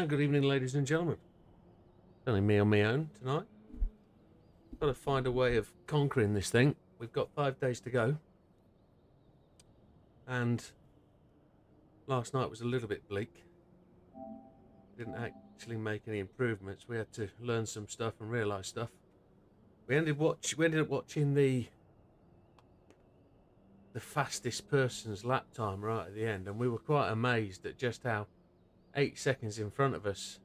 Good evening, ladies and gentlemen. Only me on my own tonight. Got to find a way of conquering this thing. We've got 5 days to go. And last night was a little bit bleak. Didn't actually make any improvements. We had to learn some stuff and realise stuff. We ended up watching the fastest person's lap time right at the end, and we were quite amazed at just how 8 seconds in front of us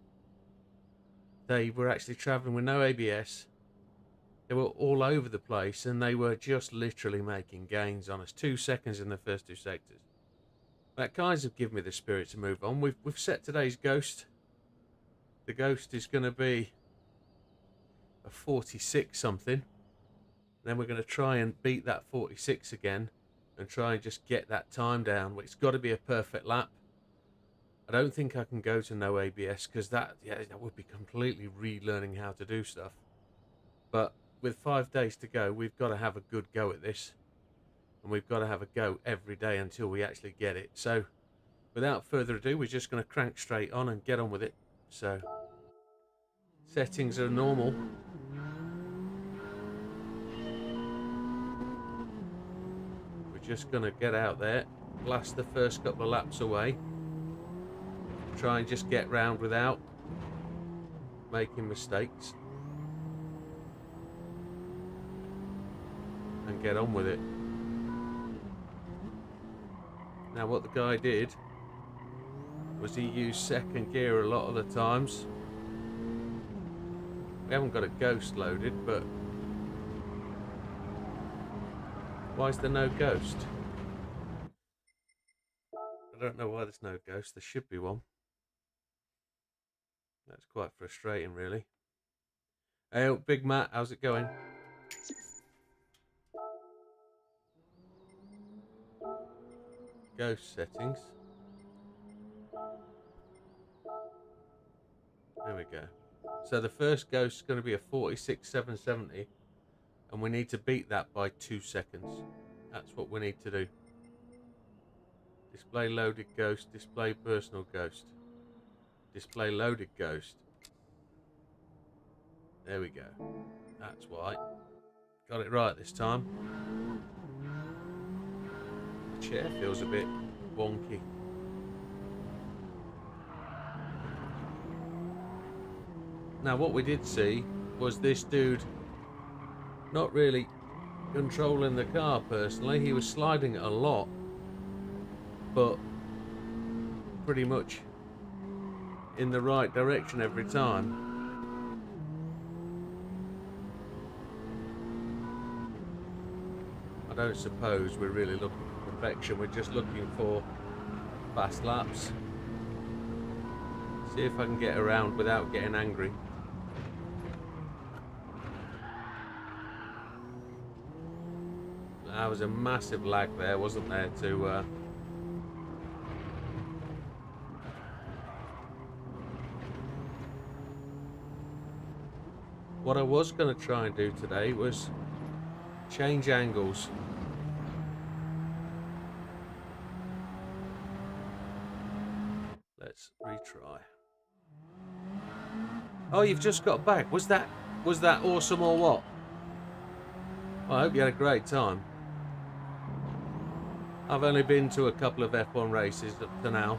they were actually travelling with no ABS. They were all over the place, and they were just literally making gains on us. 2 seconds in the first 2 sectors. That kind of given me the spirit to move on. We've set today's ghost. The ghost is going to be a 46 something. Then we're going to try and beat that 46 again and try and just get that time down. It's got to be a perfect lap. I don't think I can go to no ABS because that would be completely relearning how to do stuff. But with 5 days to go, we've got to have a good go at this. And we've got to have a go every day until we actually get it. So without further ado, we're just going to crank straight on and get on with it. So settings are normal. We're just going to get out there, blast the first couple of laps away. Try and just get round without making mistakes. And get on with it. Now what the guy did was he used second gear a lot of the times. We haven't got a ghost loaded, but why is there no ghost? I don't know why there's no ghost. There should be one. That's quite frustrating, really. Hey, Big Matt, how's it going? Ghost settings. There we go. So the first ghost is going to be a 46,770, and we need to beat that by 2 seconds. That's what we need to do. Display loaded ghost, display personal ghost. Display loaded ghost. There we go. That's why. Got it right this time. The chair feels a bit wonky. Now what we did see was this dude not really controlling the car personally. He was sliding it a lot, but pretty much in the right direction every time. I don't suppose we're really looking for perfection. We're just looking for fast laps. See if I can get around without getting angry. There was a massive lag there, wasn't there, to what I was going to try and do today was change angles. Let's retry. Oh, you've just got back. Was that awesome or what? Well, I hope you had a great time. I've only been to a couple of F1 races up to now,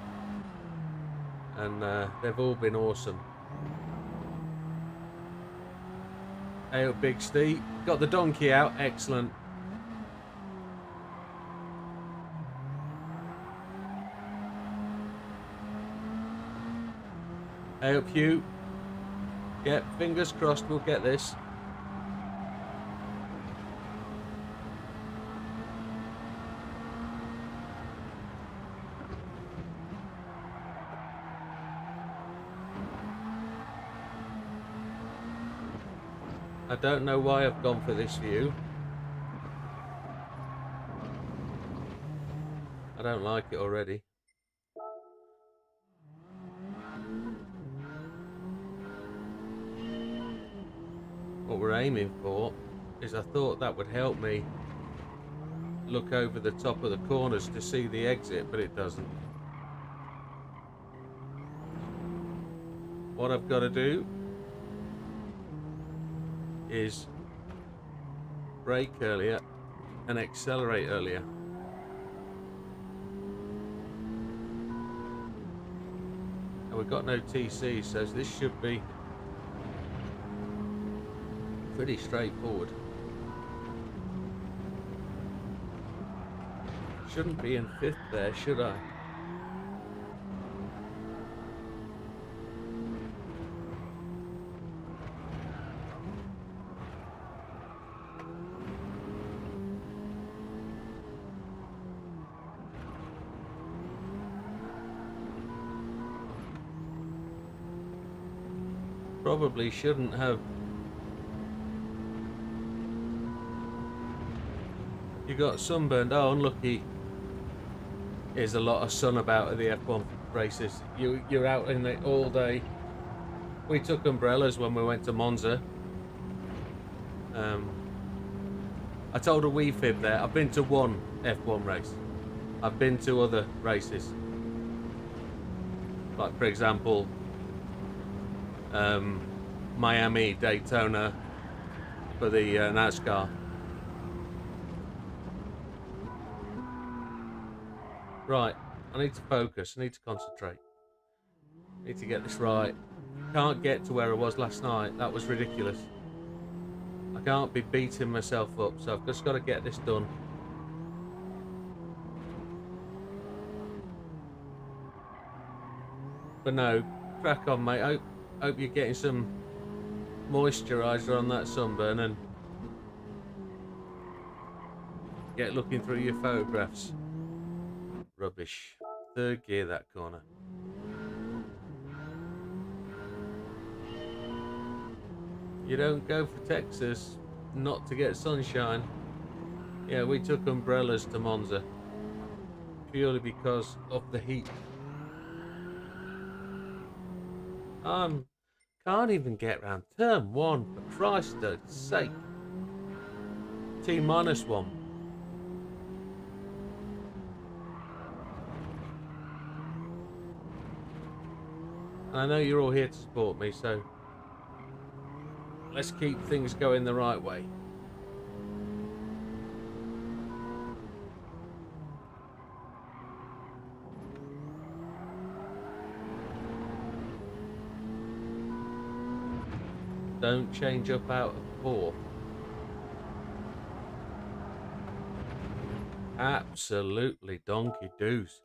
and they've all been awesome. Hey, Big Steve. Got the donkey out. Excellent. Hey, up Hugh. Yep, fingers crossed we'll get this. I don't know why I've gone for this view. I don't like it already. what we're aiming for is, I thought that would help me look over the top of the corners to see the exit, but it doesn't. What I've got to do is brake earlier and accelerate earlier. And we've got no TC, so this should be pretty straightforward. Shouldn't be in 5th there, should I? Probably shouldn't have. You got sunburned. Oh, unlucky. There's a lot of sun about at the F1 races. You're out in it all day. We took umbrellas when we went to Monza. I told a wee fib there. I've been to one F1 race. I've been to other races. Like, for example, Miami, Daytona for the NASCAR. Right, I need to focus. I need to concentrate. I need to get this right. Can't get to where I was last night. That was ridiculous. I can't be beating myself up, so I've just got to get this done. But no, crack on, mate. Hope you're getting some moisturiser on that sunburn and get looking through your photographs. Rubbish. 3rd gear, that corner. You don't go for Texas not to get sunshine. Yeah, we took umbrellas to Monza purely because of the heat. Can't even get round turn 1, for Christ's sake. T-1. And I know you're all here to support me, so let's keep things going the right way. Don't change up out of 4th. Absolutely donkey doos.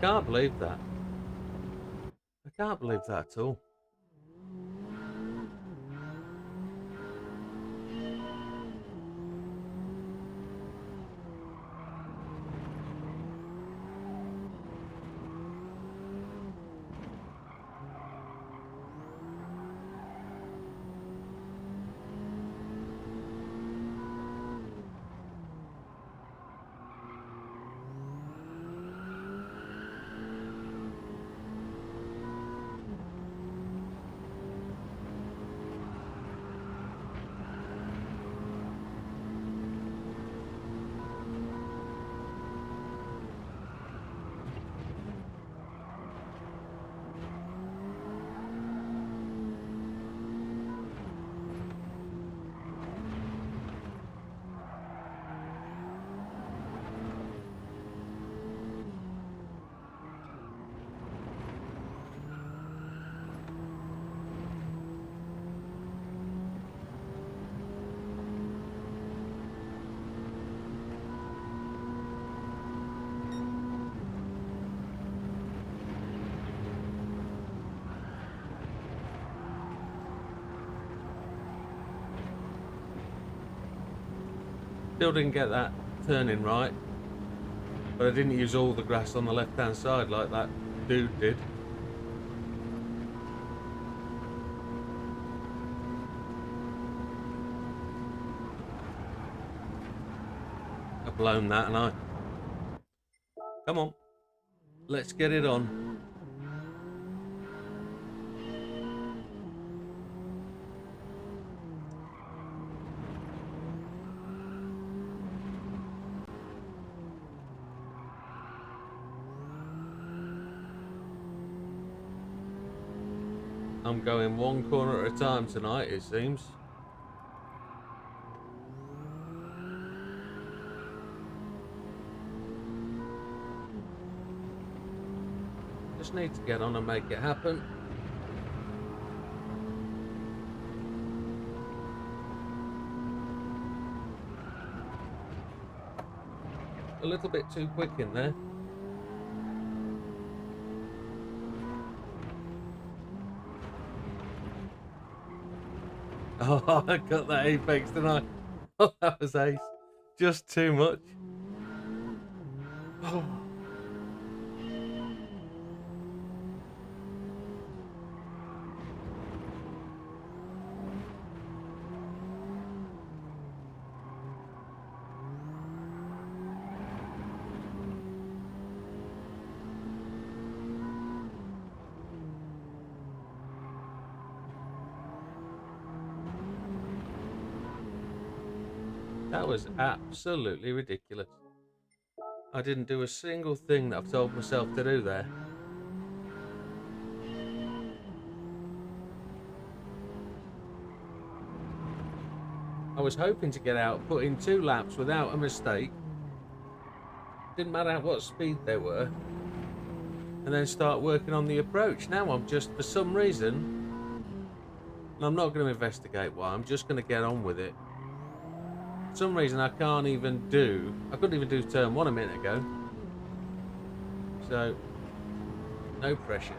Can't believe that. I can't believe that at all. Still didn't get that turning right, but I didn't use all the grass on the left-hand side like that dude did. I've blown that, and I. Come on, let's get it on. I'm going one corner at a time tonight, it seems. Just need to get on and make it happen. A little bit too quick in there. Oh, I got that apex, didn't I? Oh, that was ace. Just too much. Oh. That was absolutely ridiculous. I didn't do a single thing that I've told myself to do there. I was hoping to get out, put in 2 laps without a mistake. Didn't matter what speed they were. And then start working on the approach. Now I'm just, for some reason, and I'm not going to investigate why, I'm just going to get on with it. For some reason I couldn't even do turn 1 a minute ago. So, no pressure.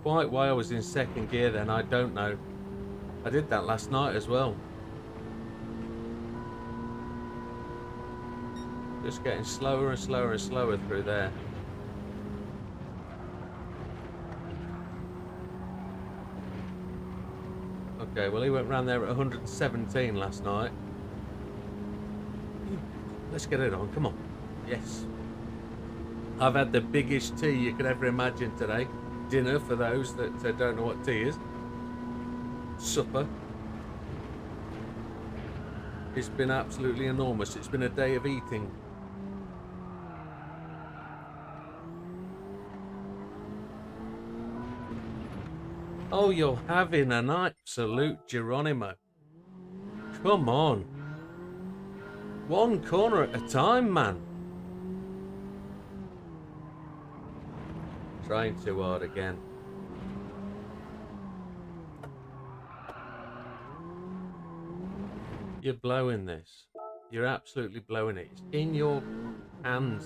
Quite why I was in 2nd gear then, I don't know. I did that last night as well. Just getting slower and slower and slower through there. Okay, well he went round there at 117 last night. Let's get it on, come on. Yes. I've had the biggest tea you could ever imagine today. Dinner, for those that don't know what tea is. Supper. It's been absolutely enormous. It's been a day of eating. Oh, you're having an absolute Geronimo. Come on. 1 corner at a time, man. Trying too hard again. You're blowing this. You're absolutely blowing it. It's in your hands.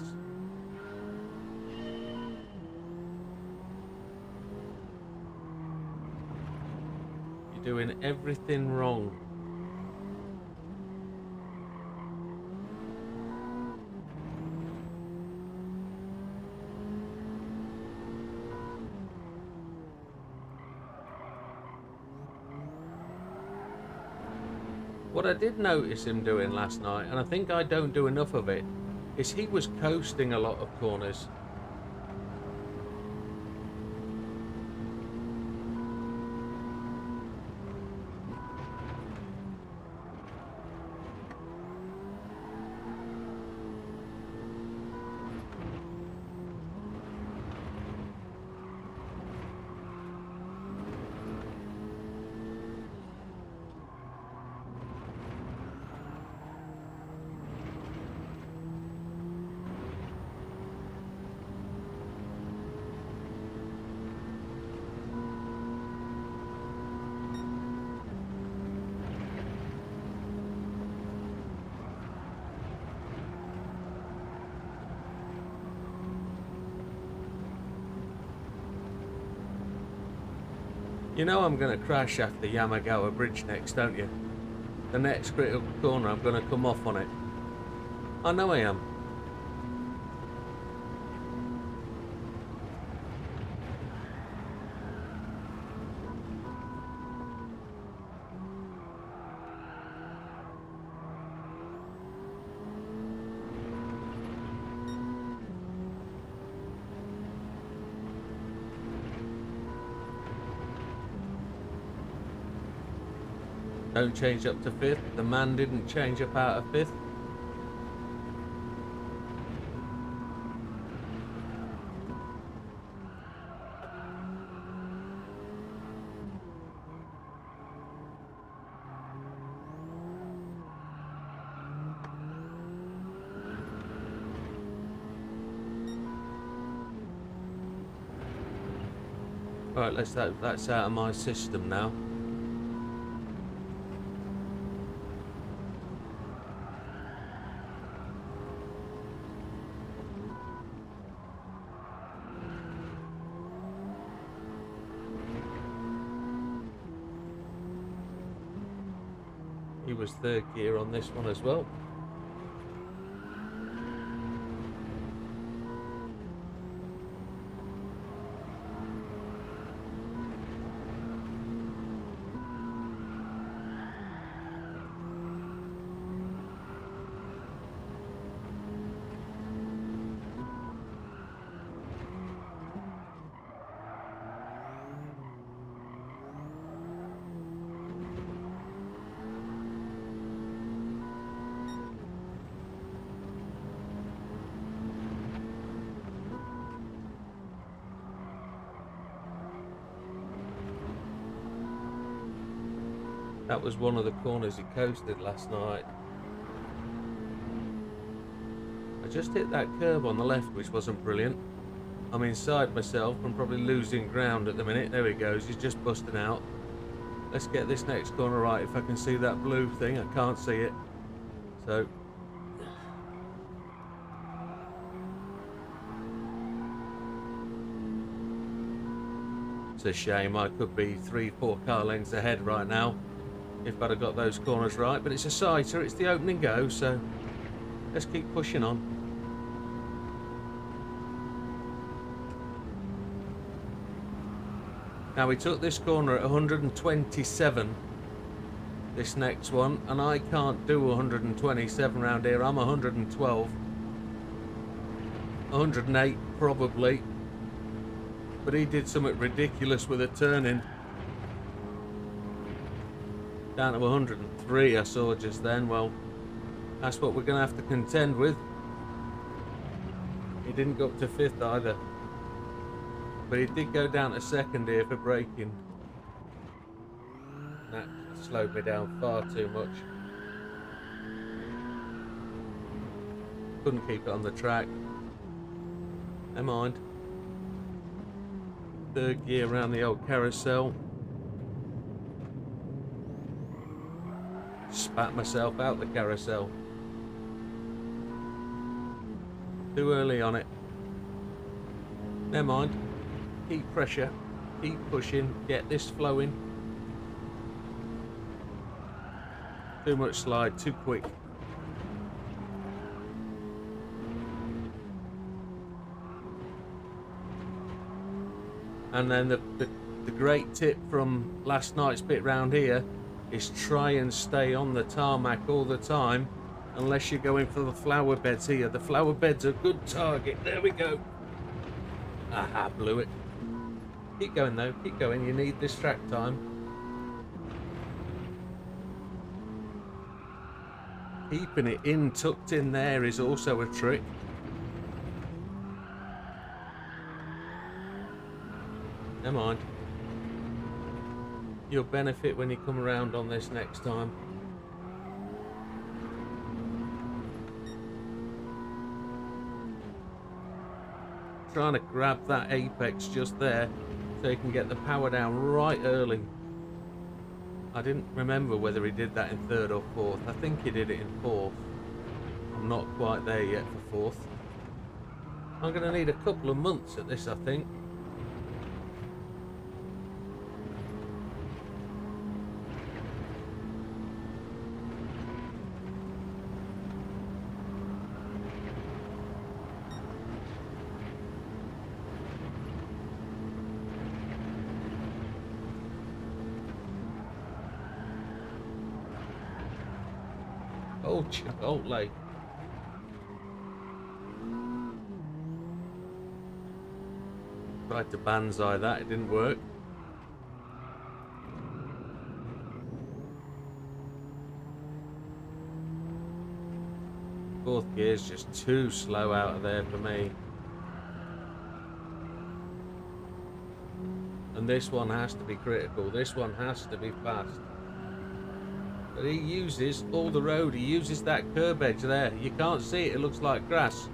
You're doing everything wrong. What I did notice him doing last night, and I think I don't do enough of it, is he was coasting a lot of corners. You know I'm going to crash after Yamagawa Bridge next, don't you? The next critical corner, I'm going to come off on it. I know I am. Don't change up to 5th. The man didn't change up out of 5th. Alright, that's out of my system now. He was 3rd gear on this one as well. That was one of the corners he coasted last night. I just hit that curb on the left, which wasn't brilliant. I'm inside myself. I'm probably losing ground at the minute. There he goes. He's just busting out. Let's get this next corner right. If I can see that blue thing, I can't see it. So it's a shame. I could be 3-4 car lengths ahead right now if I'd have got those corners right, but it's a sighter, it's the opening go, so let's keep pushing on. Now we took this corner at 127, this next one, and I can't do 127 round here. I'm 112, 108 probably, but he did something ridiculous with a turn-in. Down to 103 I saw just then. Well, that's what we're going to have to contend with. He didn't go up to 5th either, but he did go down to 2nd here for braking. That slowed me down far too much. Couldn't keep it on the track. Never mind. 3rd gear around the old carousel. Spat myself out the carousel. Too early on it. Never mind. Keep pressure. Keep pushing. Get this flowing. Too much slide. Too quick. And then the great tip from last night's bit round here is try and stay on the tarmac all the time unless you're going for the flower beds here. The flower beds are a good target. There we go. Aha, blew it. Keep going though, keep going. You need this track time. Keeping it in, tucked in there is also a trick. Never mind. You'll benefit when you come around on this next time. Trying to grab that apex just there so you can get the power down right early. I didn't remember whether he did that in 3rd or 4th. I think he did it in 4th. I'm not quite there yet for 4th. I'm going to need a couple of months at this, I think. Oh, Chipotle. Tried to banzai that, it didn't work. Fourth gear's just too slow out of there for me. And this one has to be critical. This one has to be fast. But he uses all the road. He uses that curb edge there. You can't see it. It looks like grass.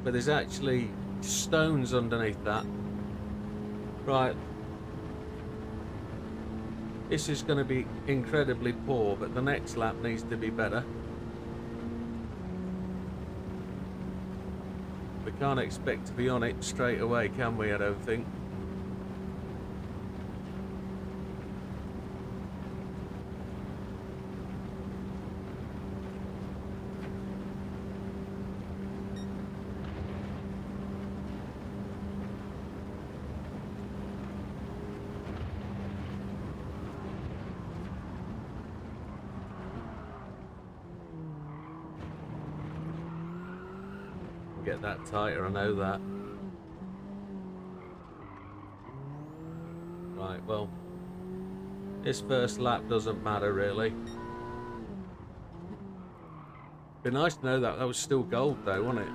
But there's actually stones underneath that. Right. This is going to be incredibly poor, but the next lap needs to be better. We can't expect to be on it straight away, can we? I don't think. Get that tighter, I know that. Right, well, this first lap doesn't matter really. Be nice to know that was still gold though, wasn't it?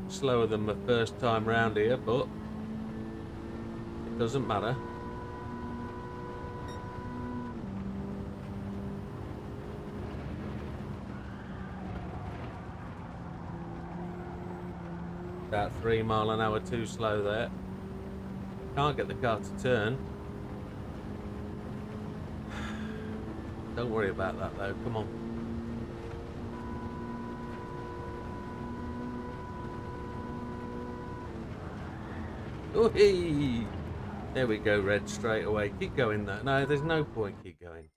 Slower than my first time round here, but it doesn't matter. About 3 miles an hour too slow there. Can't get the car to turn. Don't worry about that though, come on. Ooh-hee! There we go, Red, straight away. Keep going though. No, there's no point, keep going.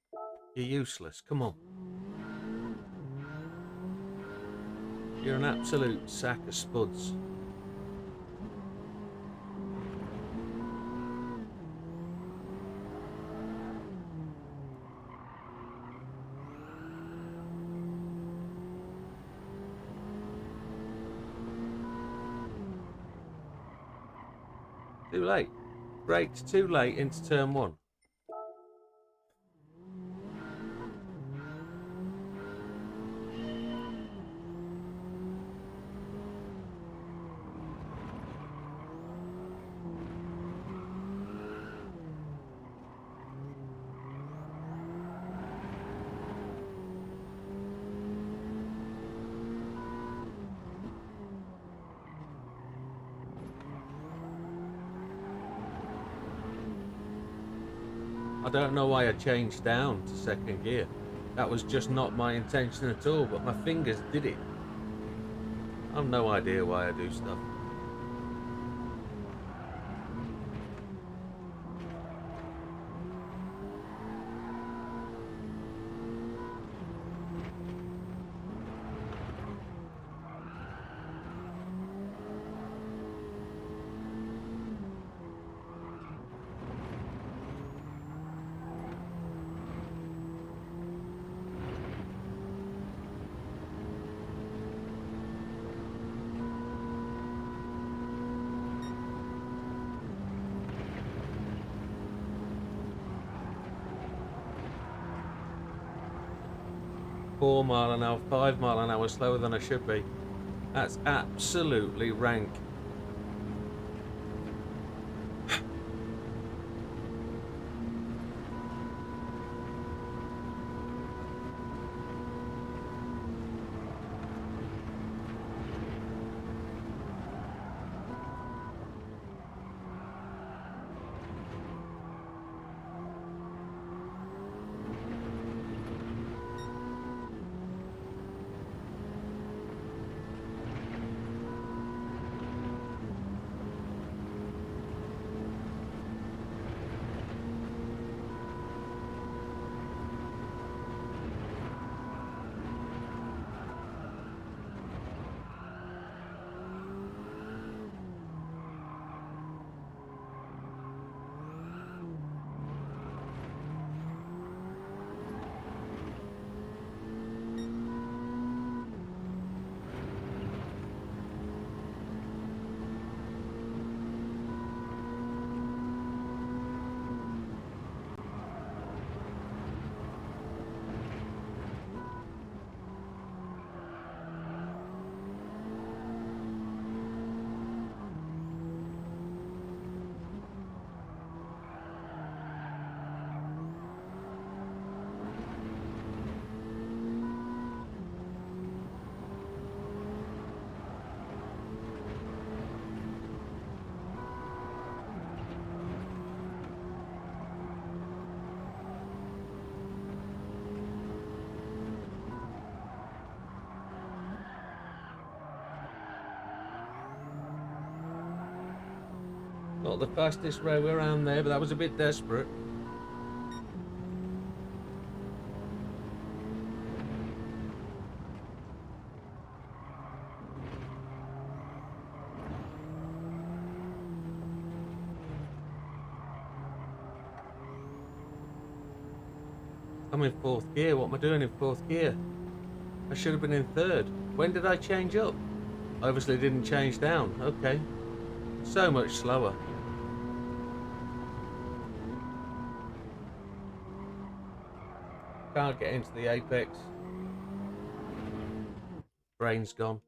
You're useless, come on. You're an absolute sack of spuds. Too late. Braked too late into turn one. I don't know why I changed down to second gear. That was just not my intention at all, but my fingers did it. I've no idea why I do stuff. $4 miles an hour, 5 miles an hour slower than I should be. That's absolutely rank. Not the fastest railway around there, but that was a bit desperate. I'm in fourth gear. What am I doing in fourth gear? I should have been in third. When did I change up? I obviously didn't change down. Okay. So much slower. Can't get into the apex. Brain's gone.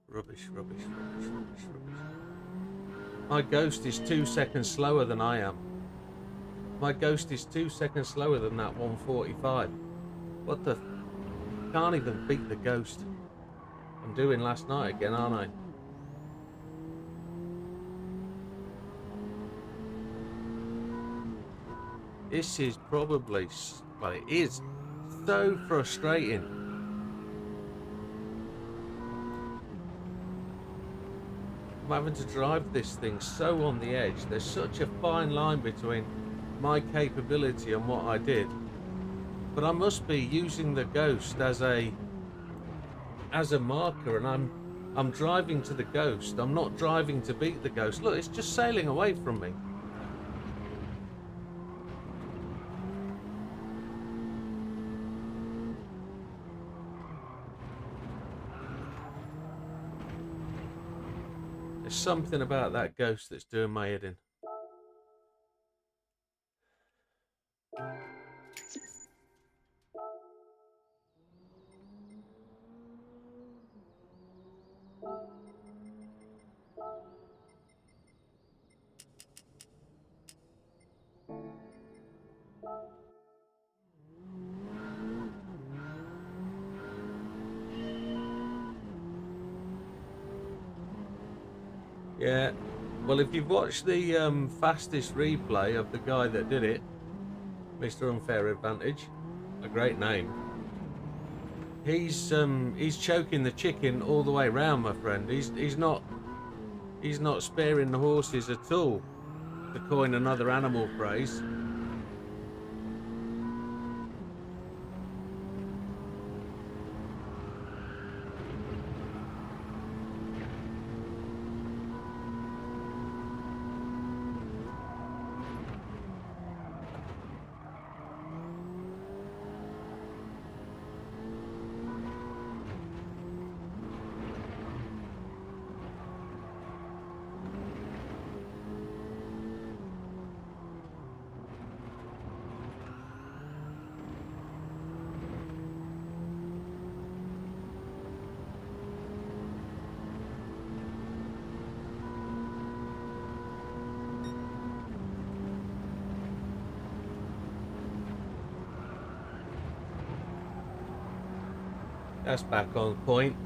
Rubbish, rubbish, rubbish, rubbish, rubbish. My ghost is 2 seconds slower than I am. My ghost is 2 seconds slower than that 145. What the... Can't even beat the ghost. I'm doing last night again, aren't I? This is probably... Well, it is so frustrating. I'm having to drive this thing so on the edge. There's such a fine line between my capability and what I did. But I must be using the ghost as a marker, and I'm driving to the ghost. I'm not driving to beat the ghost. Look, it's just sailing away from me. There's something about that ghost that's doing my head in. Yeah, well, if you've watched the fastest replay of the guy that did it, Mr. Unfair Advantage, a great name. He's choking the chicken all the way round, my friend. He's not sparing the horses at all, to coin another animal phrase. That's back on point.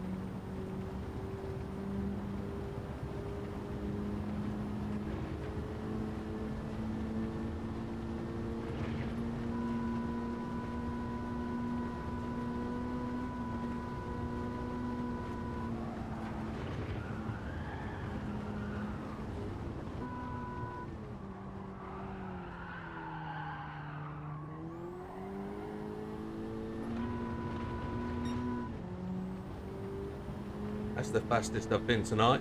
That's the fastest I've been tonight.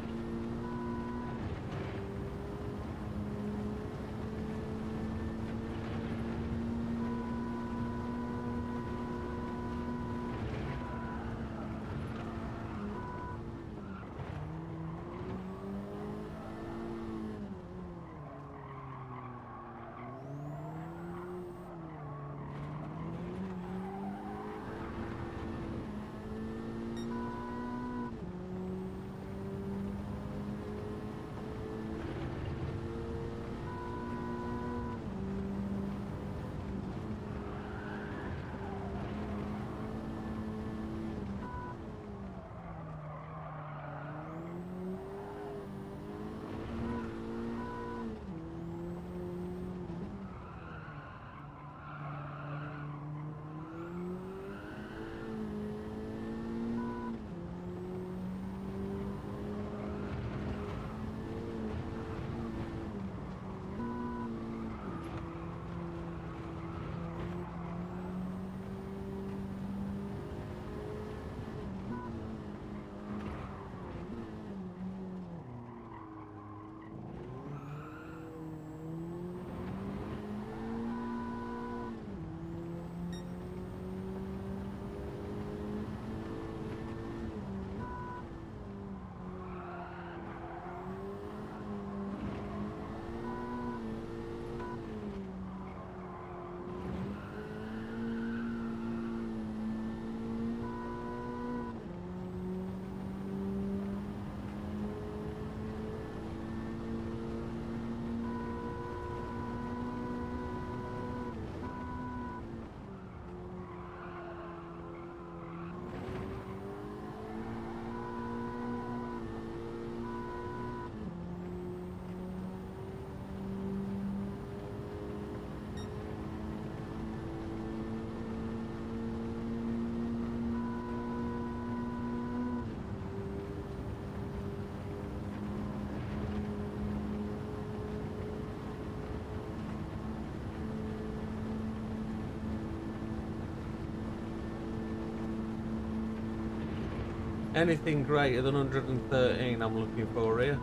anything greater than 113 I'm looking for here.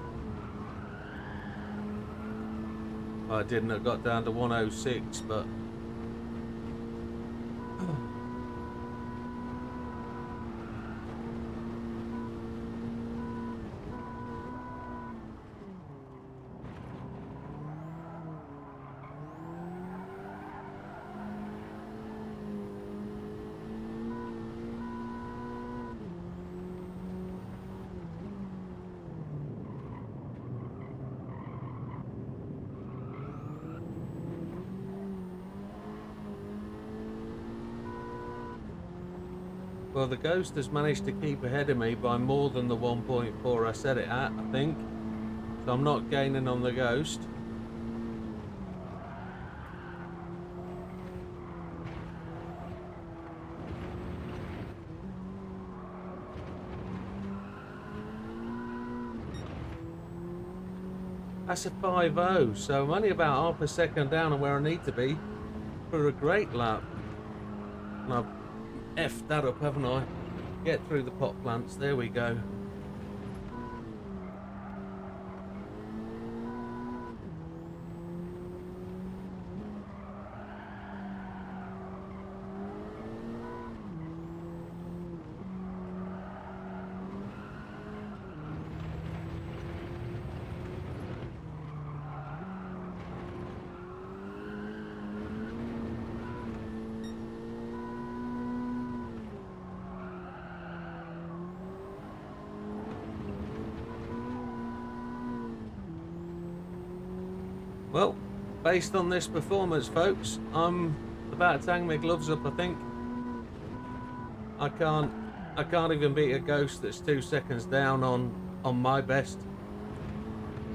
I didn't have got down to 106, but well, the Ghost has managed to keep ahead of me by more than the 1.4 I set it at, I think. So I'm not gaining on the Ghost. That's a 5.0, so I'm only about half a second down on where I need to be for a great lap. And I've effed that up, haven't I? Get through the pot plants, there we go. Well, based on this performance, folks, I'm about to hang my gloves up, I think. I can't even beat a Ghost that's 2 seconds down on my best.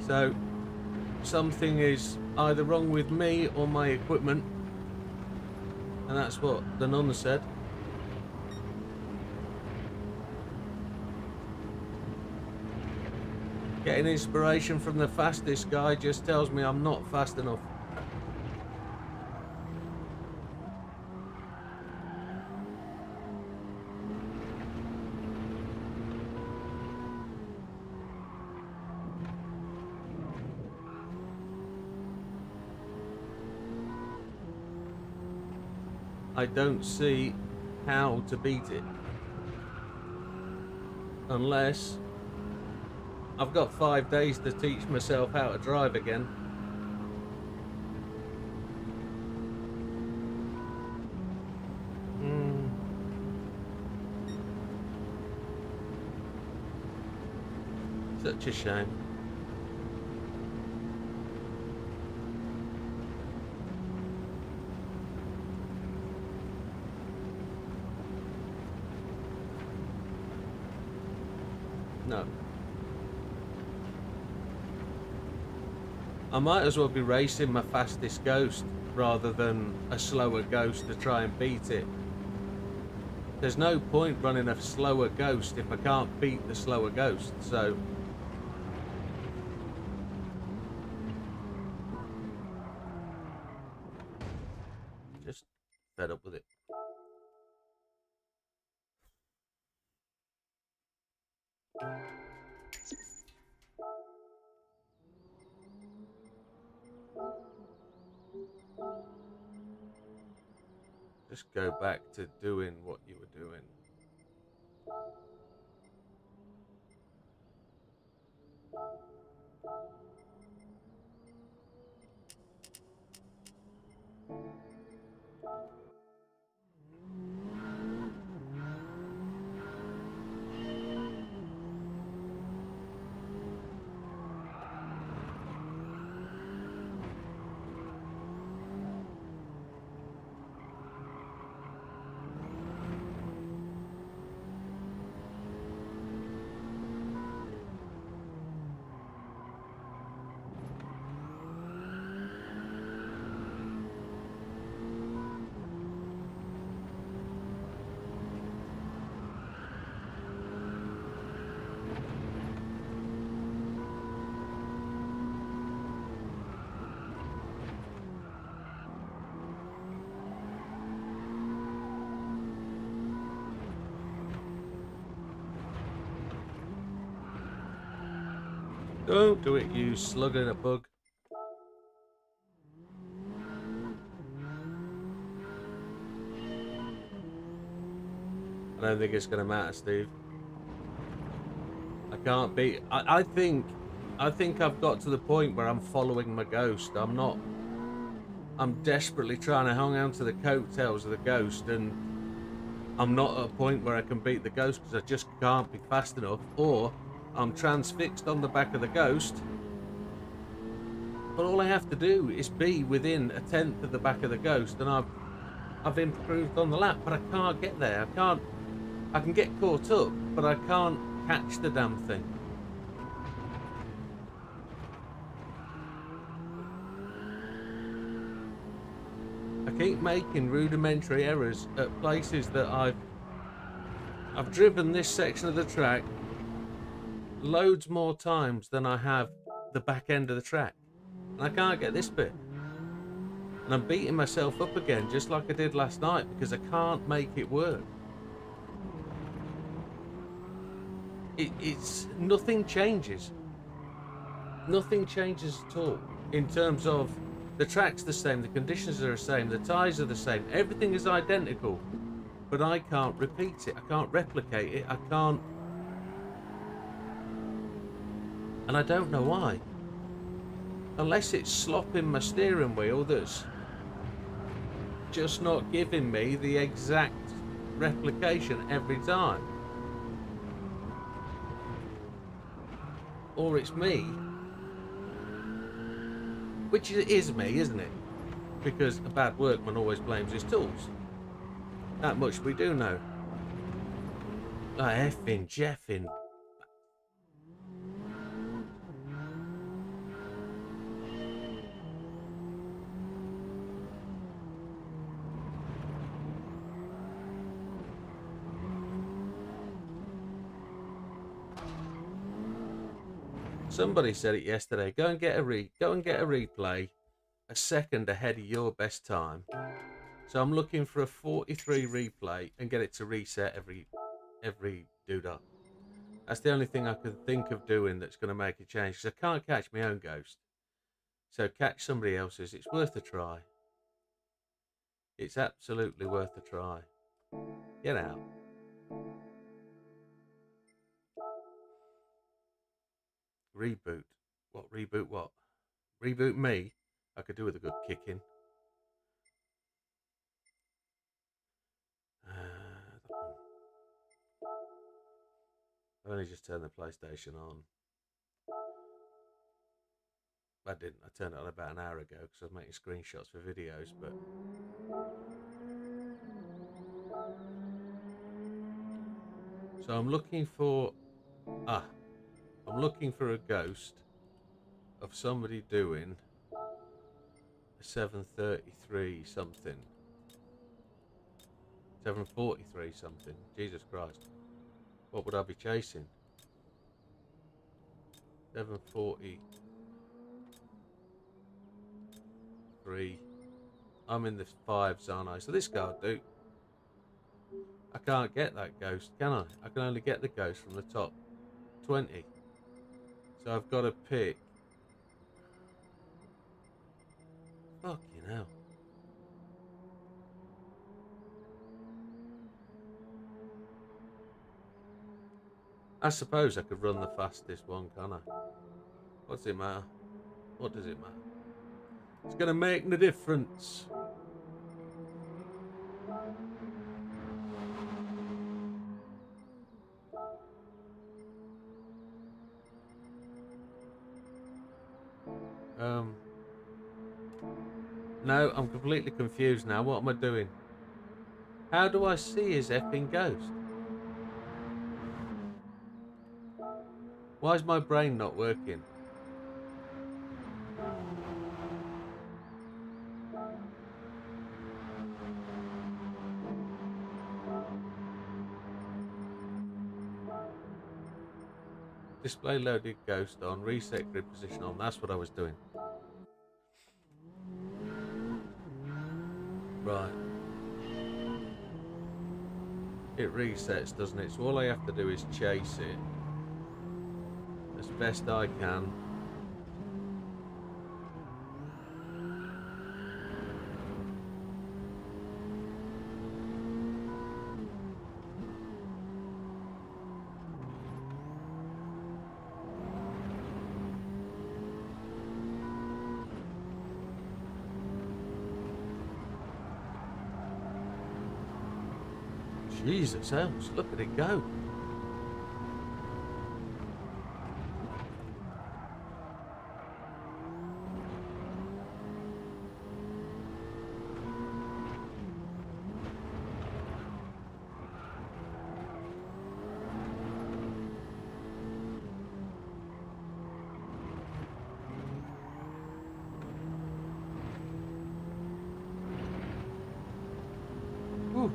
So something is either wrong with me or my equipment, and that's what the nun said. Getting inspiration from the fastest guy just tells me I'm not fast enough. I don't see how to beat it. Unless I've got 5 days to teach myself how to drive again. Such a shame. No. I might as well be racing my fastest Ghost rather than a slower Ghost to try and beat it. There's no point running a slower Ghost if I can't beat the slower Ghost, so... just fed up with it. Just go back to doing what you were doing. Don't do it, you slug in a bug. I don't think it's going to matter, Steve. I can't beat. I think I've got to the point where I'm following my ghost. I'm not. I'm desperately trying to hang on to the coattails of the ghost, and I'm not at a point where I can beat the ghost because I just can't be fast enough, or I'm transfixed on the back of the ghost. But all I have to do is be within a tenth of the back of the ghost, and I've improved on the lap. But I can't get there. I can't. I can get caught up, but I can't catch the damn thing. I keep making rudimentary errors at places that I've driven this section of the track loads more times than I have the back end of the track, and I can't get this bit. And I'm beating myself up again, just like I did last night, because I can't make it work. It's nothing changes. Nothing changes at all in terms of the track's the same, the conditions are the same, the tyres are the same, everything is identical, but I can't repeat it, I can't replicate it, I can't, and I don't know why. Unless it's slopping my steering wheel that's just not giving me the exact replication every time. Or it's me, which is me, isn't it? Because a bad workman always blames his tools. That much we do know. Effing Jeffing. Somebody said it yesterday. Go and get a replay a second ahead of your best time. So I'm looking for a 43 replay and get it to reset every doodah. That's the only thing I can think of doing that's going to make a change, because I can't catch my own ghost. So catch somebody else's. It's worth a try. It's absolutely worth a try. Get out. Reboot. What reboot what? Reboot me? I could do with a good kicking. I've only just turned the PlayStation on. I didn't. I turned it on about an hour ago because I was making screenshots for videos, but so I'm looking for a ghost of somebody doing a 733 something. 743 something. Jesus Christ. What would I be chasing? 743. I'm in the fives, aren't I? So this guy will do. I can't get that ghost, can I? I can only get the ghost from the top 20. So I've got to pick. Fucking hell. I suppose I could run the fastest one, can't I? What's it matter? What does it matter? It's going to make no difference. No, I'm completely confused now. What am I doing? How do I see his effing ghost? Why is my brain not working? Display loaded ghost on, reset grid position on. That's what I was doing. Right. It resets, doesn't it? So all I have to do is chase it. as best I can. Jesus else, look at it go. Whew.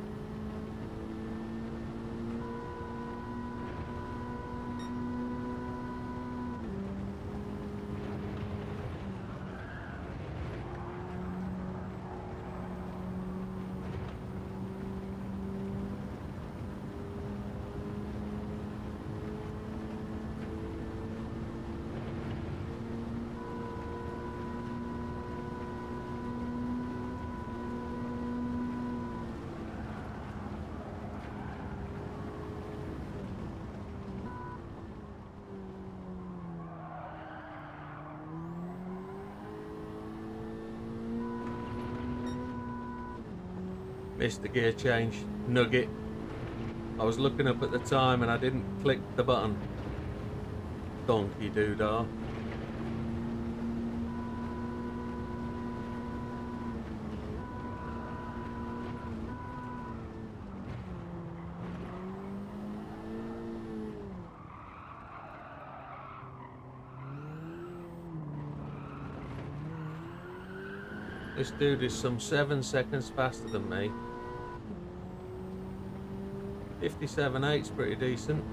Missed the gear change nugget. I was looking up at the time and I didn't click the button. Donkey doodah. This dude is some 7 seconds faster than me. 57.8's pretty decent.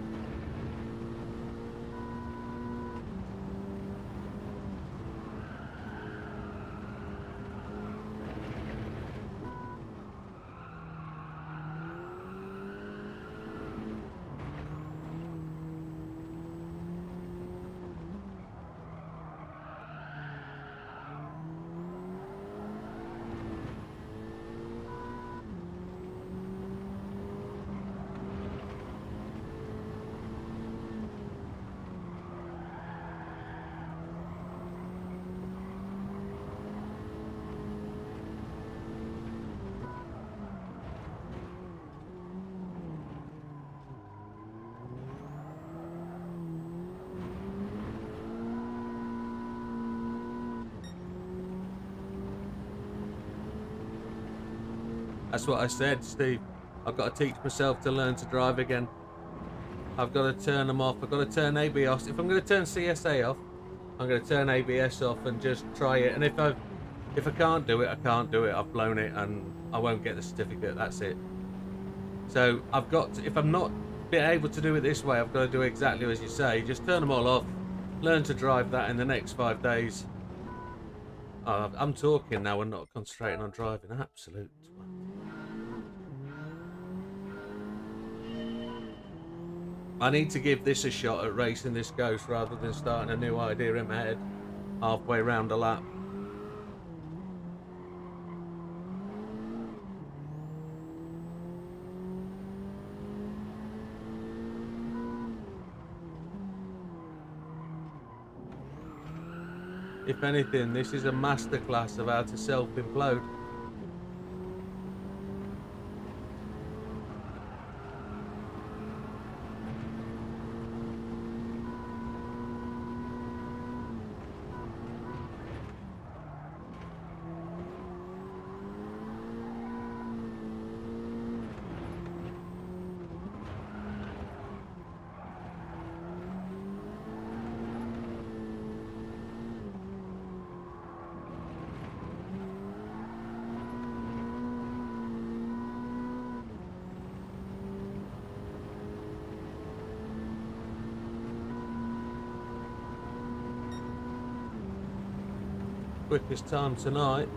That's what I said, Steve. I've got to teach myself to learn to drive again. I've got to turn them off. I've got to turn ABS. If I'm going to turn CSA off, I'm going to turn ABS off and just try it. And if I can't do it, I can't do it. I've blown it and I won't get the certificate. That's it. So I've got to, if I'm not being able to do it this way, I've got to do exactly as you say. Just turn them all off. Learn to drive that in the next 5 days. I'm talking now and not concentrating on driving. Absolute twat. I need to give this a shot at racing this Ghost rather than starting a new idea in my head halfway round a lap. If anything, this is a masterclass of how to self-implode. Quickest time tonight.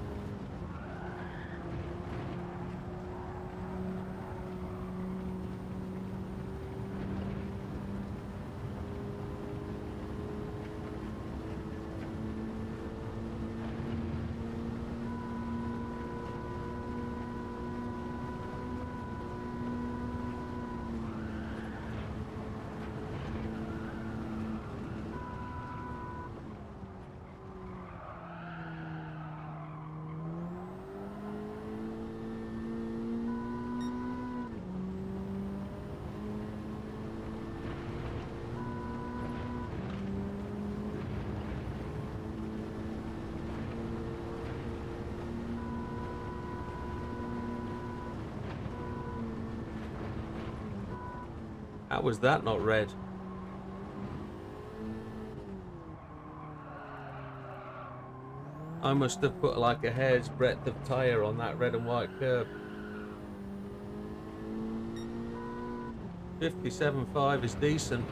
How was that not red? I must have put like a hair's breadth of tyre on that red and white curb. 57.5 is decent.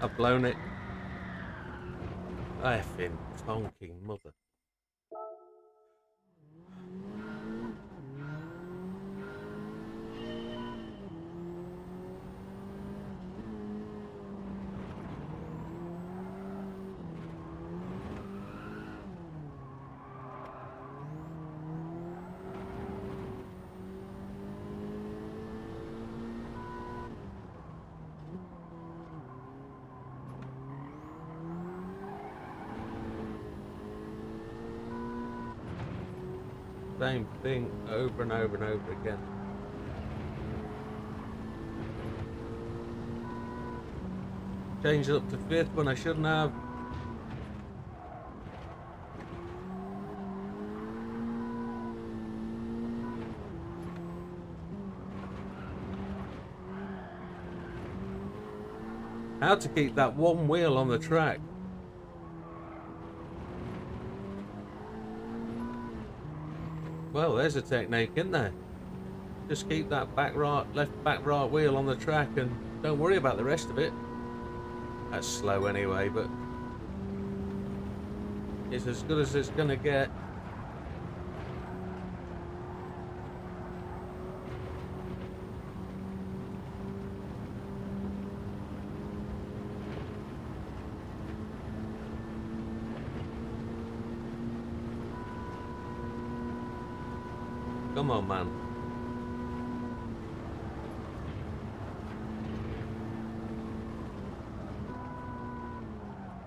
I've blown it. Effing tonking mother. Same thing over and over and over again. Changed it up to 5th when I shouldn't have. How to keep that one wheel on the track. Well, there's a technique, isn't there? Just keep that back right, left back right wheel on the track and don't worry about the rest of it. That's slow anyway, but it's as good as it's gonna get. Come on, man.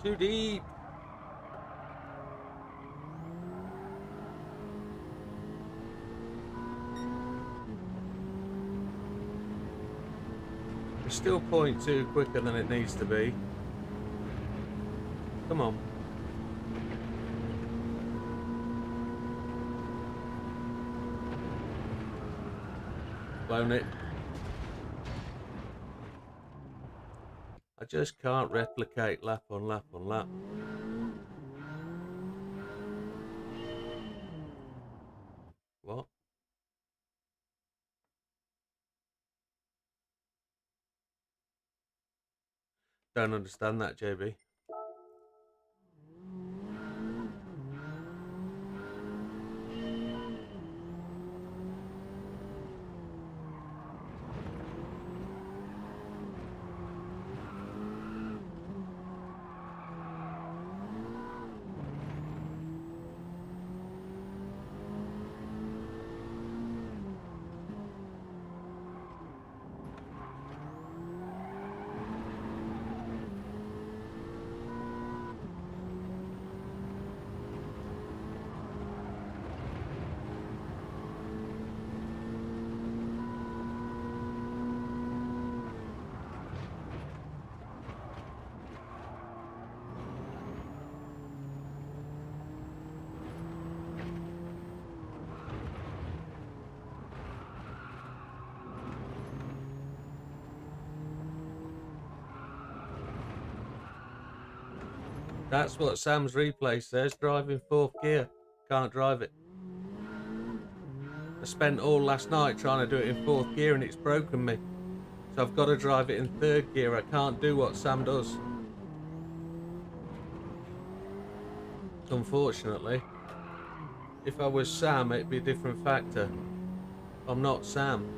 Too deep. It's still 0.2 quicker than it needs to be. Come on. Blown it. I just can't replicate lap on lap on lap. What? Don't understand that, JB. That's what Sam's replay says. Driving 4th gear. Can't drive it. I spent all last night trying to do it in 4th gear and it's broken me. So I've got to drive it in 3rd gear. I can't do what Sam does. Unfortunately. If I was Sam, it'd be a different factor. I'm not Sam.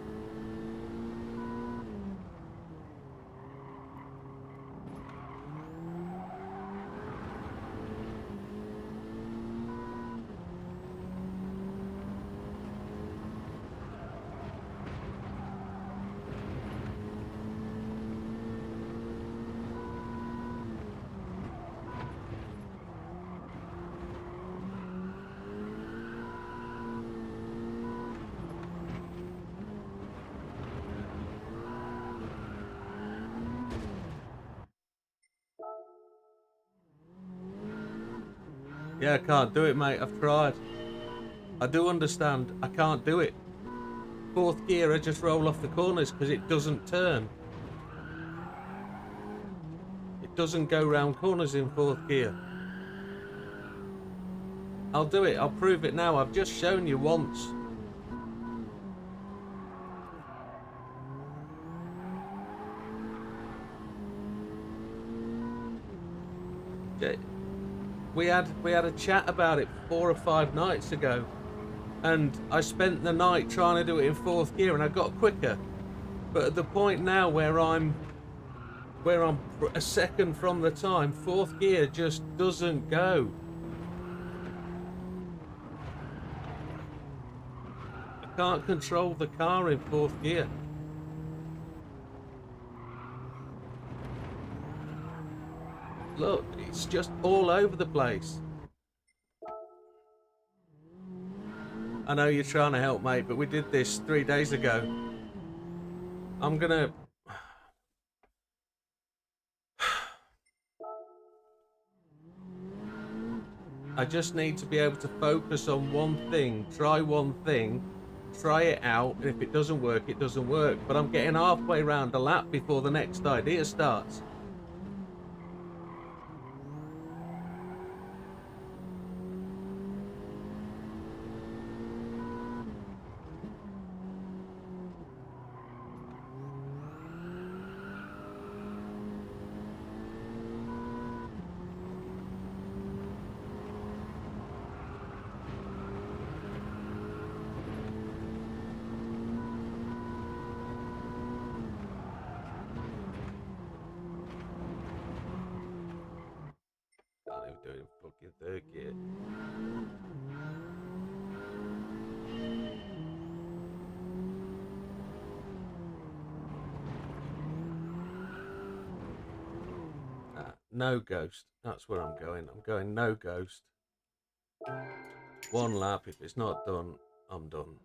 Yeah, I can't do it, mate. I've tried. I do understand I can't do it. Fourth gear, I just roll off the corners because it doesn't turn. It doesn't go round corners in fourth gear. I'll do it. I'll prove it now. I've just shown you once. We had a chat about it 4 or 5 nights ago, and I spent the night trying to do it in fourth gear, and I got quicker. But at the point now where I'm a second from the time, fourth gear just doesn't go. I can't control the car in fourth gear. Look, it's just all over the place. I know you're trying to help, mate, but we did this 3 days ago. I'm gonna... I just need to be able to focus on one thing, try one thing, try it out, and if it doesn't work, it doesn't work. But I'm getting halfway around a lap before the next idea starts. Can't even do it in fucking third gear. No ghost. That's where I'm going. I'm going no ghost. 1 lap. If it's not done, I'm done.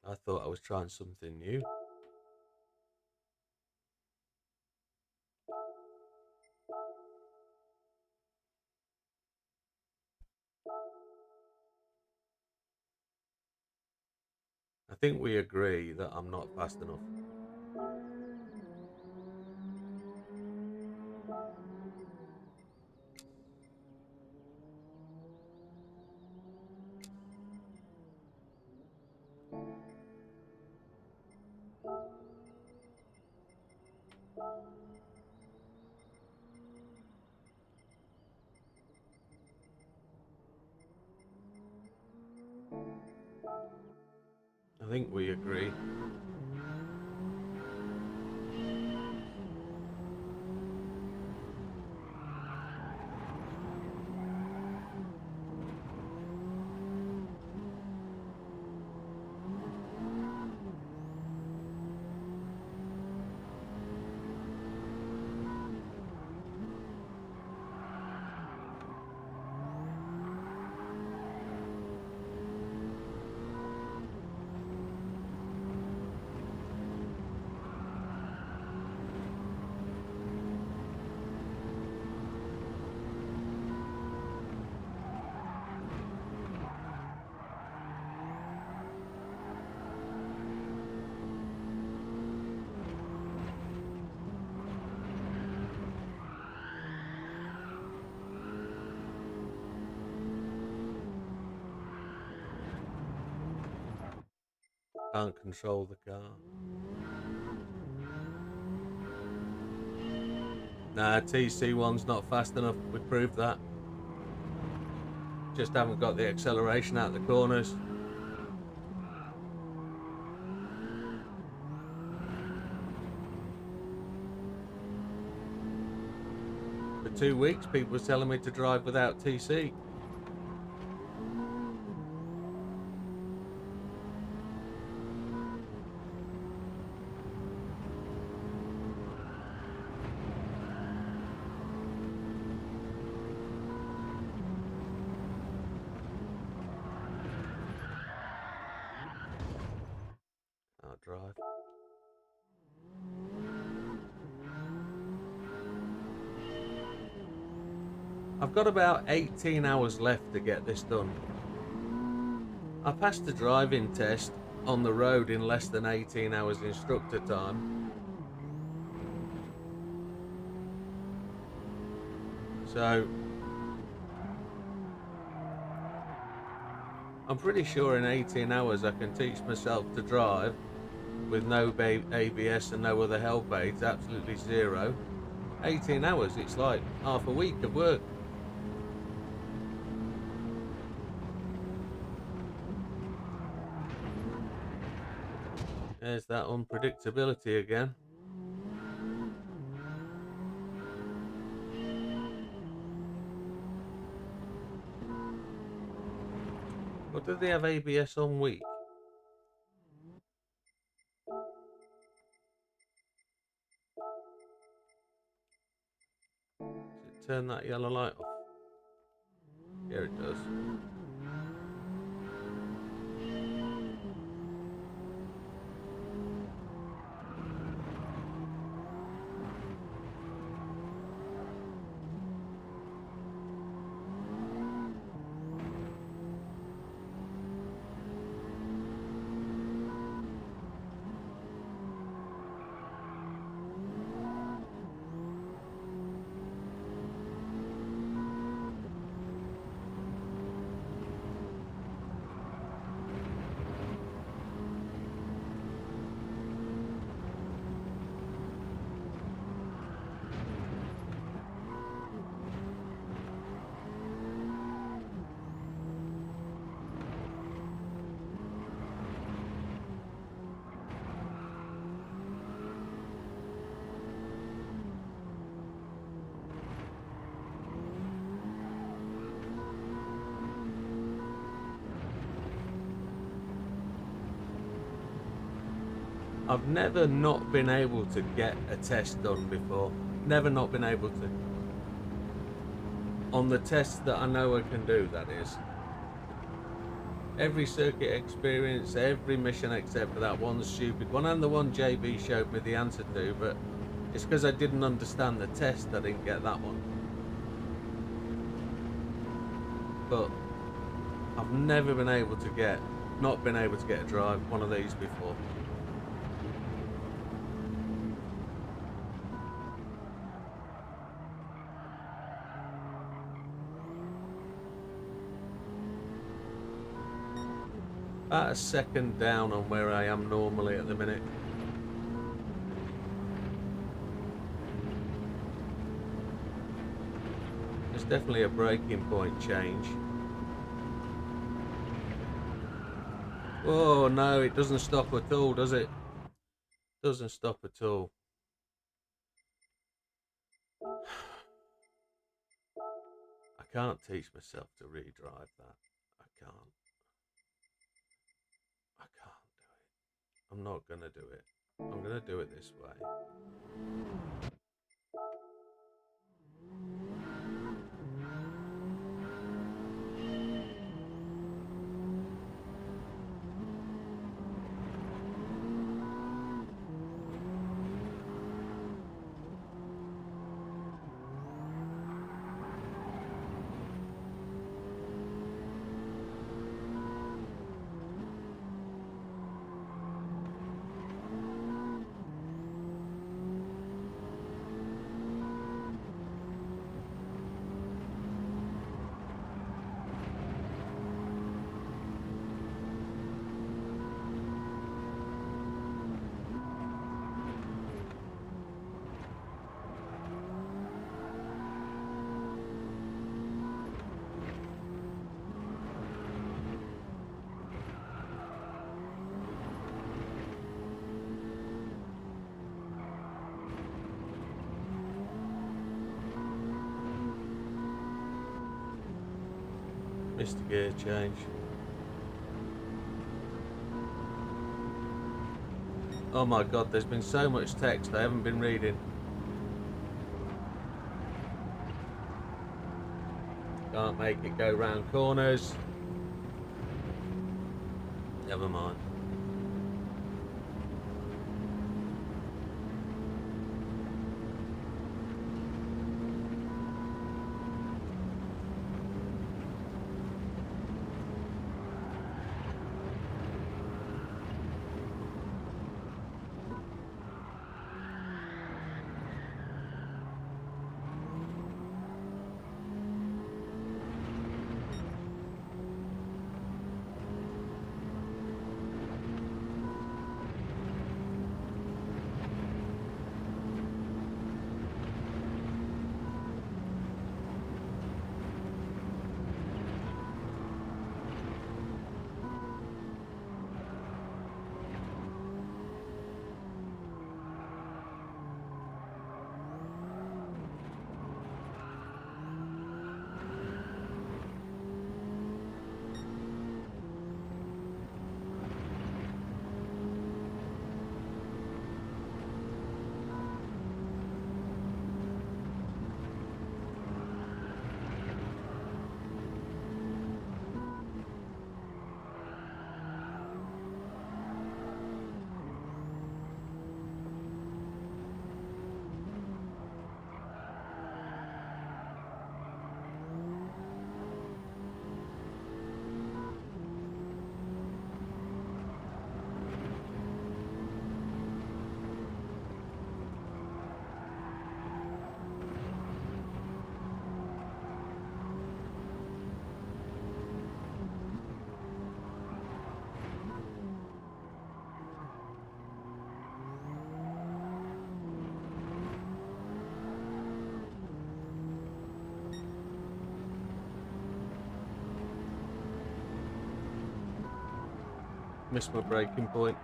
I thought I was trying something new. I think we agree that I'm not fast enough. I think we agree. Can't control the car. Nah, TC1's not fast enough. We proved that. Just haven't got the acceleration out the corners. For 2 weeks, people were telling me to drive without TC. drive. I've got about 18 hours left to get this done. I passed the driving test on the road in less than 18 hours instructor time. So I'm pretty sure in 18 hours I can teach myself to drive with no ABS and no other help aids, absolutely zero. 18 hours, it's like half a week of work. There's that unpredictability again. Or do they have ABS on weak? Does it turn that yellow light off? Yeah, it does. I've never not been able to get a test done before. Never not been able to. On the tests that I know I can do, that is. Every circuit experience, every mission except for that one stupid one, and the one JB showed me the answer to, but it's because I didn't understand the test I didn't get that one. But I've never been able to get, not been able to get a drive one of these before. About a second down on where I am normally at the minute. There's definitely a breaking point change. Oh no, it doesn't stop at all, does it? Doesn't stop at all. I can't teach myself to redrive that. I can't. I can't do it. I'm not gonna do it. I'm gonna do it this way. Missed a gear change. Oh my god, there's been so much text I haven't been reading. Can't make it go round corners. Never mind. Missed my braking point.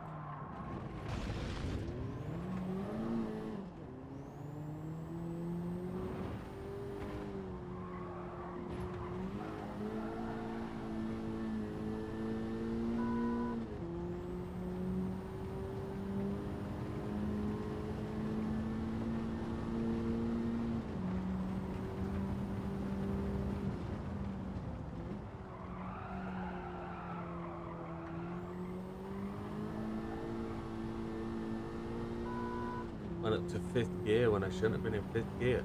Went up to 5th gear when I shouldn't have been in 5th gear.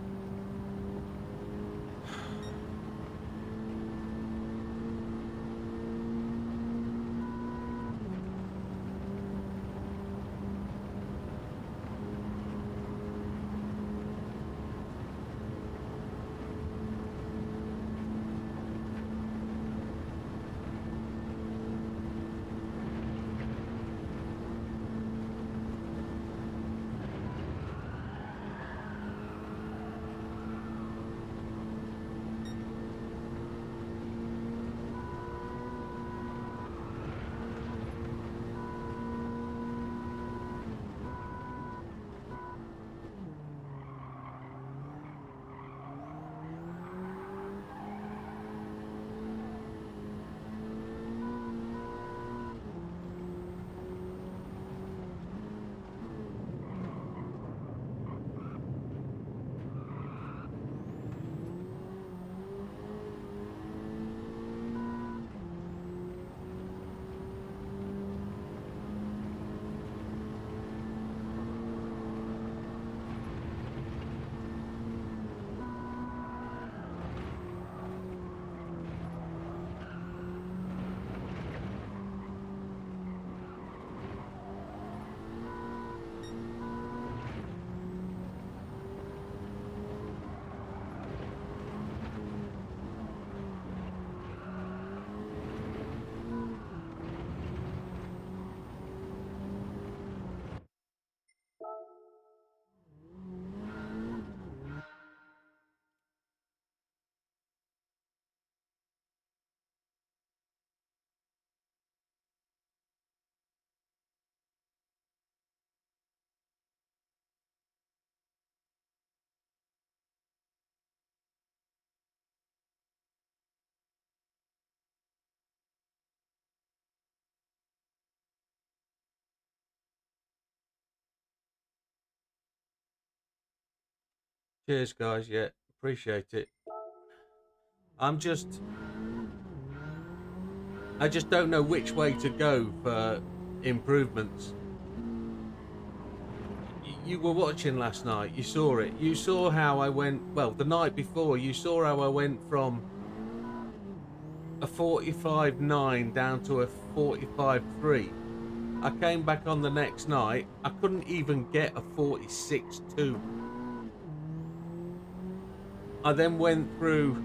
Cheers, guys. Yeah, appreciate it. I just don't know which way to go for improvements. You were watching last night. You saw it. You saw how I went. Well, the night before, you saw how I went from a 45.9 down to a 45.3. I came back on the next night. I couldn't even get a 46.2. I then went through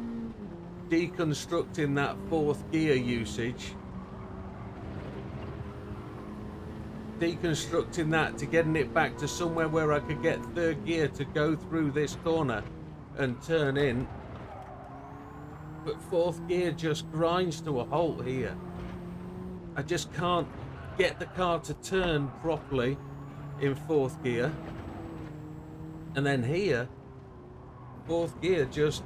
deconstructing that 4th gear usage, deconstructing that to getting it back to somewhere where I could get 3rd gear to go through this corner and turn in. But 4th gear just grinds to a halt here. I just can't get the car to turn properly in 4th gear. And then here, 4th gear just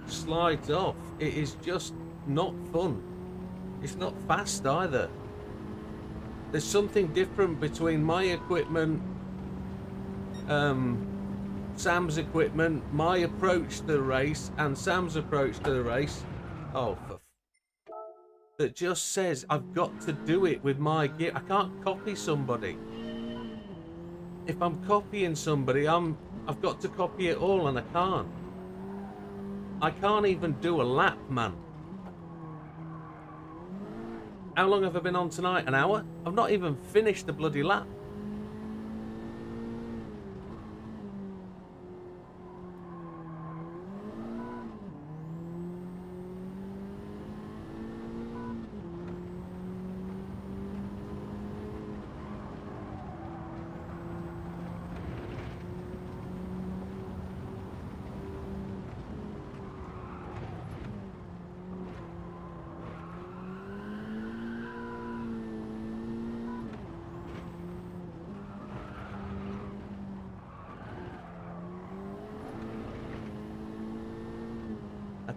slides off. It is just not fun. It's not fast either. There's something different between my equipment, Sam's equipment, my approach to the race, and Sam's approach to the race. Oh, that just says I've got to do it with my gear. I can't copy somebody. If I'm copying somebody, I've got to copy it all, and I can't. I can't even do a lap, man. How long have I been on tonight? An hour? I've not even finished the bloody lap.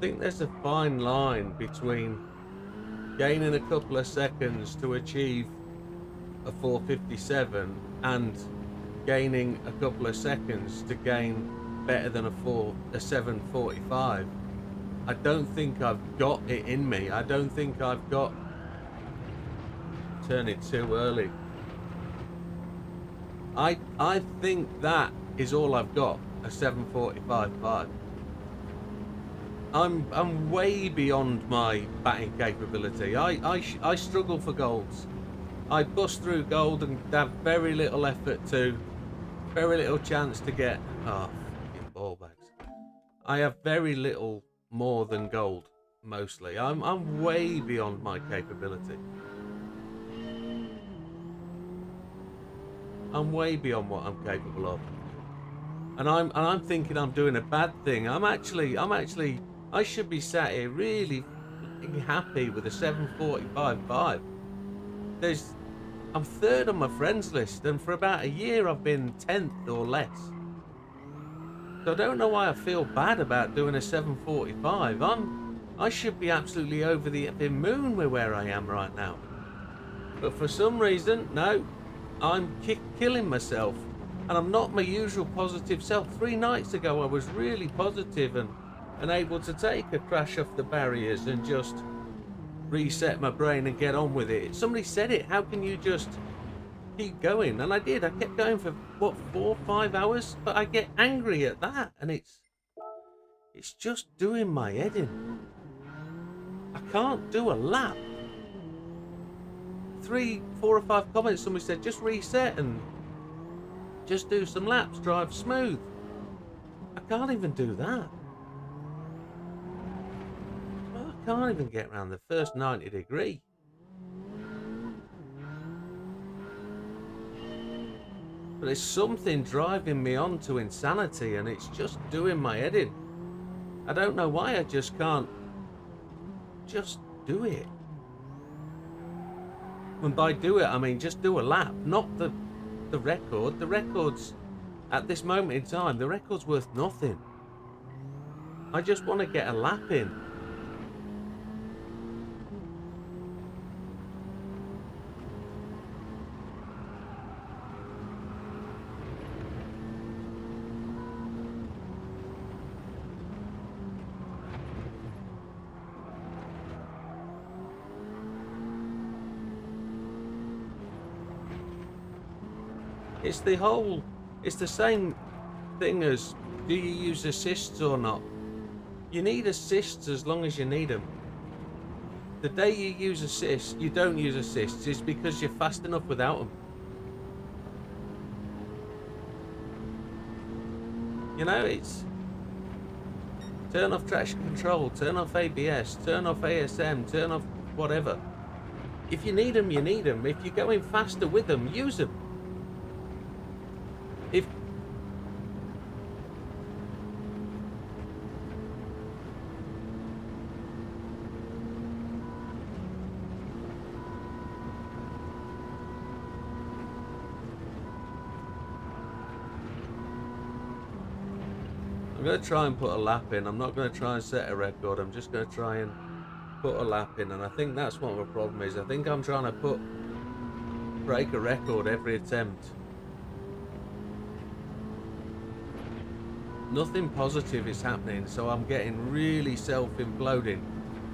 think there's a fine line between gaining a couple of seconds to achieve a 457 and gaining a couple of seconds to gain better than a 745. I don't think I've got it in me. I don't think I've got turn it too early. I think that is all I've got, a 745.5. I'm way beyond my batting capability. I struggle for golds. I bust through gold and have very little effort to, very little chance to get, fucking ball bags. I have very little more than gold, mostly. I'm way beyond my capability. I'm way beyond what I'm capable of. And I'm thinking I'm doing a bad thing. I should be sat here really happy with a 745.5. I'm third on my friends list, and for about a year I've been 10th or less. So I don't know why I feel bad about doing a 745. I should be absolutely over the moon with where I am right now. But for some reason, no, I'm killing myself, and I'm not my usual positive self. 3 nights ago I was really positive and able to take a crash off the barriers and just reset my brain and get on with it. Somebody said it, how can you just keep going? And I did. I kept going for, what, 4 or 5 hours? But I get angry at that, and it's just doing my head in. I can't do a lap. 3, 4 or 5 comments, somebody said, just reset and just do some laps, drive smooth. I can't even do that. I can't even get around the first 90 degree. But there's something driving me on to insanity, and it's just doing my head in. I don't know why, I just can't just do it. And by do it, I mean just do a lap, not the record. The record's, at this moment in time, the record's worth nothing. I just want to get a lap in. It's the same thing as, do you use assists or not? You need assists as long as you need them. The day you use assists, you don't use assists, is because you're fast enough without them. You know, it's turn off traction control, turn off ABS, turn off ASM, turn off whatever. If you need them, you need them. If you're going faster with them, use them. If I'm going to try and put a lap in. I'm not going to try and set a record. I'm just going to try and put a lap in. And I think that's what my problem is. I think I'm trying to break a record every attempt. Nothing positive is happening, so I'm getting really self-imploding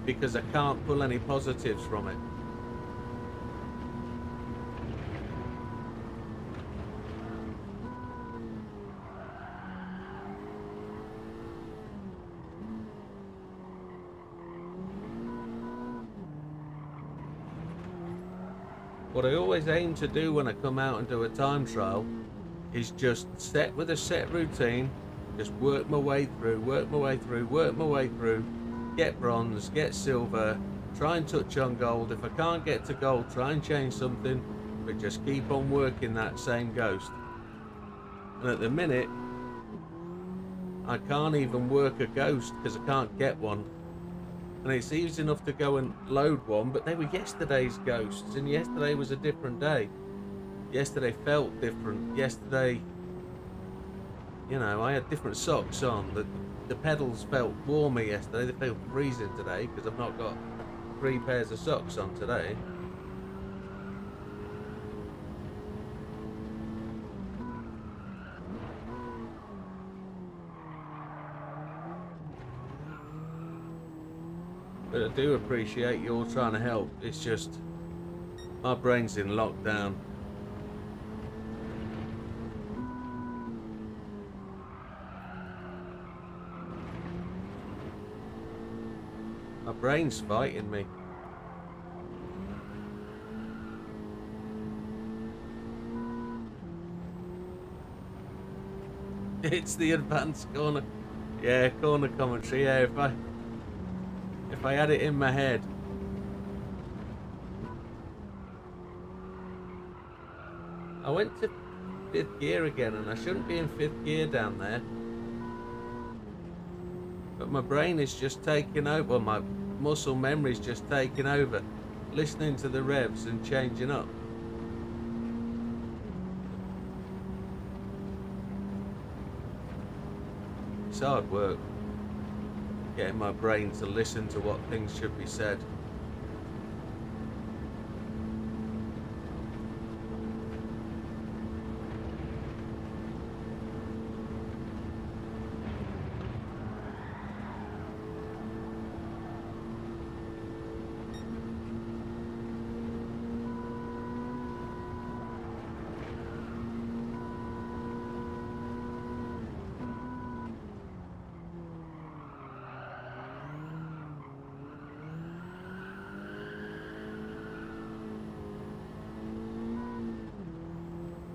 because I can't pull any positives from it. What I always aim to do when I come out and do a time trial is just set with a set routine, just work my way through, get bronze, get silver, try and touch on gold. If I can't get to gold, try and change something, but just keep on working that same ghost. And at the minute, I can't even work a ghost because I can't get one. And it's easy enough to go and load one, but they were yesterday's ghosts, and yesterday was a different day. Yesterday felt different. Yesterday, you know, I had different socks on. the pedals felt warmer yesterday. They feel freezing today because I've not got 3 pairs of socks on today. But I do appreciate you all trying to help. It's just my brain's in lockdown. My brain's fighting me. It's the advanced corner. Yeah, corner commentary. Yeah, if I had it in my head. I went to 5th gear again, and I shouldn't be in 5th gear down there. But my brain is just taking over, well, my muscle memory is just taking over, listening to the revs and changing up. It's hard work, getting my brain to listen to what things should be said.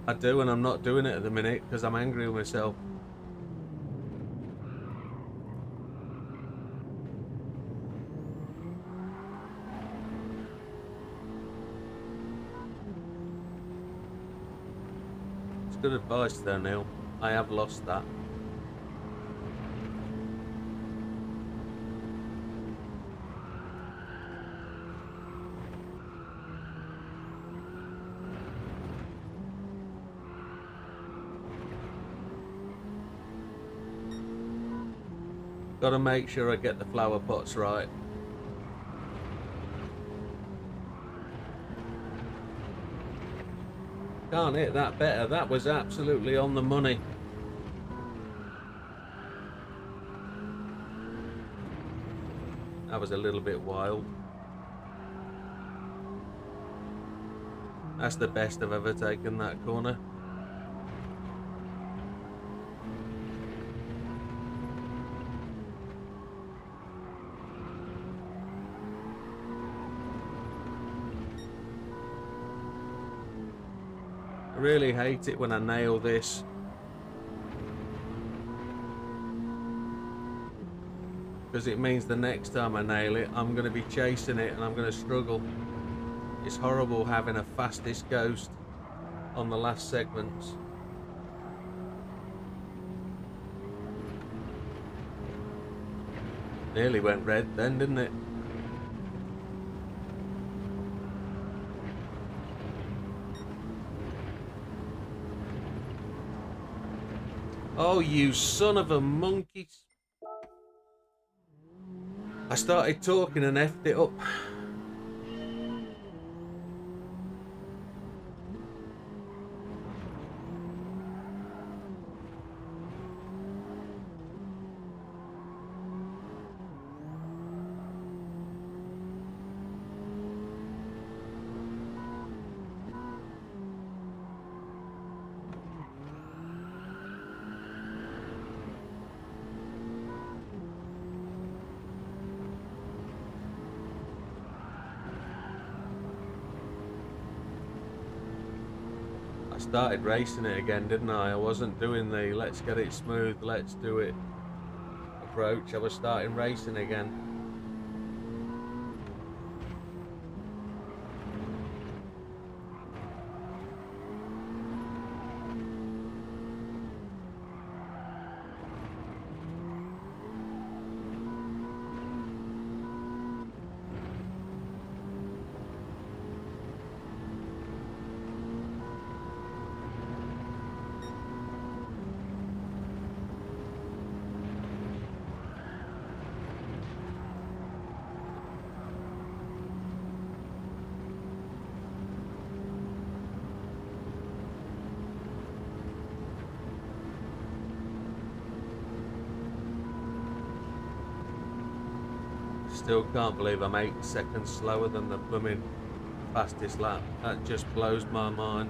I do, and I'm not doing it at the minute because I'm angry with myself. It's good advice there, Neil. I have lost that. Got to make sure I get the flower pots right. Can't hit that better. That was absolutely on the money. That was a little bit wild. That's the best I've ever taken that corner. I really hate it when I nail this. Because it means the next time I nail it, I'm going to be chasing it and I'm going to struggle. It's horrible having a fastest ghost on the last segments. Nearly went red then, didn't it? Oh, you son of a monkey. I started talking and effed it up. I started racing it again, didn't I? I wasn't doing the let's get it smooth, let's do it approach. I was starting racing again. still can't believe I'm 8 seconds slower than the blooming fastest lap. That just blows my mind.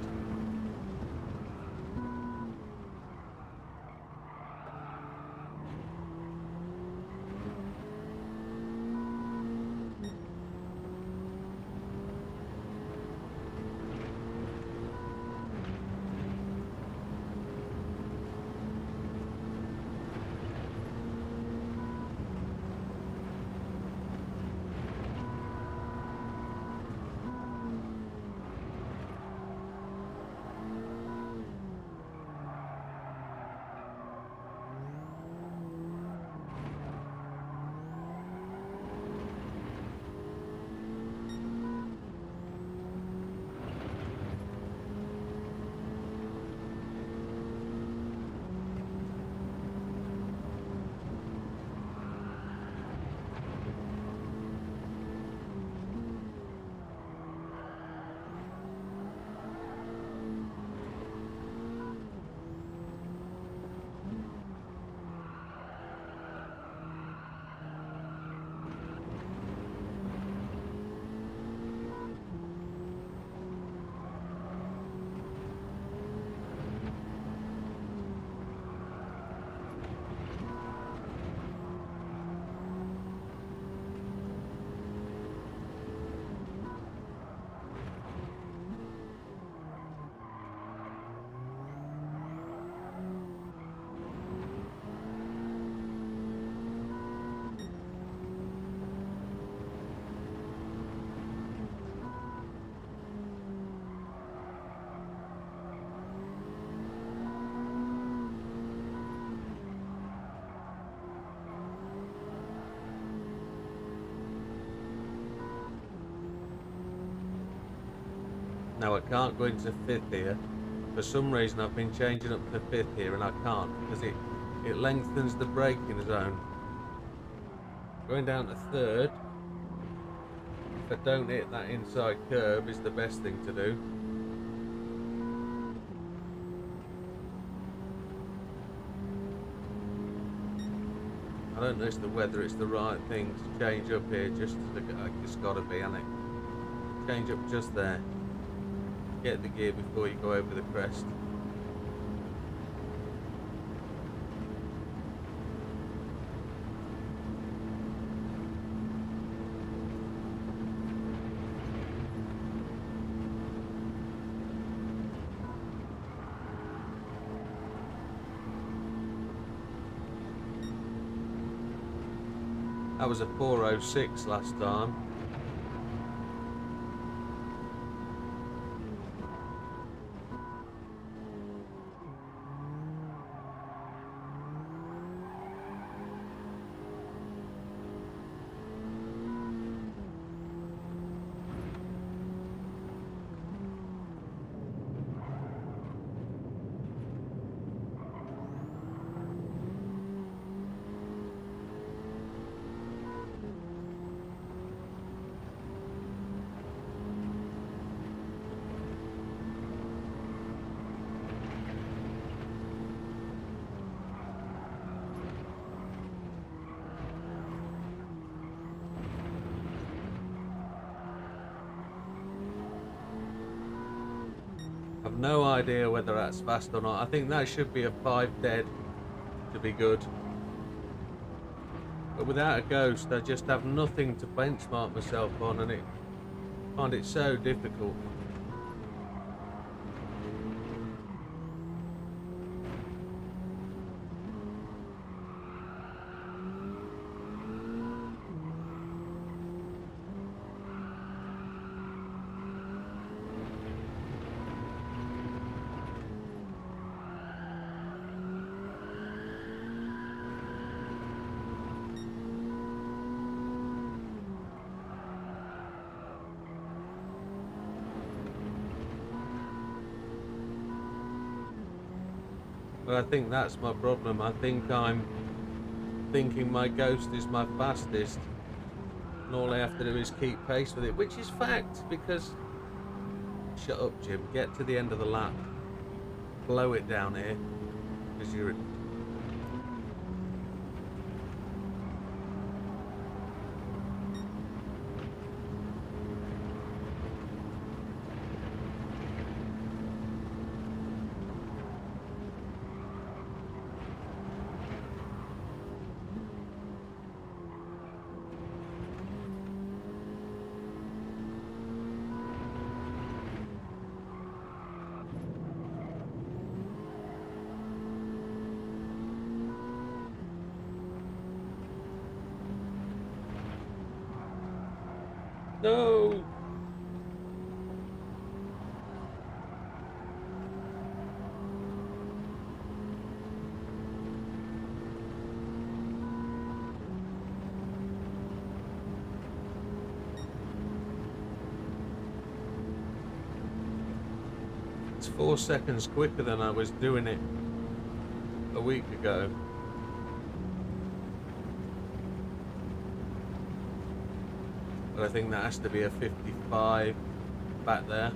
Now I can't go into fifth here. For some reason I've been changing up to fifth here and I can't because it lengthens the braking zone. Going down to third, if I don't hit that inside curb, is the best thing to do. I don't know whether it's the right thing to change up here. It's got to be, hasn't it? Change up just there. Get the gear before you go over the crest. That was a 4:06 last time. I've no idea whether that's fast or not. I think that should be a 5 dead to be good. But without a ghost, I just have nothing to benchmark myself on, and I find it so difficult. But I think that's my problem. I think I'm thinking my ghost is my fastest, and all I have to do is keep pace with it, which is fact, because... Shut up, Jim. Get to the end of the lap. Blow it down here, because you're... No! It's 4 seconds quicker than I was doing it a week ago. But I think that has to be a 55 back there.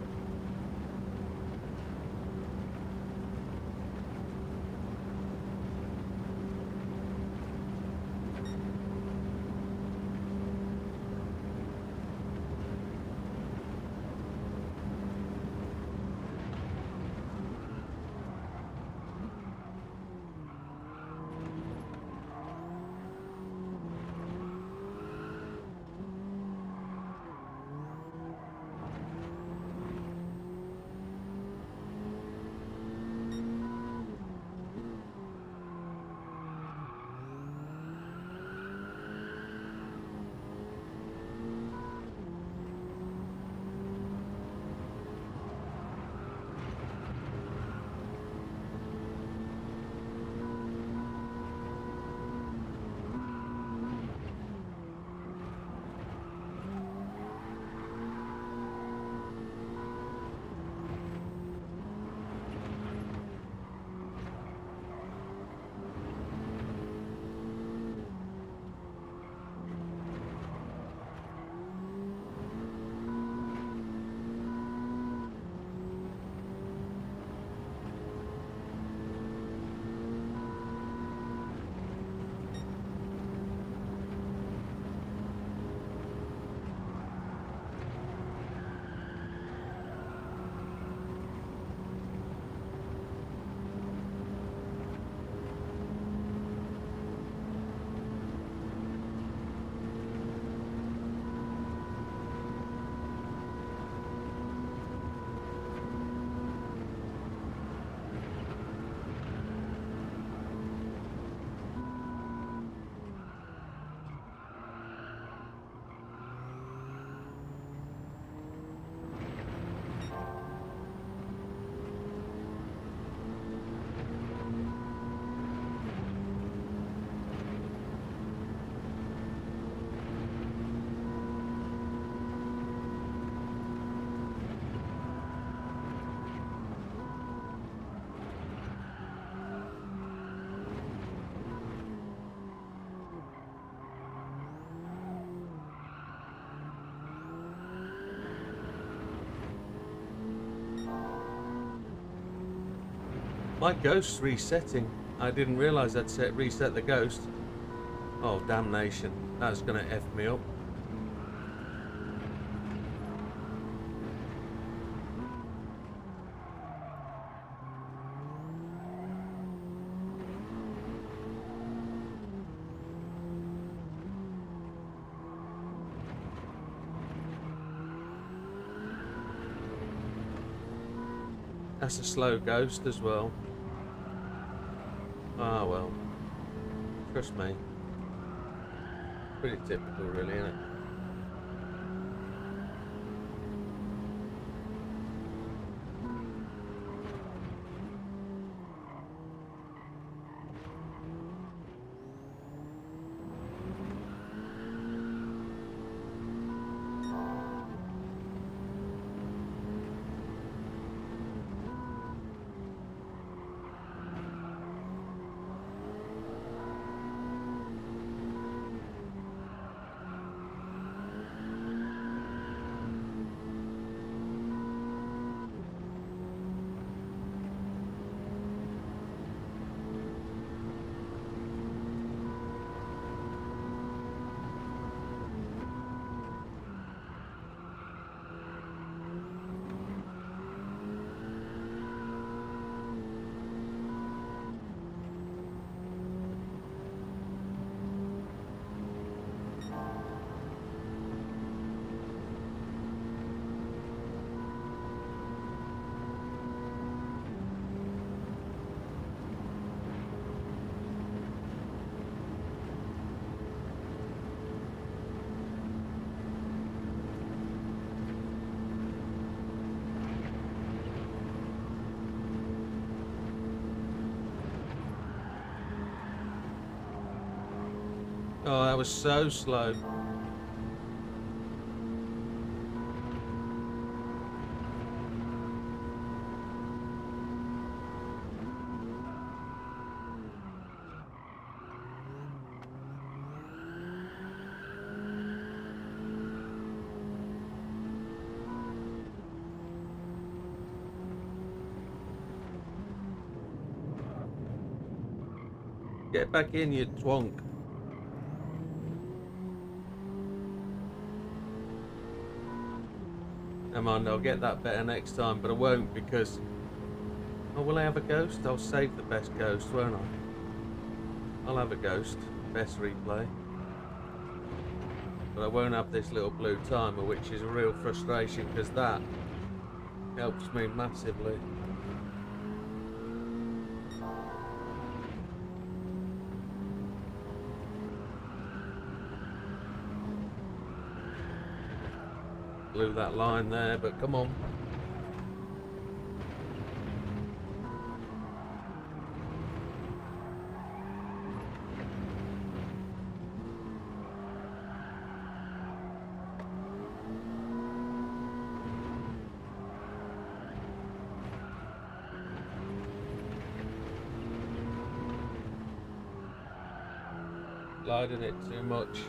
My ghost's resetting. I didn't realise I'd reset the ghost. Oh, damnation. That's gonna F me up. That's a slow ghost as well. Ah, well. Trust me. Pretty typical, really, isn't it? Oh, that was so slow. Get back in, you twonk. Never mind, I'll get that better next time, but I won't because... Oh, will I have a ghost? I'll save the best ghost, won't I? I'll have a ghost. Best replay. But I won't have this little blue timer, which is a real frustration because that helps me massively. Blew that line there, but come on. Gliding it too much.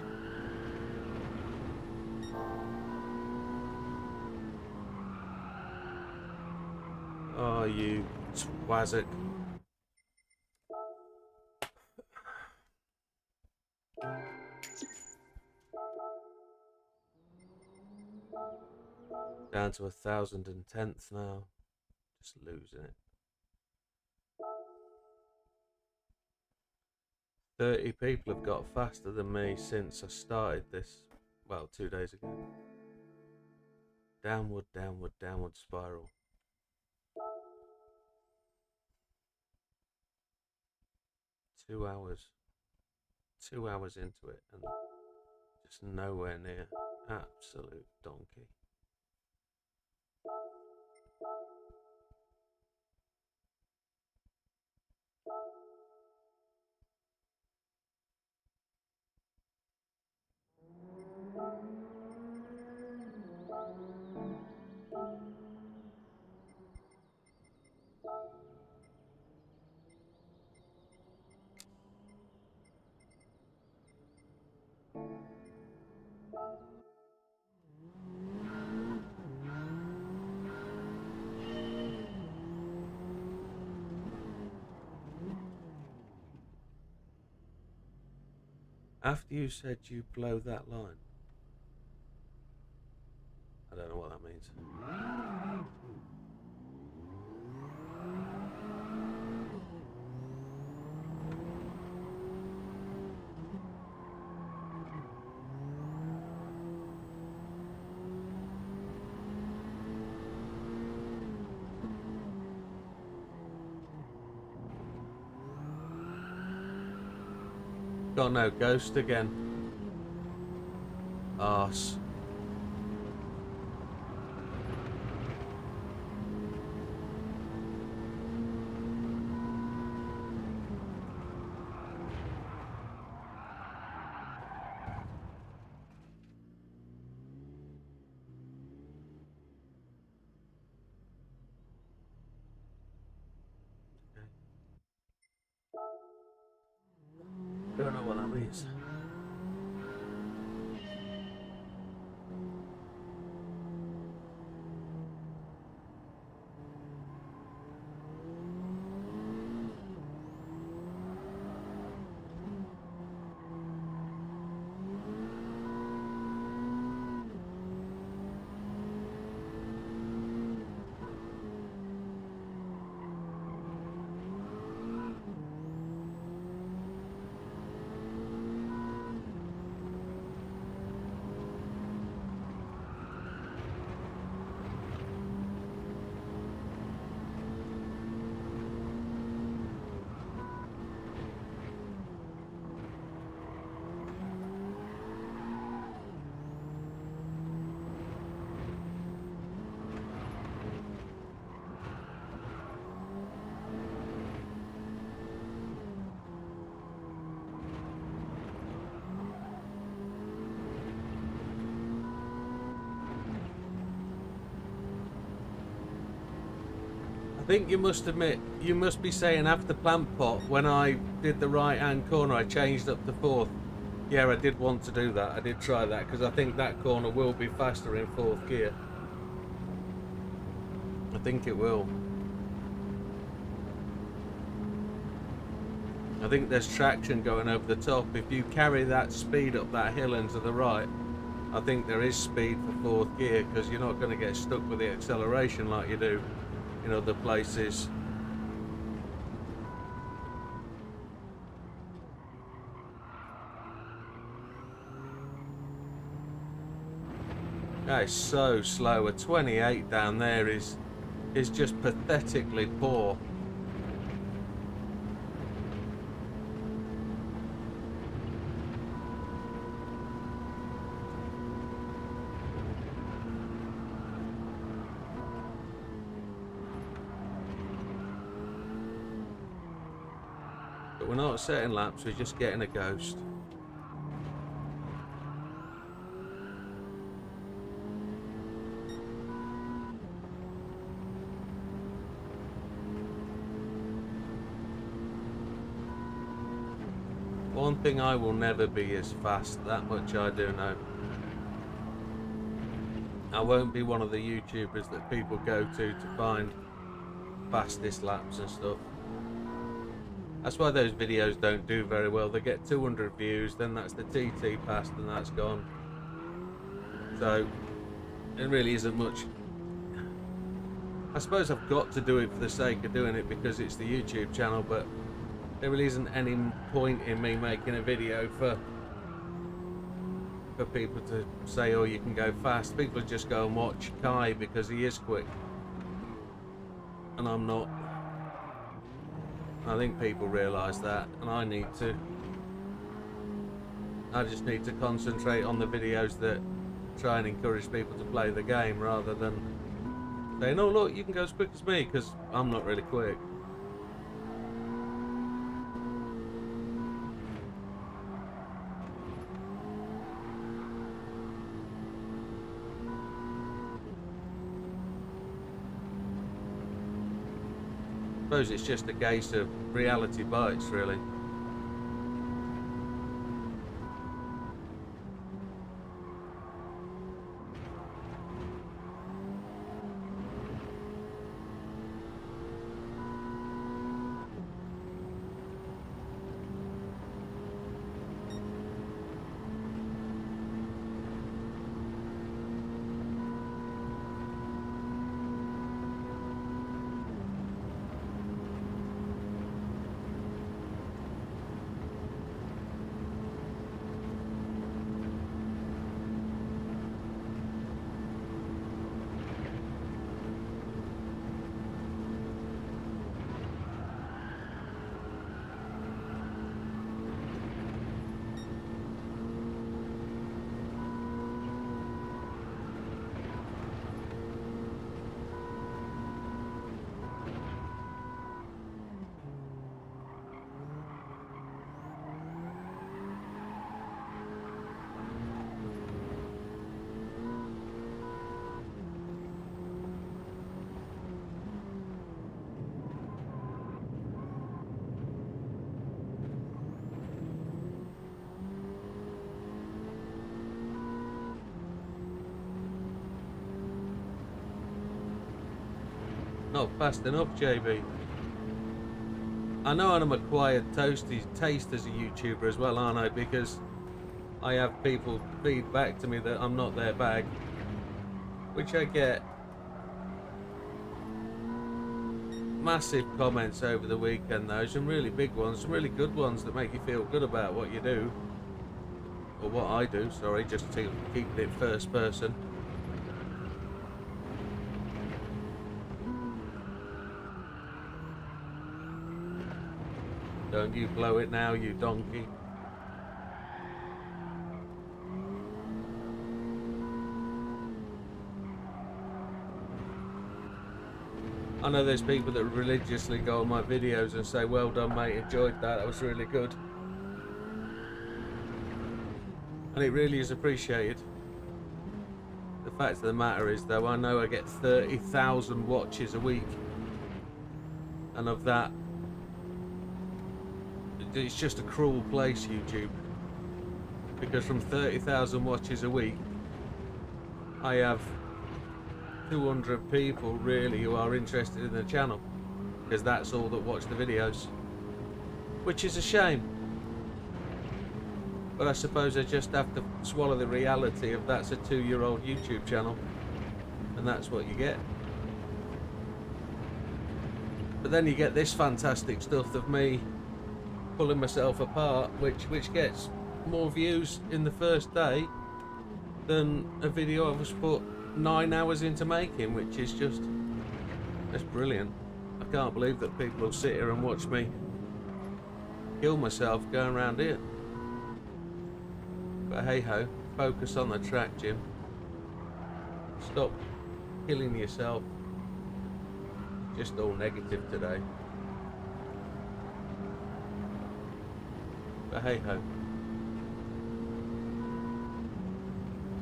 Oh, you twazzock. Down to 1,010th now. Just losing it. 30 people have got faster than me since I started this, well, 2 days ago. Downward, downward, downward spiral. Two hours into it and just nowhere near. Absolute donkey. After you said you blow that line, I don't know what that means. Got no ghost again. Arse. Don't know what that means. I think you must admit, you must be saying after plant pot, when I did the right hand corner, I changed up to fourth. Yeah, I did want to do that. I did try that because I think that corner will be faster in fourth gear. I think it will. I think there's traction going over the top. If you carry that speed up that hill and to the right, I think there is speed for fourth gear because you're not going to get stuck with the acceleration like you do in other places. That is so slow. A 28 down there is just pathetically poor. But we're not setting laps, we're just getting a ghost. One thing I will never be as fast, that much I do know. I won't be one of the YouTubers that people go to find fastest laps and stuff. That's why those videos don't do very well. They get 200 views, then that's the TT passed and that's gone. So it really isn't much. I suppose I've got to do it for the sake of doing it because it's the YouTube channel, but there really isn't any point in me making a video for people to say, oh, you can go fast. People just go and watch Kai because he is quick and I'm not. I think people realise that, and I just need to concentrate on the videos that try and encourage people to play the game rather than saying, oh look, you can go as quick as me, because I'm not really quick. I suppose it's just a case of reality bites, really. Not fast enough, JB. I know I'm an acquired taste as a YouTuber as well, aren't I? Because I have people feed back to me that I'm not their bag, which I get. Massive comments over the weekend though, some really big ones, some really good ones that make you feel good about what you do. Or what I do, sorry, just to keep it first person. Don't you blow it now, you donkey. I know there's people that religiously go on my videos and say, well done mate, enjoyed that was really good. And it really is appreciated. The fact of the matter is though, I know I get 30,000 watches a week and of that, it's just a cruel place, YouTube, because from 30,000 watches a week, I have 200 people really who are interested in the channel, because that's all that watch the videos, which is a shame. But I suppose I just have to swallow the reality of that's a 2-year-old YouTube channel, and that's what you get. But then you get this fantastic stuff of me pulling myself apart, which gets more views in the first day than a video I was put 9 hours into making, which is just, that's brilliant. I can't believe that people will sit here and watch me kill myself going around here. But hey ho, focus on the track, Jim. Stop killing yourself. Just all negative today. But hey ho.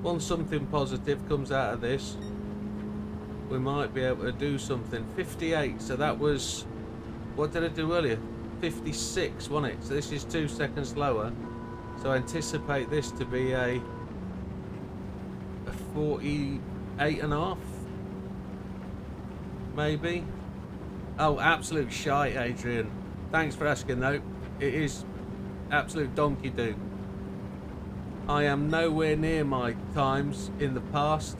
Once something positive comes out of this, we might be able to do something. 58, so that was, what did I do earlier? 56, wasn't it? So this is 2 seconds slower. So I anticipate this to be a 48 and a half, maybe. Oh, absolute shite, Adrian. Thanks for asking though. It is absolute donkey do. I am nowhere near my times in the past.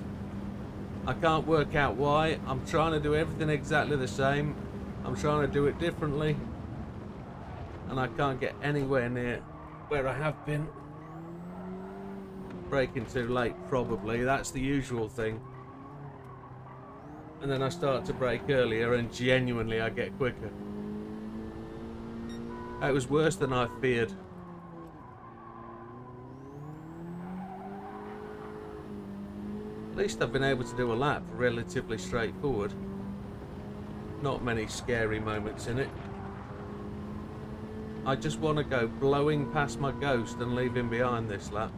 I can't work out why. I'm trying to do everything exactly the same. I'm trying to do it differently, and I can't get anywhere near where I have been. Braking too late, probably. That's the usual thing. And then I start to brake earlier, and genuinely I get quicker. It was worse than I feared. At least I've been able to do a lap relatively straightforward. Not many scary moments in it. I just want to go blowing past my ghost and leave him behind this lap.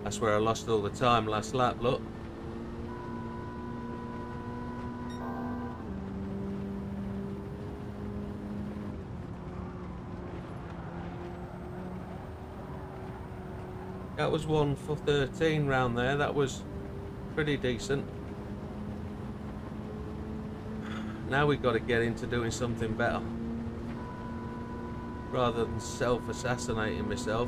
That's where I lost all the time last lap, look. That was 1 for 13 round there. That was pretty decent. Now we've got to get into doing something better, rather than self-assassinating myself.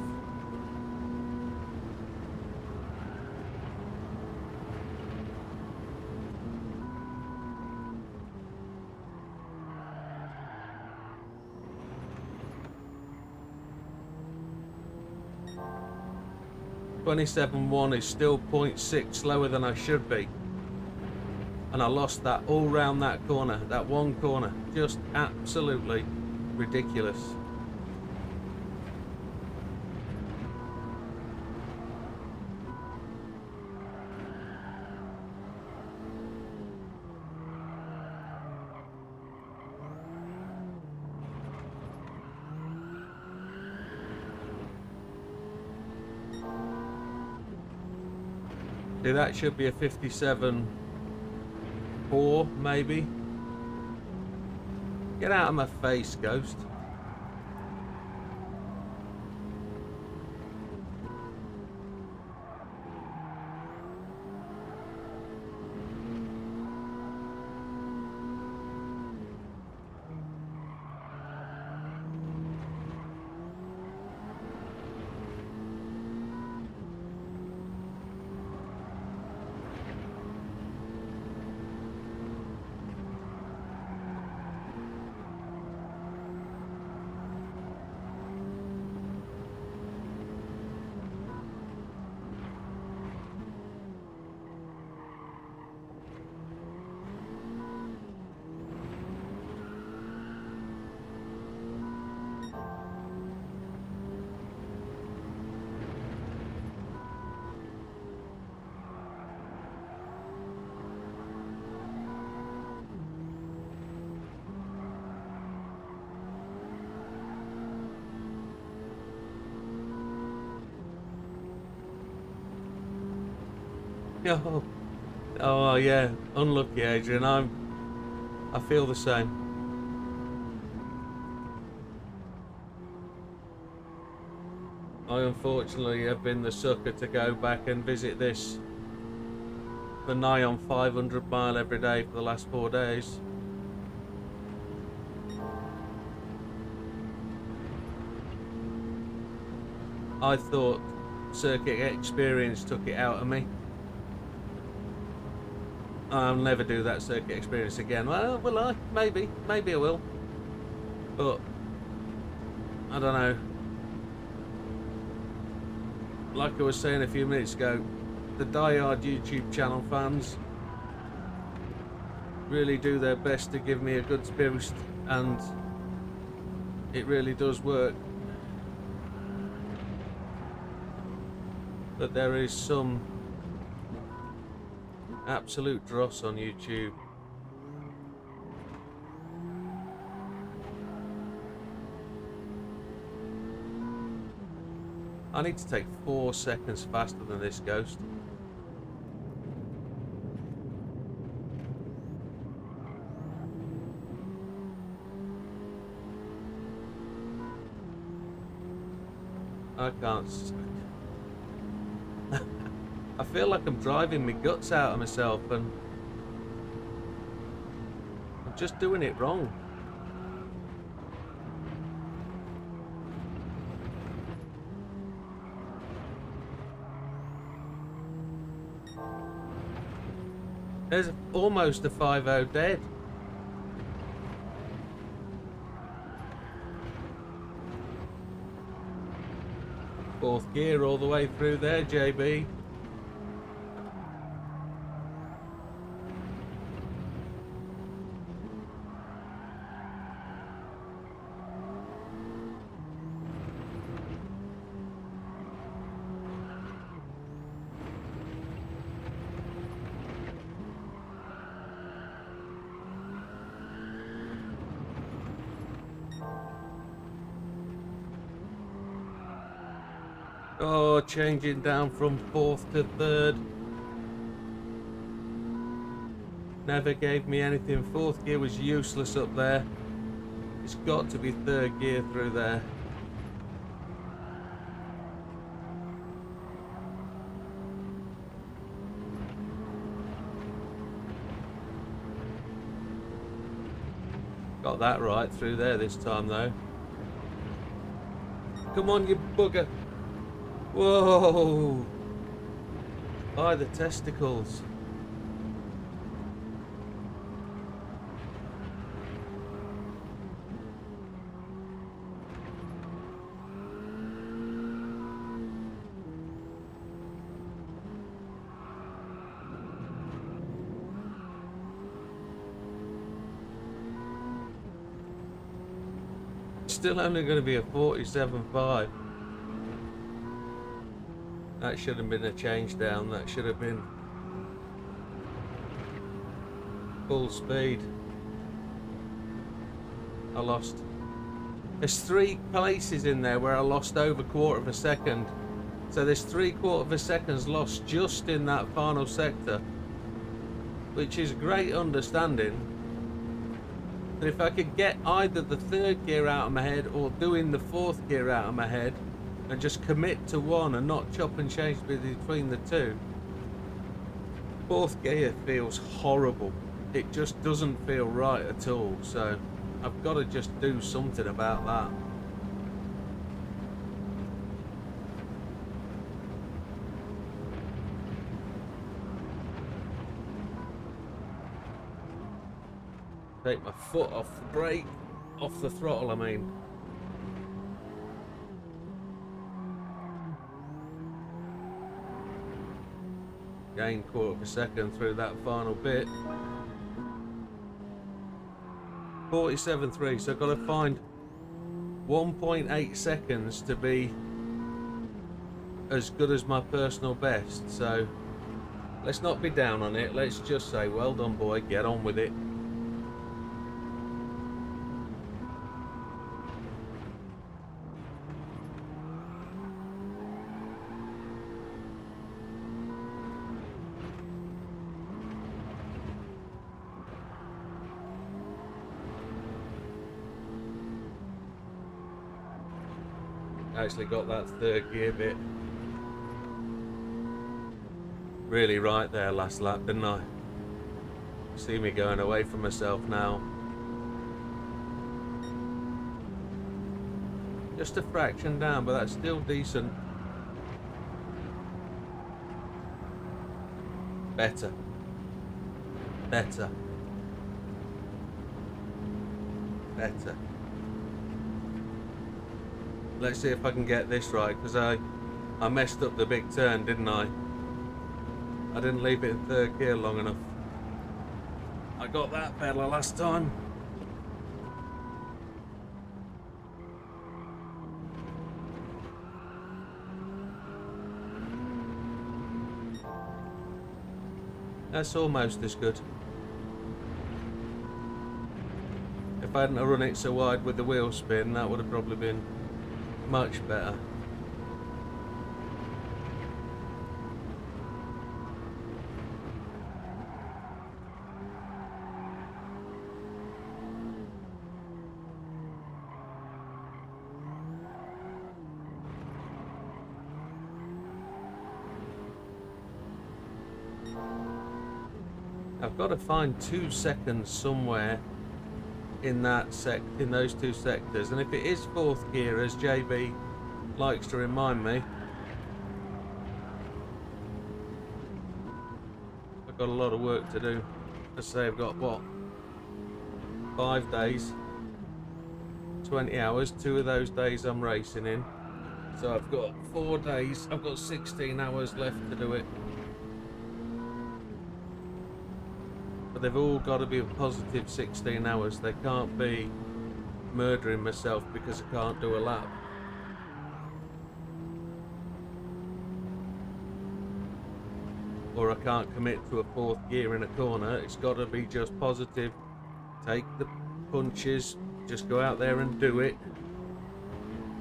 .27.1 is still 0.6 slower than I should be, and I lost that all round that corner, that one corner. Just absolutely ridiculous. See, that should be a 57.4 maybe. Get out of my face, Ghost. Oh, oh yeah, unlucky, Adrian. I feel the same. I unfortunately have been the sucker to go back and visit this for nigh on 500 mile every day for the last 4 days. I thought circuit experience took it out of me. I'll never do that circuit experience again. Well, will I? Maybe I will. But I don't know. Like I was saying a few minutes ago, the diehard YouTube channel fans really do their best to give me a good boost, and it really does work. But there is some absolute dross on YouTube. I need to take 4 seconds faster than this ghost. I can't. I feel like I'm driving my guts out of myself, and I'm just doing it wrong. There's almost a 5-0 dead. Fourth gear all the way through there, JB. Oh, changing down from 4th to 3rd. Never gave me anything. 4th gear was useless up there. It's got to be 3rd gear through there. Got that right through there this time though. Come on, you bugger. Whoa! By the testicles. Still only going to be a 47.5. That should have been a change down. That should have been full speed. I lost. There's 3 places in there where I lost over 1/4 of a second. So there's 3/4 of a second lost just in that final sector, which is great understanding. But if I could get either the 3rd gear out of my head or doing the 4th gear out of my head, and just commit to one and not chop and change between the two. 4th gear feels horrible. It just doesn't feel right at all. So I've got to just do something about that. Take my foot off the brake, off the throttle, I mean. Gain 1/4 of a second through that final bit. 47.3, so I've got to find 1.8 seconds to be as good as my personal best. So let's not be down on it. Let's just say, well done, boy, get on with it. Actually got that third gear bit really right there last lap, didn't I? See me going away from myself now. Just a fraction down, but that's still decent. Better. Better. Better. Let's see if I can get this right, because I messed up the big turn, didn't I? I didn't leave it in third gear long enough. I got that better last time. That's almost as good. If I hadn't run it so wide with the wheel spin, that would have probably been much better. I've got to find 2 seconds somewhere in those 2 sectors, and if it is fourth gear, as JB likes to remind me, I've got a lot of work to do. Let's say I've got what, 5 days, 20 hours. 2 of those days I'm racing in, so I've got 4 days. I've got 16 hours left to do it. But they've all got to be a positive 16 hours. They can't be murdering myself because I can't do a lap. Or I can't commit to a fourth gear in a corner. It's got to be just positive. Take the punches, just go out there and do it.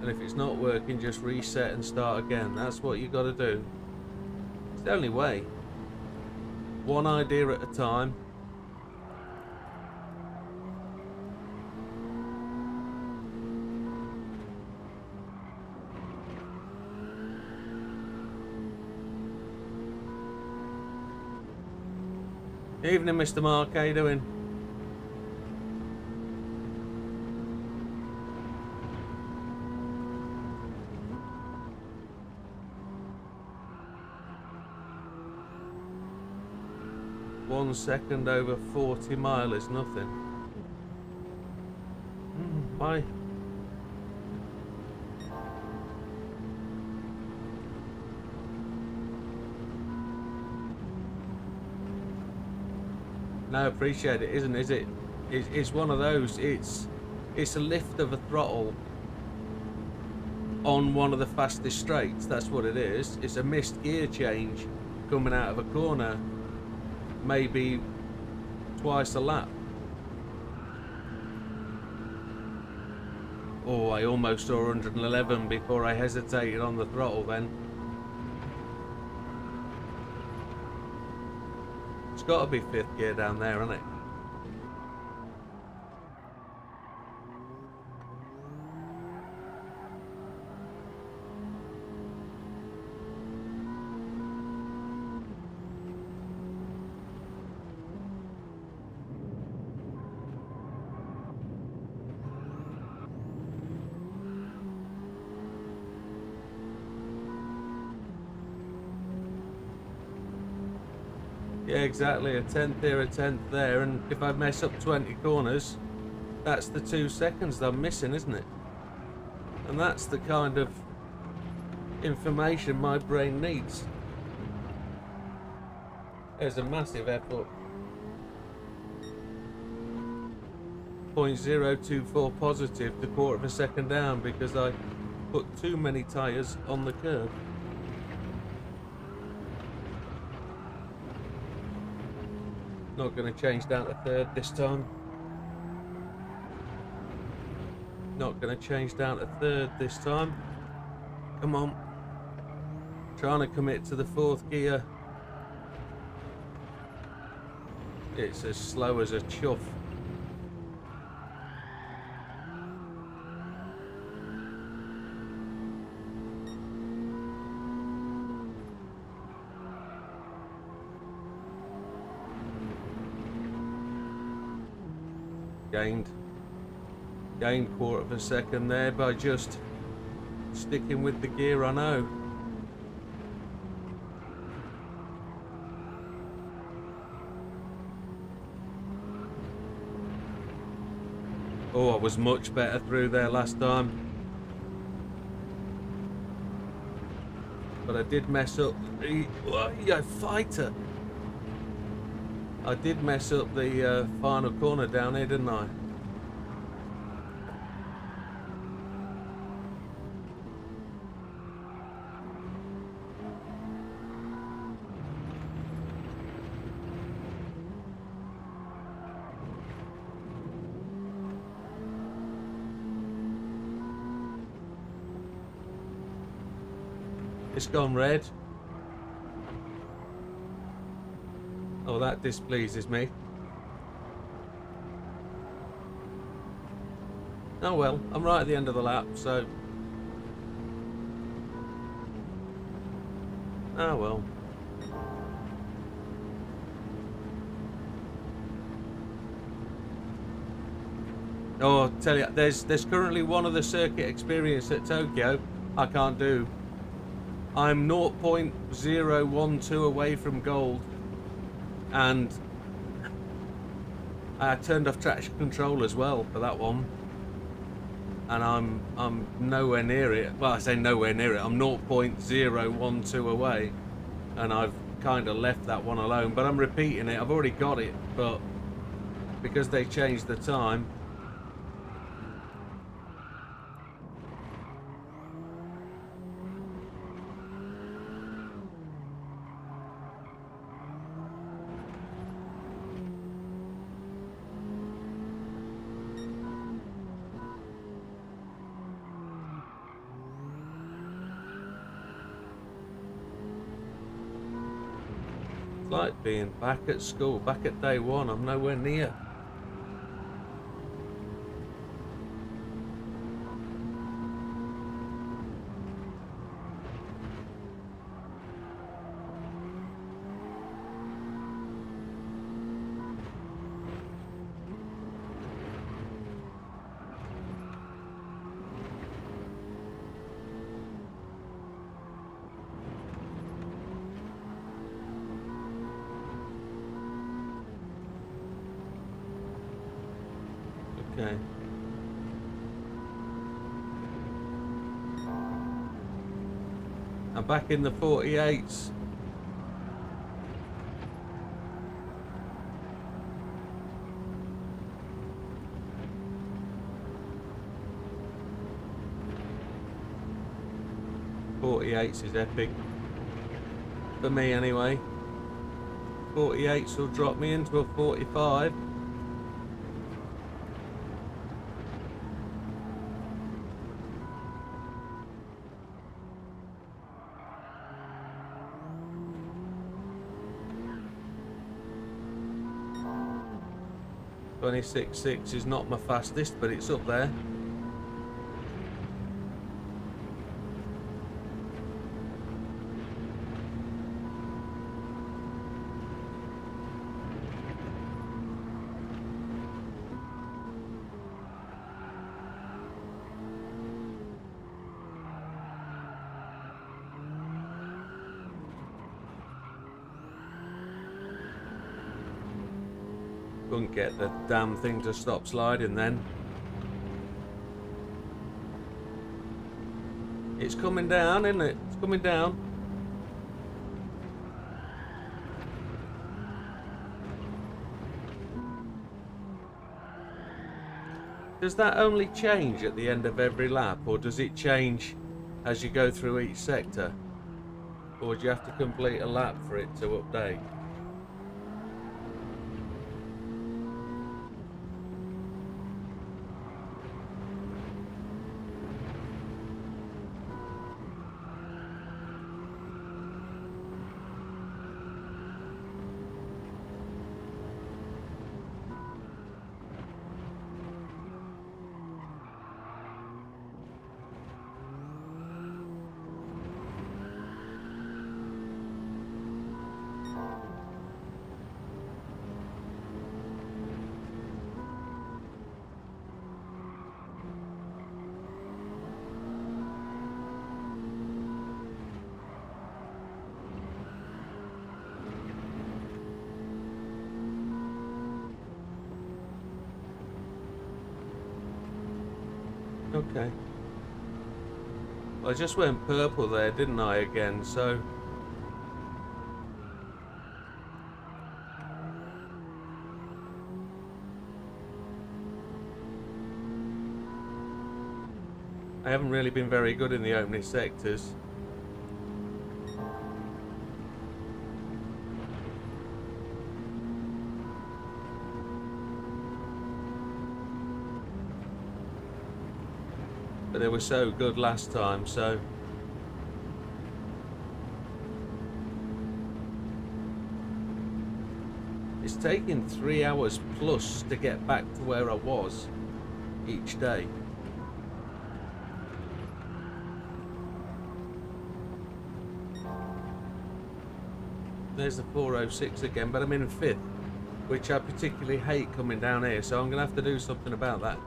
And if it's not working, just reset and start again. That's what you got to do. It's the only way. One idea at a time. Evening, Mr. Mark, how you doing? One second over 40 mile is nothing. Why? No, appreciate it, isn't it? Is it? It's one of those. It's a lift of a throttle on one of the fastest straights. That's what it is. It's a missed gear change coming out of a corner, maybe twice a lap. Oh, I almost saw 111 before I hesitated on the throttle then. It's got to be fifth gear down there, hasn't it? Yeah, exactly. A tenth here, a tenth there, and if I mess up 20 corners, that's the 2 seconds I'm missing, isn't it? And that's the kind of information my brain needs. There's a massive effort. 0.024 positive to quarter of a second down because I put too many tyres on the curb. Not going to change down to third this time. Not going to change down to third this time. Come on. Trying to commit to the fourth gear. It's as slow as a chuff. gained quarter of a second there by just sticking with the gear I know. Oh, I was much better through there last time. But I did mess up the... Oh, fighter! I did mess up the final corner down here, didn't I? It's gone red. Oh, that displeases me. Oh well, I'm right at the end of the lap, so... Oh well. Oh, I tell you, there's currently one of the circuit experience at Tokyo I can't do. I'm 0.012 away from gold, and I turned off traction control as well for that one, and I'm nowhere near it. Well, I say nowhere near it. I'm 0.012 away, and I've kind of left that one alone. But I'm repeating it. I've already got it, but because they changed the time. It's like being back at school, back at day one. I'm nowhere near. Okay. I'm back in the 48s. Is epic. For me anyway. 48s will drop me into a 45. .26.6 is not my fastest, but it's up there. Couldn't get the damn thing to stop sliding then. It's coming down, isn't it? It's coming down. Does that only change at the end of every lap, or does it change as you go through each sector? Or do you have to complete a lap for it to update? Okay. Well, I just went purple there, didn't I, again, so... I haven't really been very good in the opening sectors. But they were so good last time, so... It's taking 3 hours plus to get back to where I was each day. There's the 406 again, but I'm in 5th, which I particularly hate coming down here, so I'm going to have to do something about that.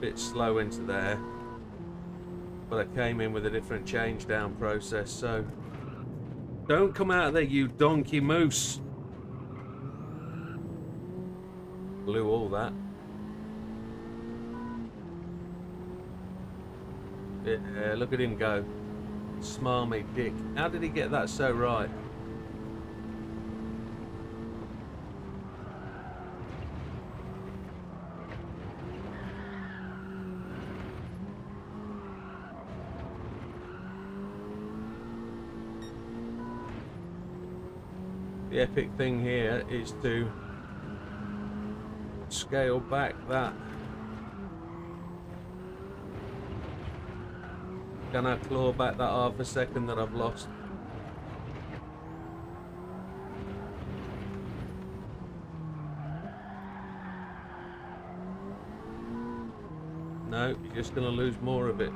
Bit slow into there, but I came in with a different change down process, so don't come out of there, you donkey moose. Blew all that. Yeah, look at him go. Smarmy dick. How did he get that so right? The epic thing here is to scale back that. Can I claw back that half a second that I've lost? No, you're just going to lose more of it.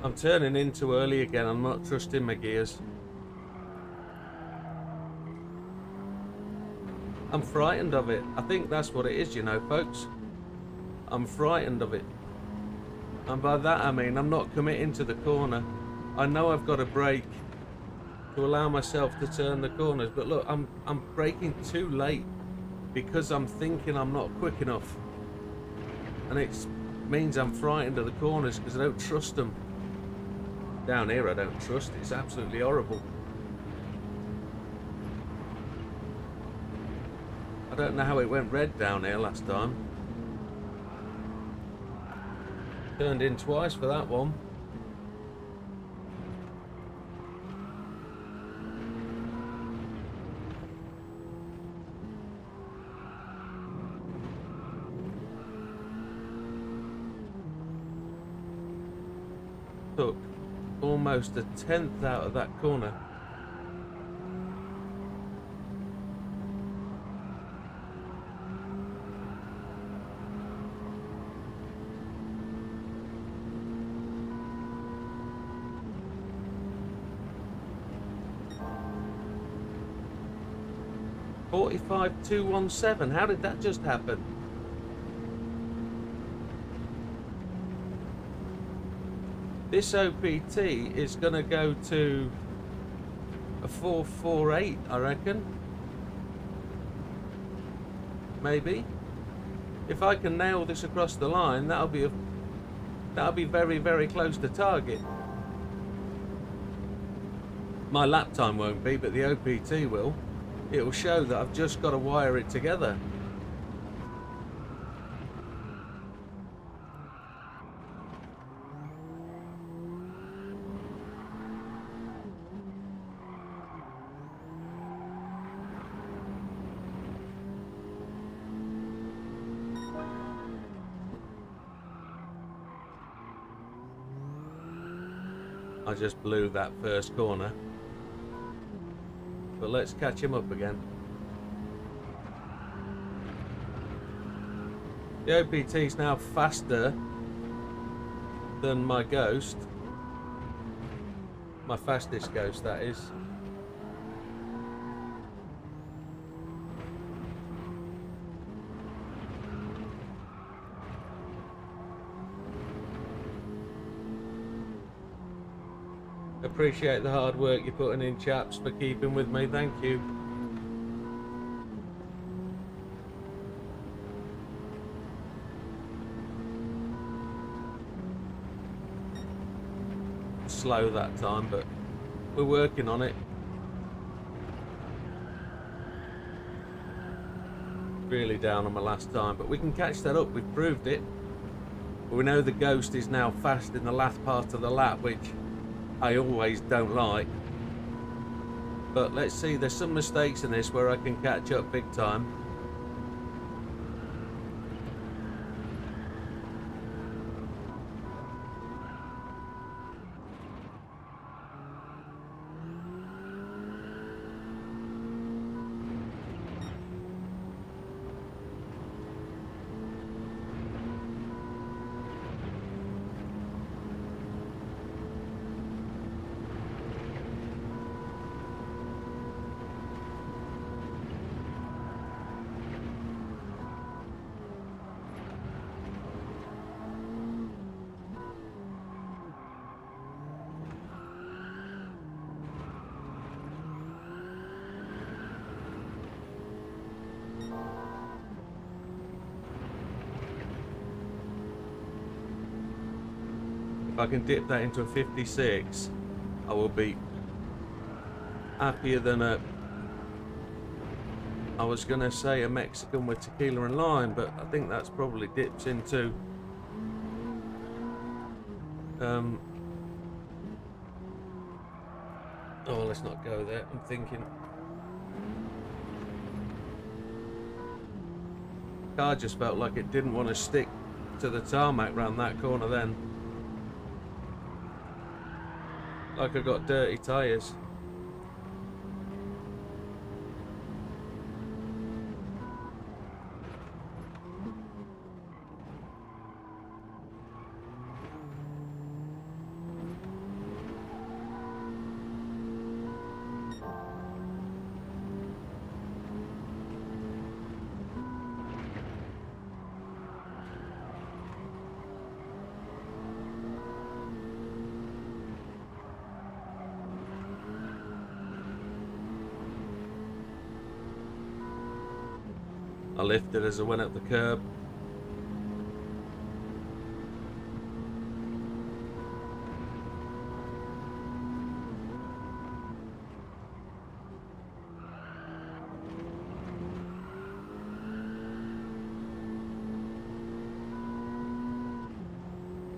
I'm turning in too early again. I'm not trusting my gears. I'm frightened of it. I think that's what it is, you know, folks. I'm frightened of it. And by that I mean I'm not committing to the corner. I know I've got to brake to allow myself to turn the corners, but look, I'm braking too late because I'm thinking I'm not quick enough. And it means I'm frightened of the corners because I don't trust them. Down here I don't trust. It's absolutely horrible. I don't know how it went red down here last time. Turned in twice for that one. Took almost a tenth out of that corner. .45.217. How did that just happen? This OPT is going to go to a 448, I reckon. Maybe. If I can nail this across the line, that'll be very, very close to target. My lap time won't be, but the OPT will. It will show that I've just got to wire it together. I just blew that first corner. But let's catch him up again. The OPT is now faster than my Ghost. My fastest Ghost, that is. Appreciate the hard work you're putting in, chaps, for keeping with me. Thank you. Slow that time, but we're working on it. Really down on my last time, but we can catch that up. We've proved it. But we know the Ghost is now fast in the last part of the lap, which I always don't like. But let's see, there's some mistakes in this where I can catch up big time. If I can dip that into a 56, I will be happier than I was going to say a Mexican with tequila and lime, but I think that's probably dips into oh, let's not go there. I'm thinking car just felt like it didn't want to stick to the tarmac round that corner then. Like I got dirty tyres. I lifted as I went up the curb.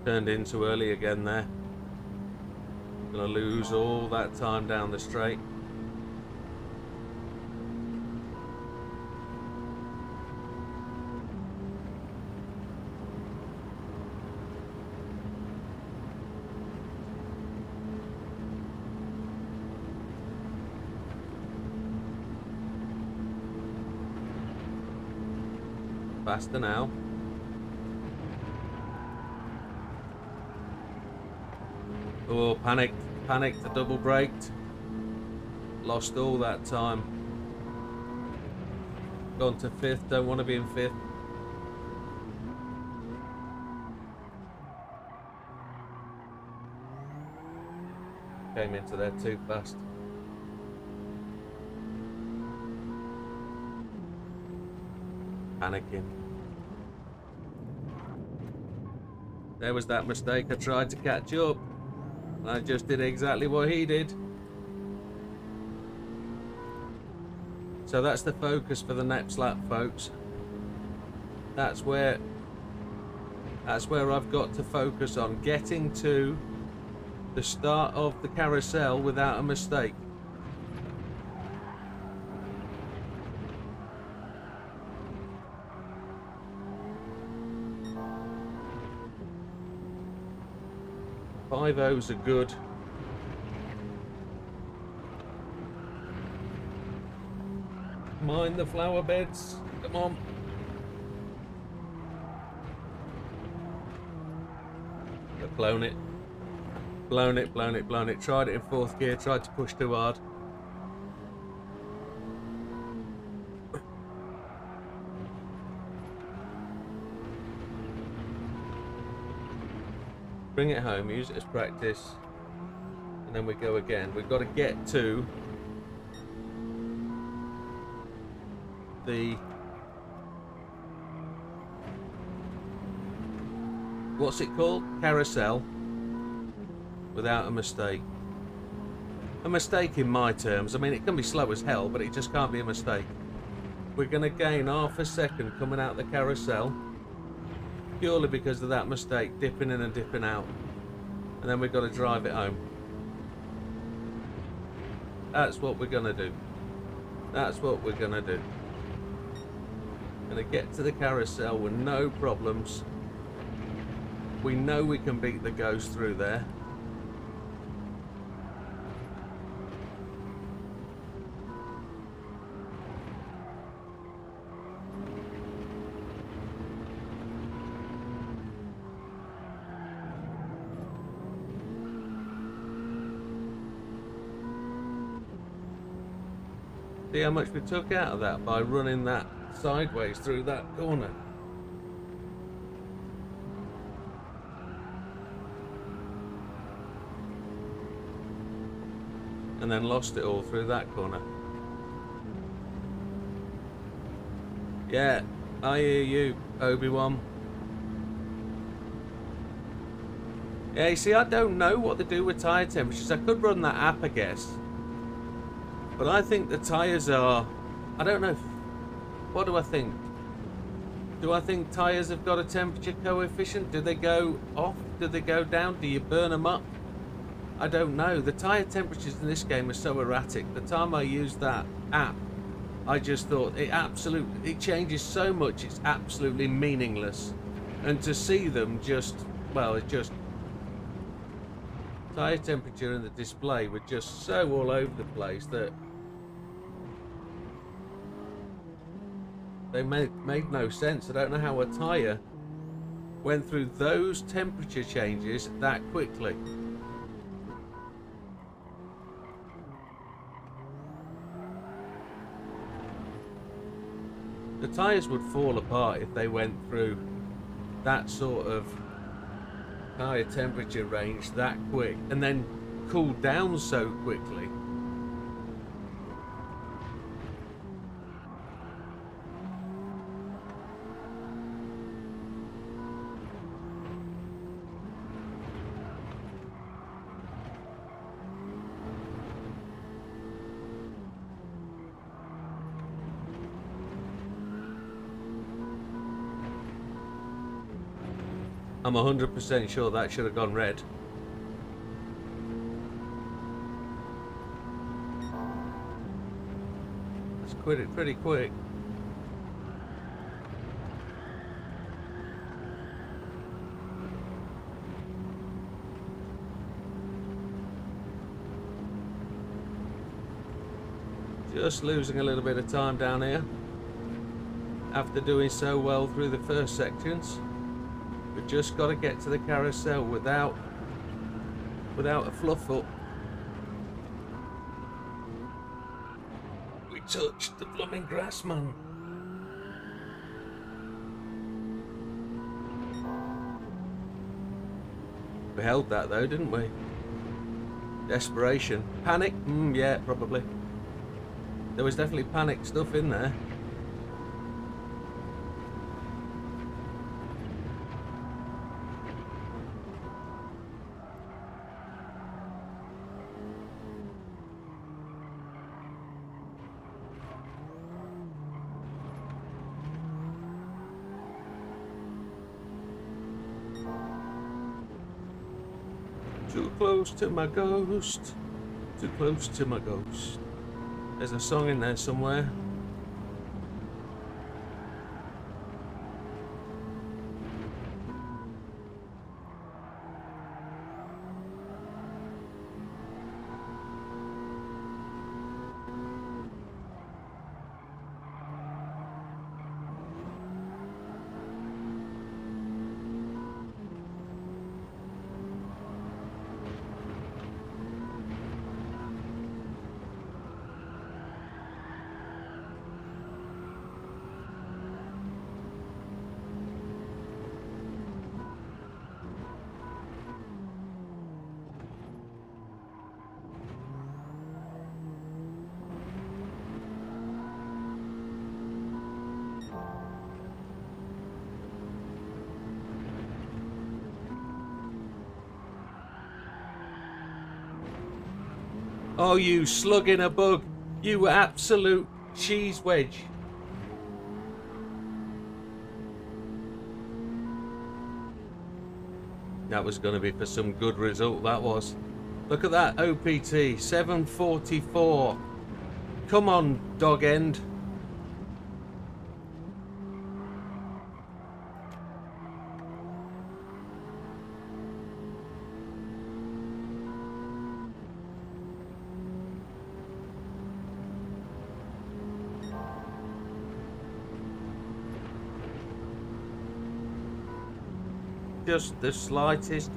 Turned in too early again there. Gonna lose all that time down the straight. Faster now. Oh, panicked, I double braked. Lost all that time. Gone to 5th, don't want to be in 5th. Came into there too fast. Panicking. There was that mistake. I tried to catch up. I just did exactly what he did. So that's the focus for the next lap, folks. That's where I've got to focus on getting to the start of the carousel without a mistake. Five O's are good. Mind the flower beds. Come on. But blown it. Blown it. Tried it in 4th gear, tried to push too hard. Bring it home, use it as practice. and then we go again. We've got to get to the, what's it called? Carousel, without a mistake. A mistake in my terms. I mean, it can be slow as hell, but it just can't be a mistake. We're going to gain half a second coming out the carousel, purely because of that mistake, dipping in and dipping out. And then we've got to drive it home. That's what we're going to do. That's what we're going to do. Going to get to the carousel with no problems. We know we can beat the ghost through there. See how much we took out of that by running that sideways through that corner. And then lost it all through that corner. Yeah, I hear you, Obi-Wan. Yeah, you see, I don't know what to do with tyre temperatures. I could run that app, I guess. But I think the tyres are... I don't know. What do I think? Do I think tyres have got a temperature coefficient? Do they go off? Do they go down? Do you burn them up? I don't know. The tyre temperatures in this game are so erratic. The time I used that app, I just thought it changes so much, it's absolutely meaningless. And to see them just... well, it's just... tyre temperature and the display were just so all over the place that they made no sense. I don't know how a tyre went through those temperature changes that quickly. The tyres would fall apart if they went through that sort of higher temperature range that quick and then cool down so quickly. I'm 100% sure that should have gone red. Let's quit it pretty quick. Just losing a little bit of time down here after doing so well through the first sections. We've just got to get to the carousel without a fluff up. We touched the blooming grass, man. We held that though, didn't we? Desperation. Panic? Yeah, probably. There was definitely panic stuff in there. Too close to my ghost. Too close to my ghost. There's a song in there somewhere. Oh, you slug in a bug. You absolute cheese wedge. That was going to be for some good result, that was. Look at that OPT, 744. Come on, dog end. Just the slightest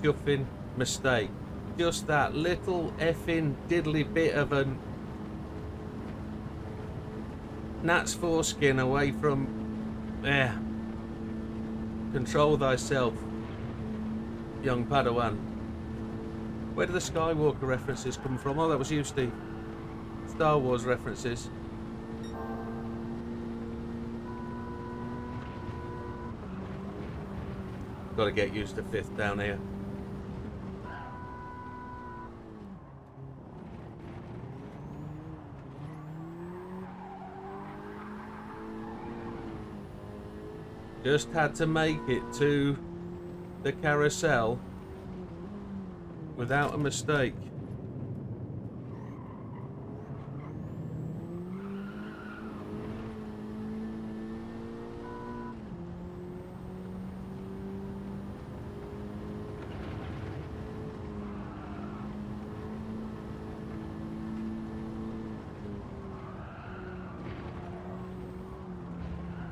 chuffing mistake. Just that little effing diddly bit of a gnat's foreskin away from there. Control thyself, young Padawan. Where do the Skywalker references come from? Oh, that was you, Steve. Star Wars references. Got to get used to 5th down here. Just had to make it to the carousel without a mistake.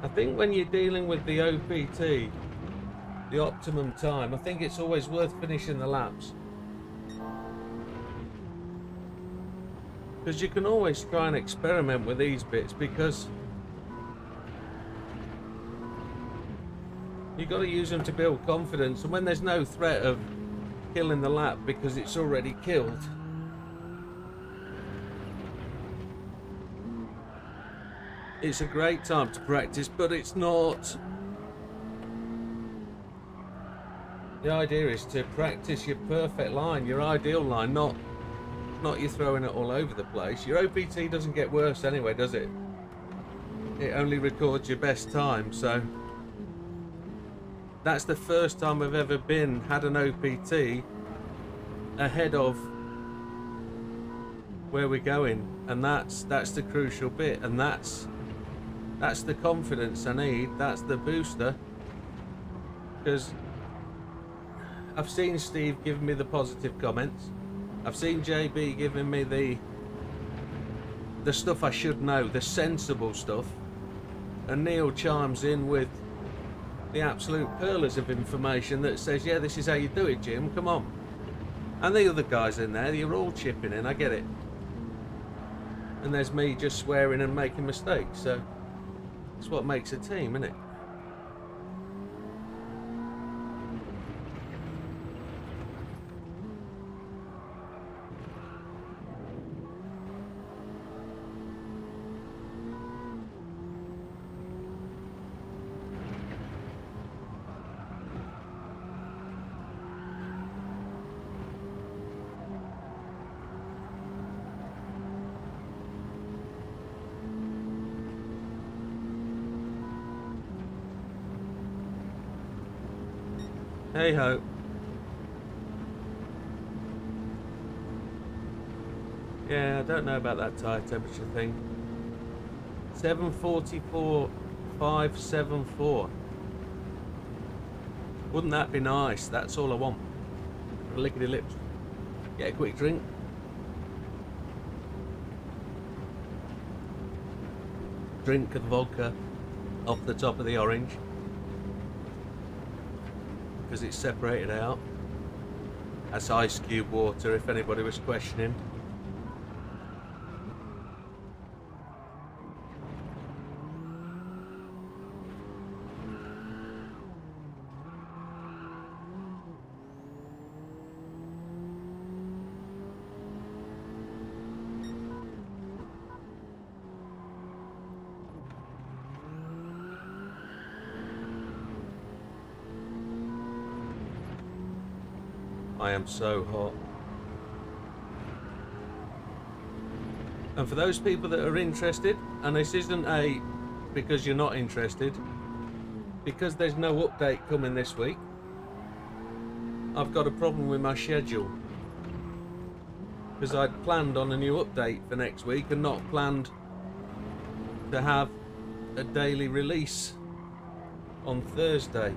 I think when you're dealing with the OPT, the optimum time, I think it's always worth finishing the laps. Because you can always try and experiment with these bits, because you've got to use them to build confidence, and when there's no threat of killing the lap because it's already killed, it's a great time to practice, but it's not. The idea is to practice your perfect line, your ideal line, not you throwing it all over the place. Your OPT doesn't get worse anyway, does it? It only records your best time, so that's the first time I've ever had an OPT ahead of where we're going, and that's the crucial bit, and that's the confidence I need. That's the booster, because I've seen Steve giving me the positive comments. I've seen JB giving me the stuff I should know, the sensible stuff, and Neil chimes in with the absolute pearlers of information that says, yeah, this is how you do it, Jim, come on. And the other guys in there, you're all chipping in, I get it. And there's me just swearing and making mistakes, so it's what makes a team, isn't it? Hey ho. Yeah, I don't know about that tire temperature thing. 744, 574. Wouldn't that be nice? That's all I want. Lickety lips. Get a quick drink. Drink of vodka off the top of the orange, because it's separated out. That's ice cube water, if anybody was questioning. I am so hot. And for those people that are interested, and this isn't a because you're not interested, because there's no update coming this week, I've got a problem with my schedule. Because I'd planned on a new update for next week and not planned to have a daily release on Thursday.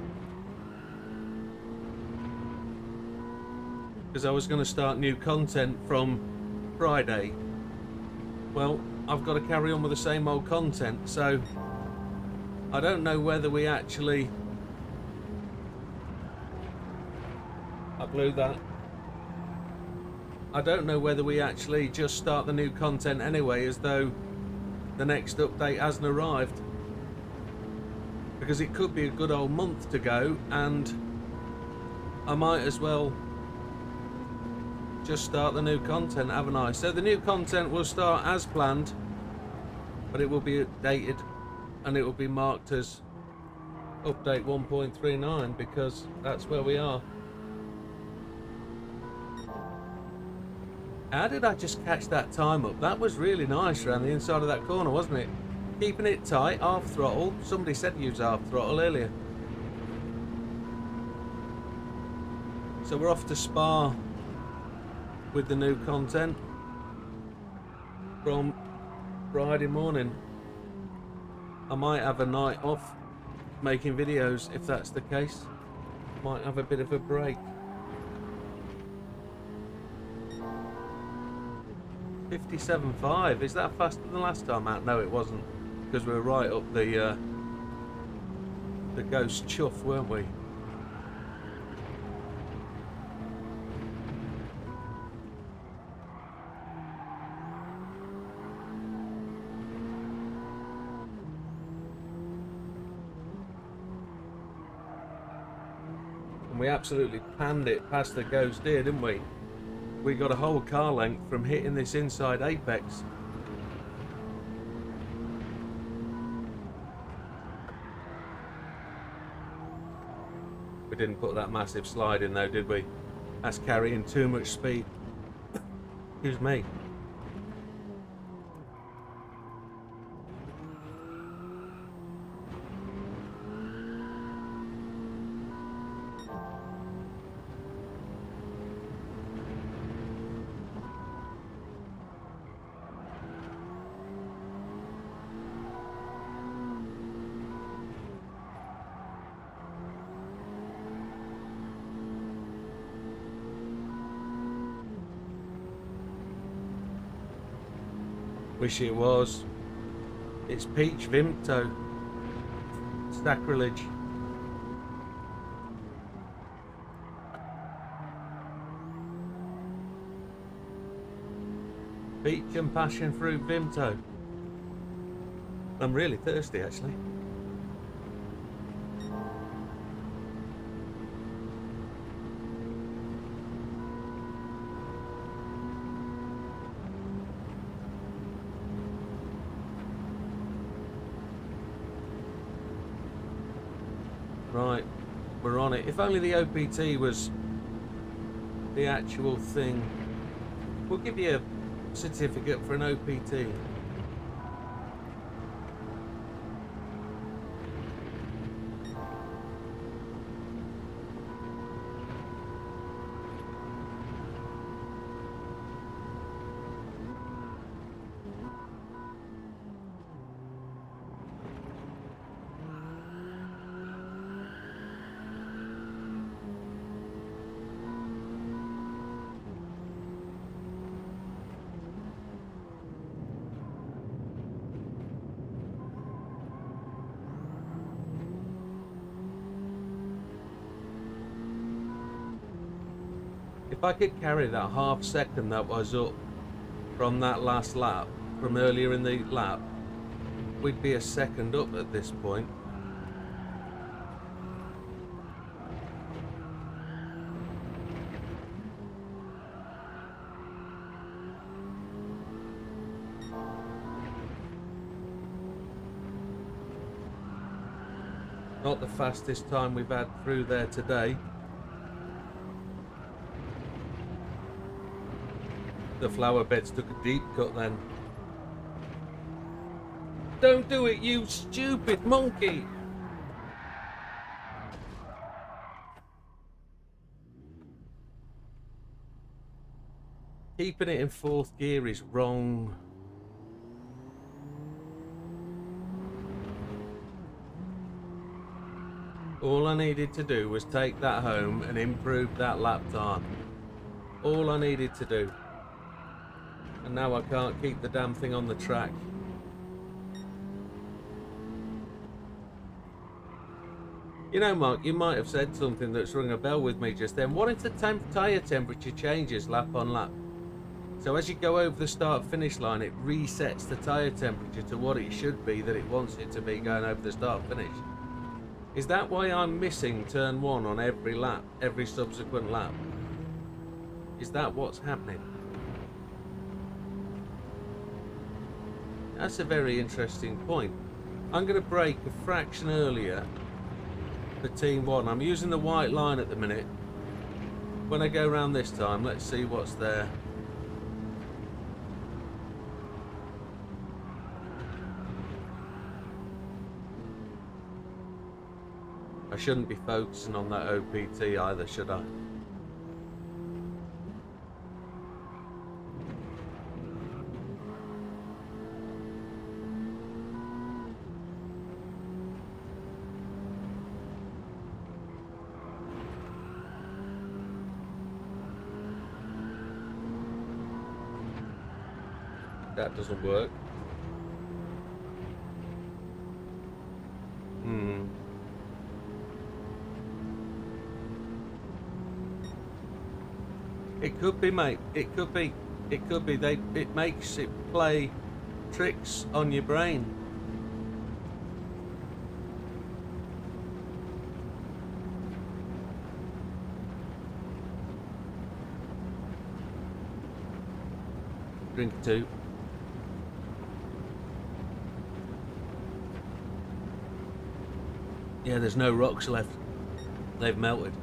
Because I was going to start new content from Friday. Well, I've got to carry on with the same old content, so I don't know whether we actually... I blew that. I don't know whether we actually just start the new content anyway, as though the next update hasn't arrived. Because it could be a good old month to go, and I might as well just start the new content, haven't I? So the new content will start as planned, but it will be updated, and it will be marked as update 1.39, because that's where we are. How did I just catch that time up? That was really nice around the inside of that corner, wasn't it? Keeping it tight, half throttle. Somebody said use half throttle earlier. So we're off to Spa with the new content from Friday morning. I might have a night off making videos if that's the case. Might have a bit of a break. 57.5, is that faster than last time out? No, it wasn't, because we were right up the Ghost Chuff, weren't we? And we absolutely panned it past the Ghost here, didn't we? We got a whole car length from hitting this inside apex. We didn't put that massive slide in though, did we? That's carrying too much speed. Excuse me. Wish it was. It's Peach Vimto. Sacrilege. Peach and passion fruit Vimto. I'm really thirsty actually. Right, we're on it. If only the OPT was the actual thing. We'll give you a certificate for an OPT. If I could carry that half second that was up from that last lap, from earlier in the lap, we'd be a second up at this point. Not the fastest time we've had through there today. The flower beds took a deep cut then. Don't do it, you stupid monkey! Keeping it in fourth gear is wrong. All I needed to do was take that home and improve that lap time. All I needed to do. And now I can't keep the damn thing on the track. You know, Mark, you might have said something that's rung a bell with me just then. What if the tyre temperature changes lap on lap? So as you go over the start-finish line, it resets the tyre temperature to what it should be, that it wants it to be going over the start-finish. Is that why I'm missing turn 1 on every lap, every subsequent lap? Is that what's happening? That's a very interesting point. I'm going to brake a fraction earlier for Team 1. I'm using the white line at the minute. When I go around this time, let's see what's there. I shouldn't be focusing on that OPT either, should I? That doesn't work. It could be, mate. It could be. It could be. It makes it play tricks on your brain. Drink 2. Yeah, there's no rocks left. They've melted.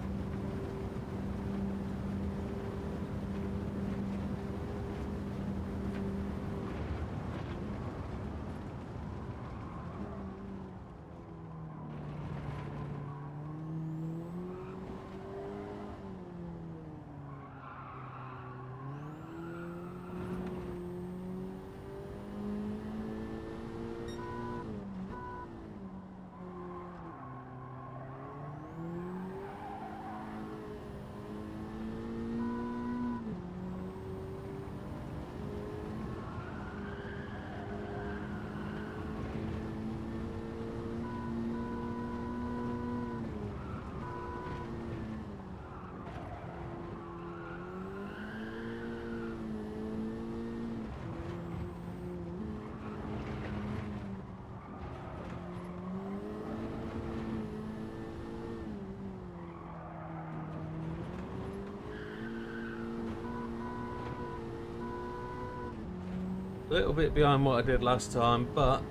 A little bit behind what I did last time, but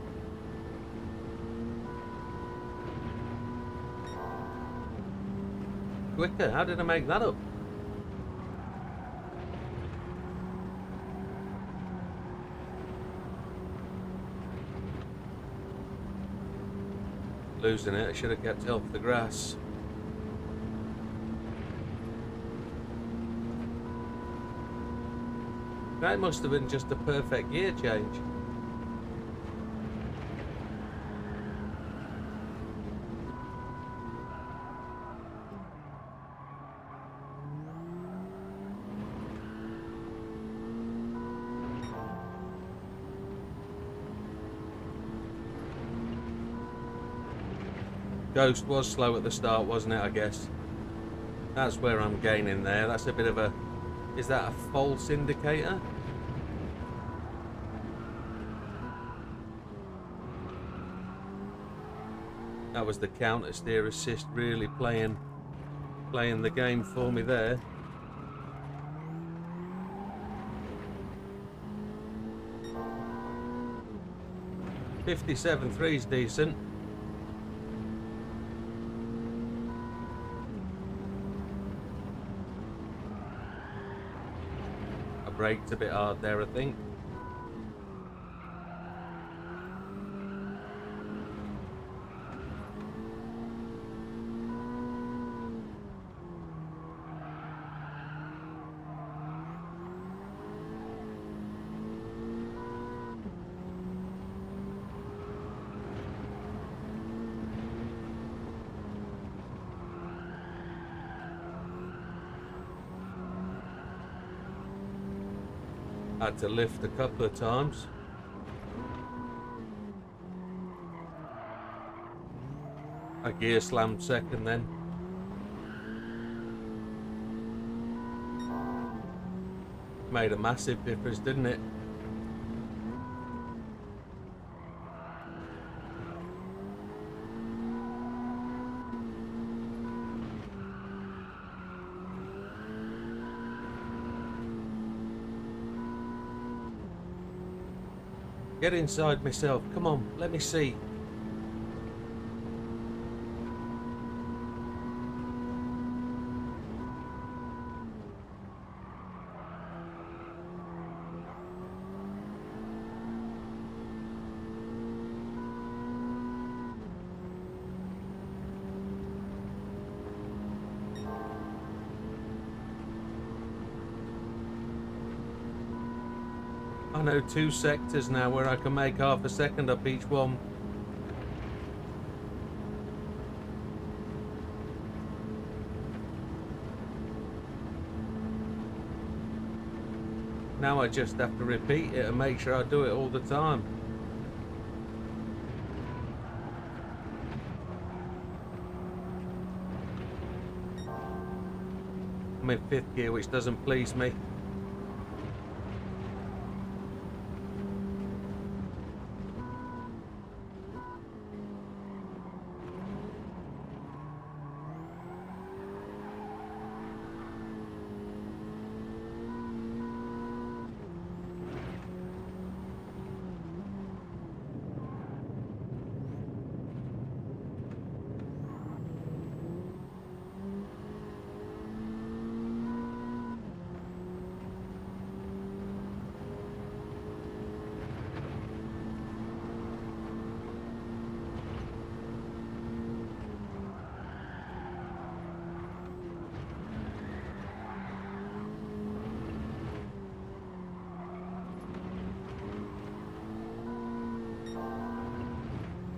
quicker. How did I make that up? Losing it. I should have kept it off the grass. That must have been just a perfect gear change. Ghost was slow at the start, wasn't it, I guess? That's where I'm gaining there. That's a bit of a... Is that a false indicator? That was the counter steer assist really playing the game for me there. .57.3 is decent. I braked a bit hard there, I think. Had to lift a couple of times. A gear slammed second then. Made a massive difference, didn't it? Get inside myself. Come on, let me see. I know 2 sectors now where I can make half a second up each one. Now I just have to repeat it and make sure I do it all the time. I'm in 5th gear, which doesn't please me.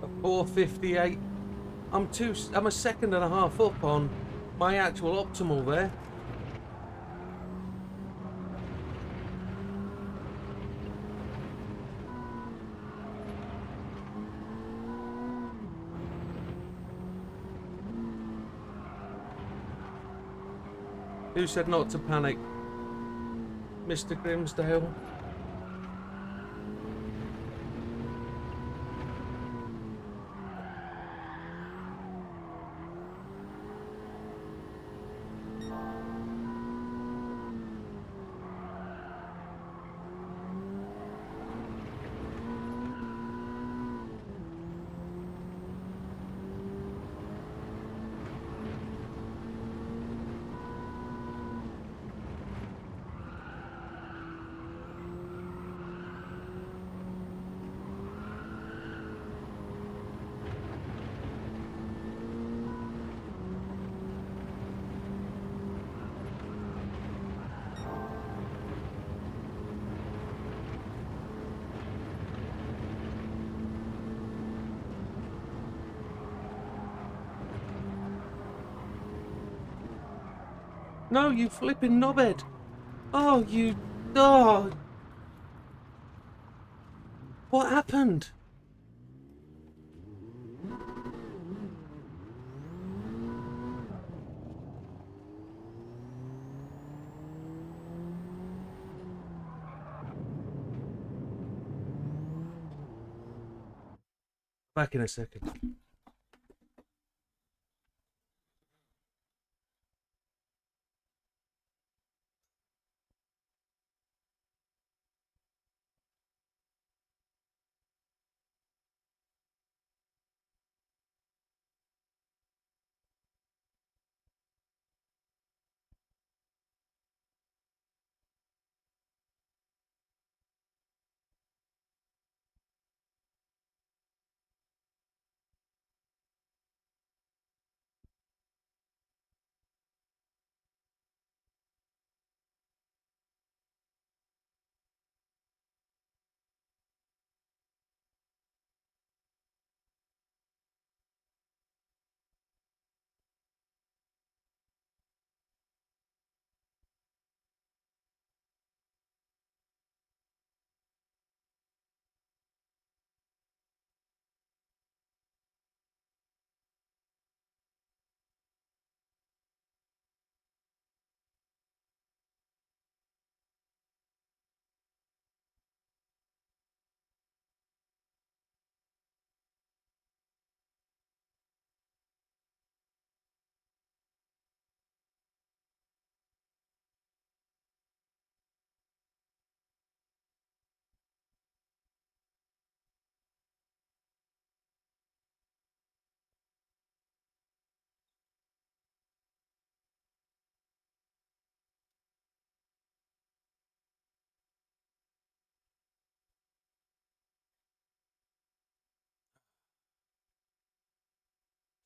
A 4:58. I'm a second and a half up on my actual optimal there. Who said not to panic? Mr. Grimsdale? No, you flipping knobhead. Oh, you... Oh. What happened? Back in a second.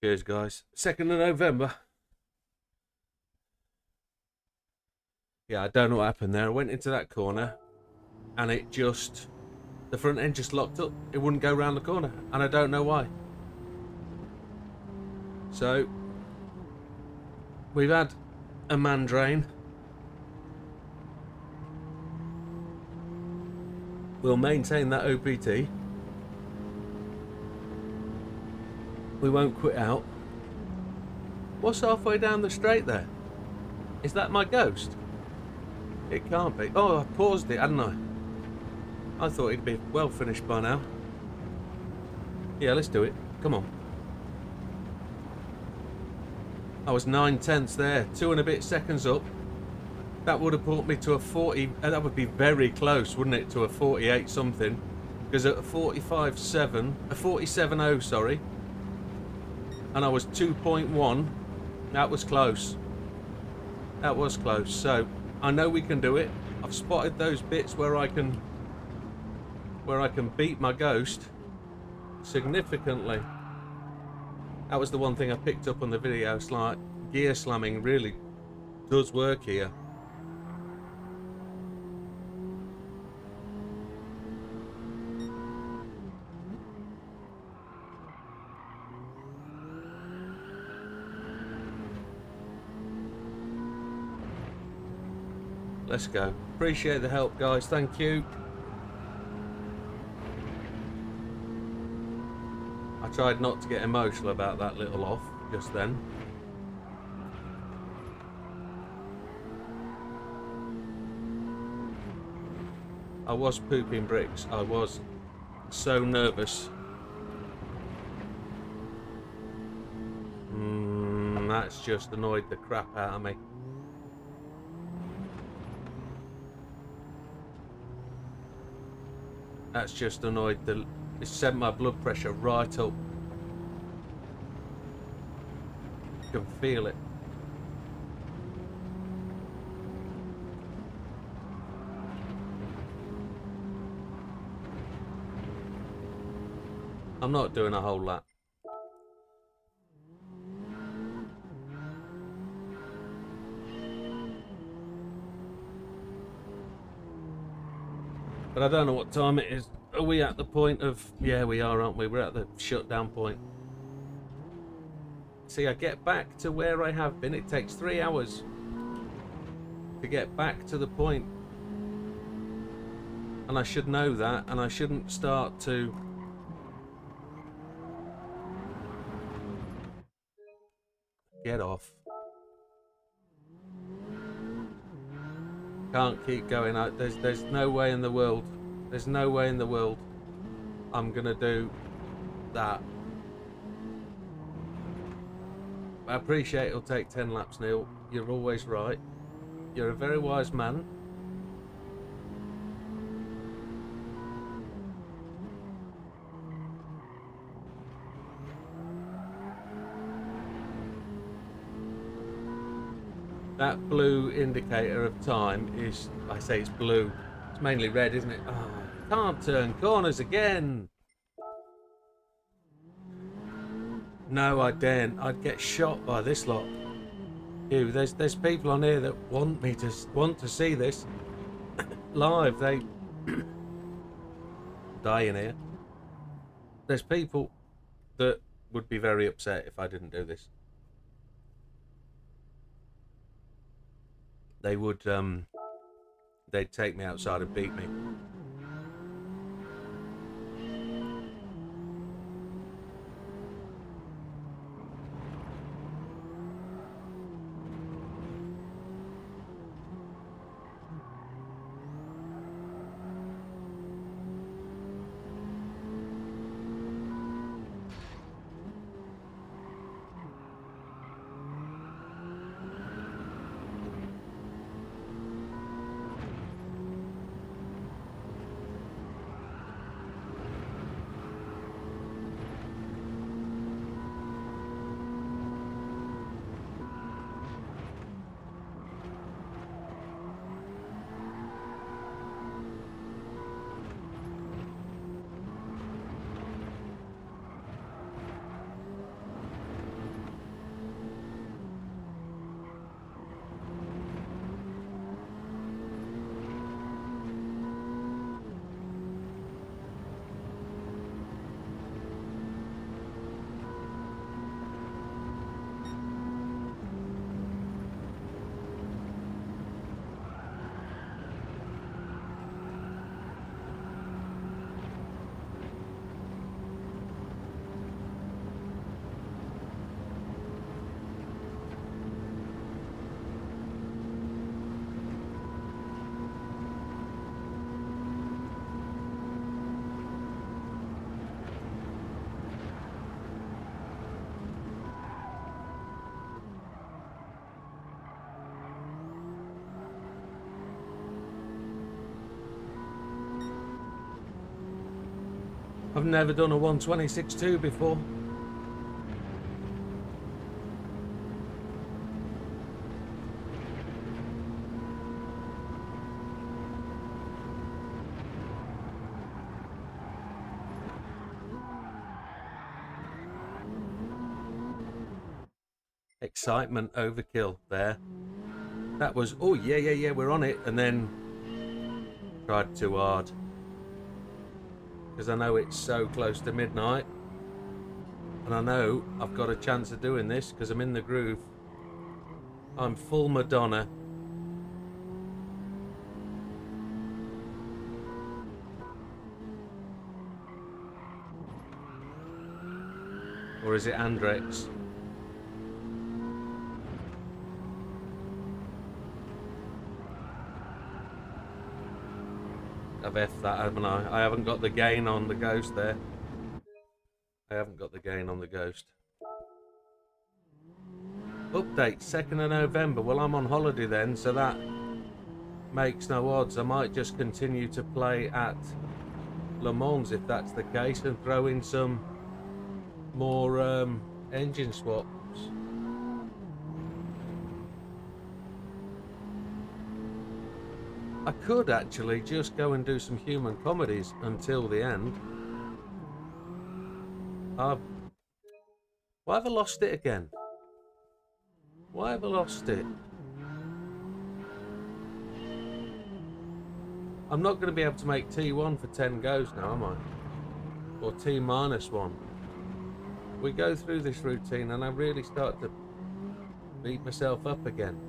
Cheers, guys. 2nd of November. Yeah, I don't know what happened there. I went into that corner and it just, the front end just locked up. It wouldn't go around the corner and I don't know why. So, we've had a man drain. We'll maintain that OPT. We won't quit out. What's halfway down the straight there? Is that my ghost? It can't be. Oh, I paused it, hadn't I? I thought it'd be well finished by now. Yeah, let's do it. Come on. I was 9/10 there, 2 and a bit seconds up. That would have brought me to a 40. That would be very close, wouldn't it, to a 48 something? Because at a 45.7, a 47.0, sorry, and I was 2.1. That was close. That was close. So I know we can do it. I've spotted those bits where I can beat my ghost significantly. That was the one thing I picked up on the video. It's like gear slamming really does work here. Let's go. Appreciate the help, guys. Thank you. I tried not to get emotional about that little off just then. I was pooping bricks. I was so nervous. That's just annoyed the crap out of me. That's just annoyed the... It sent my blood pressure right up. You can feel it. I'm not doing a whole lot. But I don't know what time it is. Are we at the point of... Yeah, we are, aren't we? We're at the shutdown point. See, I get back to where I have been. It takes 3 hours to get back to the point. And I should know that, and I shouldn't start to... Get off. Can't keep going out. There's no way in the world. There's no way in the world I'm gonna do that. I appreciate it'll take 10 laps, Neil. You're always right. You're a very wise man. That blue indicator of time is, I say it's blue. It's mainly red, isn't it? Oh, can't turn corners again. No, I daren't. I'd get shot by this lot. Ew, there's people on here that want to see this live. They die in here. There's people that would be very upset if I didn't do this. They would, they'd take me outside and beat me. I've never done a 126.2 before. Excitement overkill there. That was, oh yeah, we're on it, and then tried too hard. Because I know it's so close to midnight. And I know I've got a chance of doing this because I'm in the groove. I'm full Madonna. Or is it Andrex? I've F'd that, haven't I? I haven't got the gain on the Ghost there. I haven't got the gain on the Ghost. Update, 2nd of November. Well, I'm on holiday then, so that makes no odds. I might just continue to play at Le Mans if that's the case, and throw in some more engine swaps. I could actually just go and do some human comedies until the end. Why have I lost it again? Why have I lost it? I'm not going to be able to make T1 for 10 goes now, am I? Or T-1. We go through this routine and I really start to beat myself up again.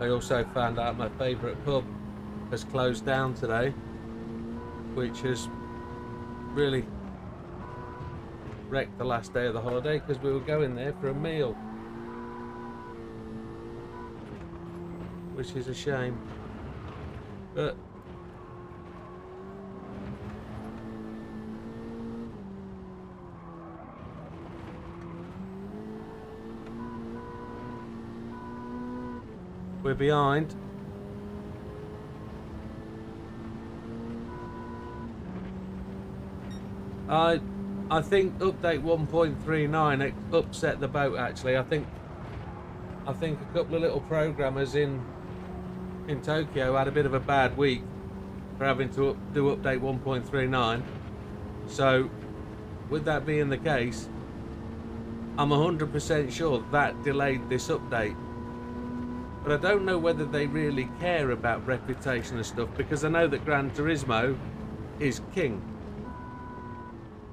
I also found out my favourite pub has closed down today, which has really wrecked the last day of the holiday because we were going there for a meal, which is a shame. But we're behind. I think update 1.39 upset the boat actually. I think a couple of little programmers in Tokyo had a bit of a bad week for having to do update 1.39. So with that being the case, I'm 100% sure that delayed this update. But I don't know whether they really care about reputation and stuff, because I know that Gran Turismo is king.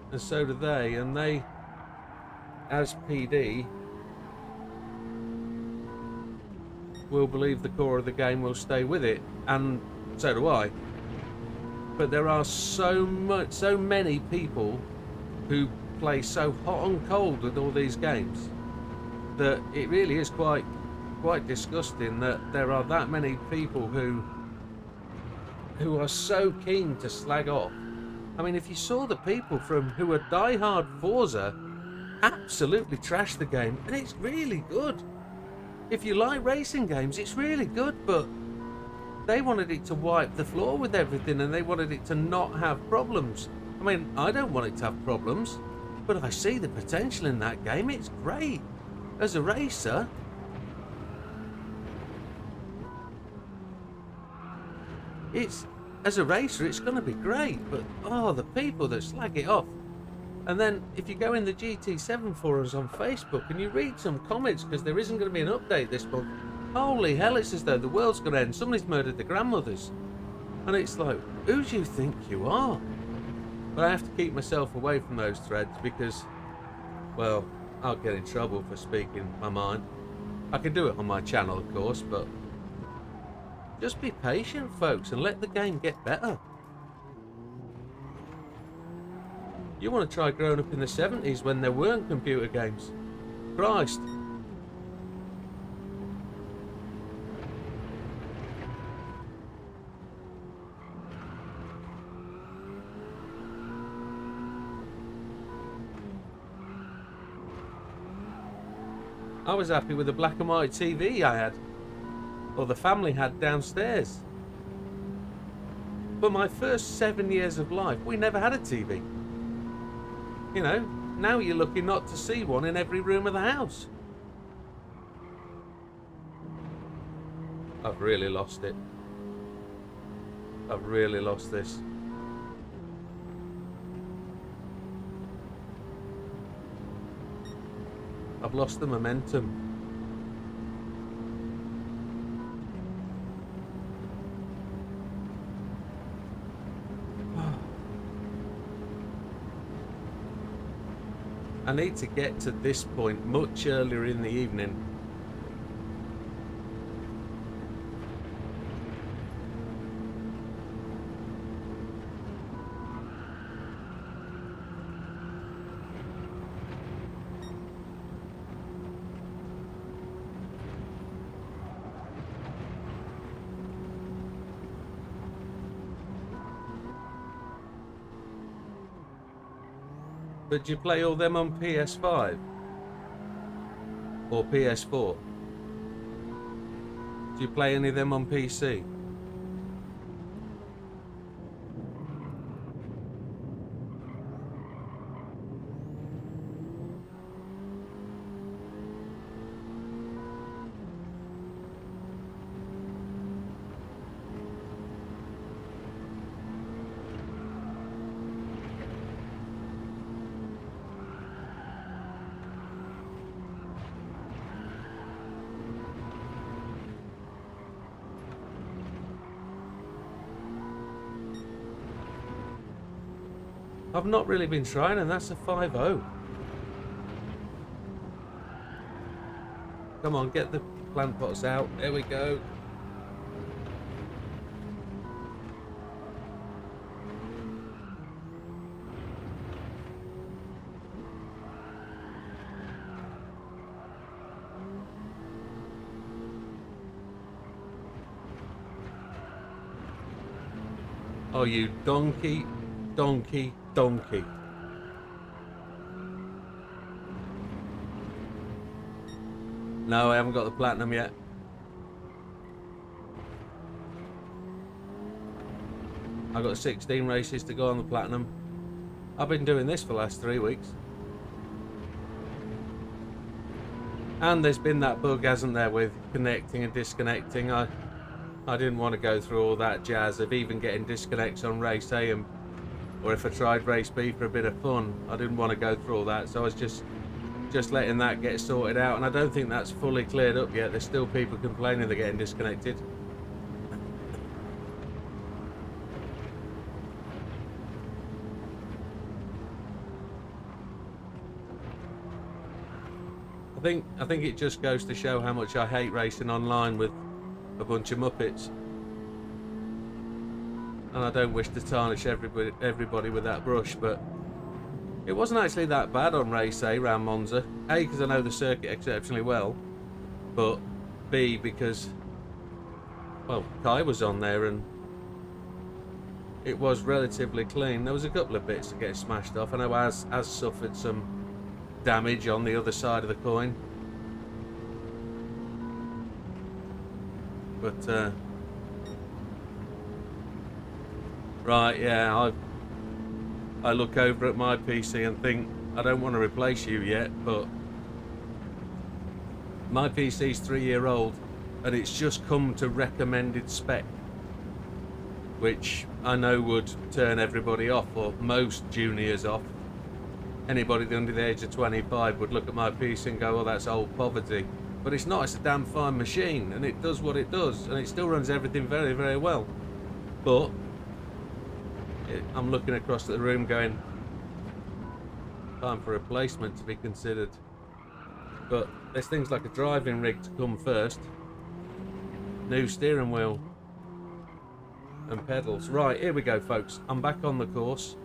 And so do they, and they, as PD, will believe the core of the game will stay with it, and so do I. But there are so many people who play so hot and cold with all these games that it really is quite disgusting that there are that many people who are so keen to slag off. I mean, if you saw the people who are die-hard Forza absolutely trash the game, and it's really good. If you like racing games, it's really good, but they wanted it to wipe the floor with everything, and they wanted it to not have problems. I mean, I don't want it to have problems, but I see the potential in that game. It's great. As a racer, it's going to be great, but oh, the people that slag it off. And then if you go in the GT7 forums on Facebook and you read some comments, because there isn't going to be an update this month, holy hell, it's as though the world's going to end. Somebody's murdered the grandmothers. And it's like, who do you think you are? But I have to keep myself away from those threads because, well, I'll get in trouble for speaking my mind. I can do it on my channel, of course, but just be patient, folks, and let the game get better. You want to try growing up in the 70s when there weren't computer games. Christ. I was happy with the black and white TV I had, or the family had downstairs. For my first 7 years of life, we never had a TV. You know, now you're lucky not to see one in every room of the house. I've really lost it. I've really lost this. I've lost the momentum. I need to get to this point much earlier in the evening. But do you play all them on PS5? Or PS4? Do you play any of them on PC? I've not really been trying, and that's a 5-0. Come on, get the plant pots out. There we go. Oh, you donkey, donkey, donkey. No, I haven't got the platinum yet. I've got 16 races to go on the platinum. I've been doing this for the last 3 weeks. And there's been that bug, hasn't there, with connecting and disconnecting. I didn't want to go through all that jazz of even getting disconnects on race A, or if I tried race B for a bit of fun. I didn't want to go through all that, so I was just letting that get sorted out, and I don't think that's fully cleared up yet. There's still people complaining they're getting disconnected. I think it just goes to show how much I hate racing online with a bunch of muppets, and I don't wish to tarnish everybody with that brush, but it wasn't actually that bad on race A around Monza. A, because I know the circuit exceptionally well, but B, because, well, Kai was on there and it was relatively clean. There was a couple of bits that get smashed off. I know Az suffered some damage on the other side of the coin, but right, yeah, I look over at my PC and think, I don't want to replace you yet, but my PC's 3-year-old and it's just come to recommended spec, which I know would turn everybody off, or most juniors off. Anybody under the age of 25 would look at my PC and go, well, that's old poverty. But it's not, it's a damn fine machine, and it does what it does, and it still runs everything very, very well. But I'm looking across the room going, time for replacement to be considered. But there's things like a driving rig to come first, new steering wheel and pedals. Right, here we go, folks. I'm back on the course.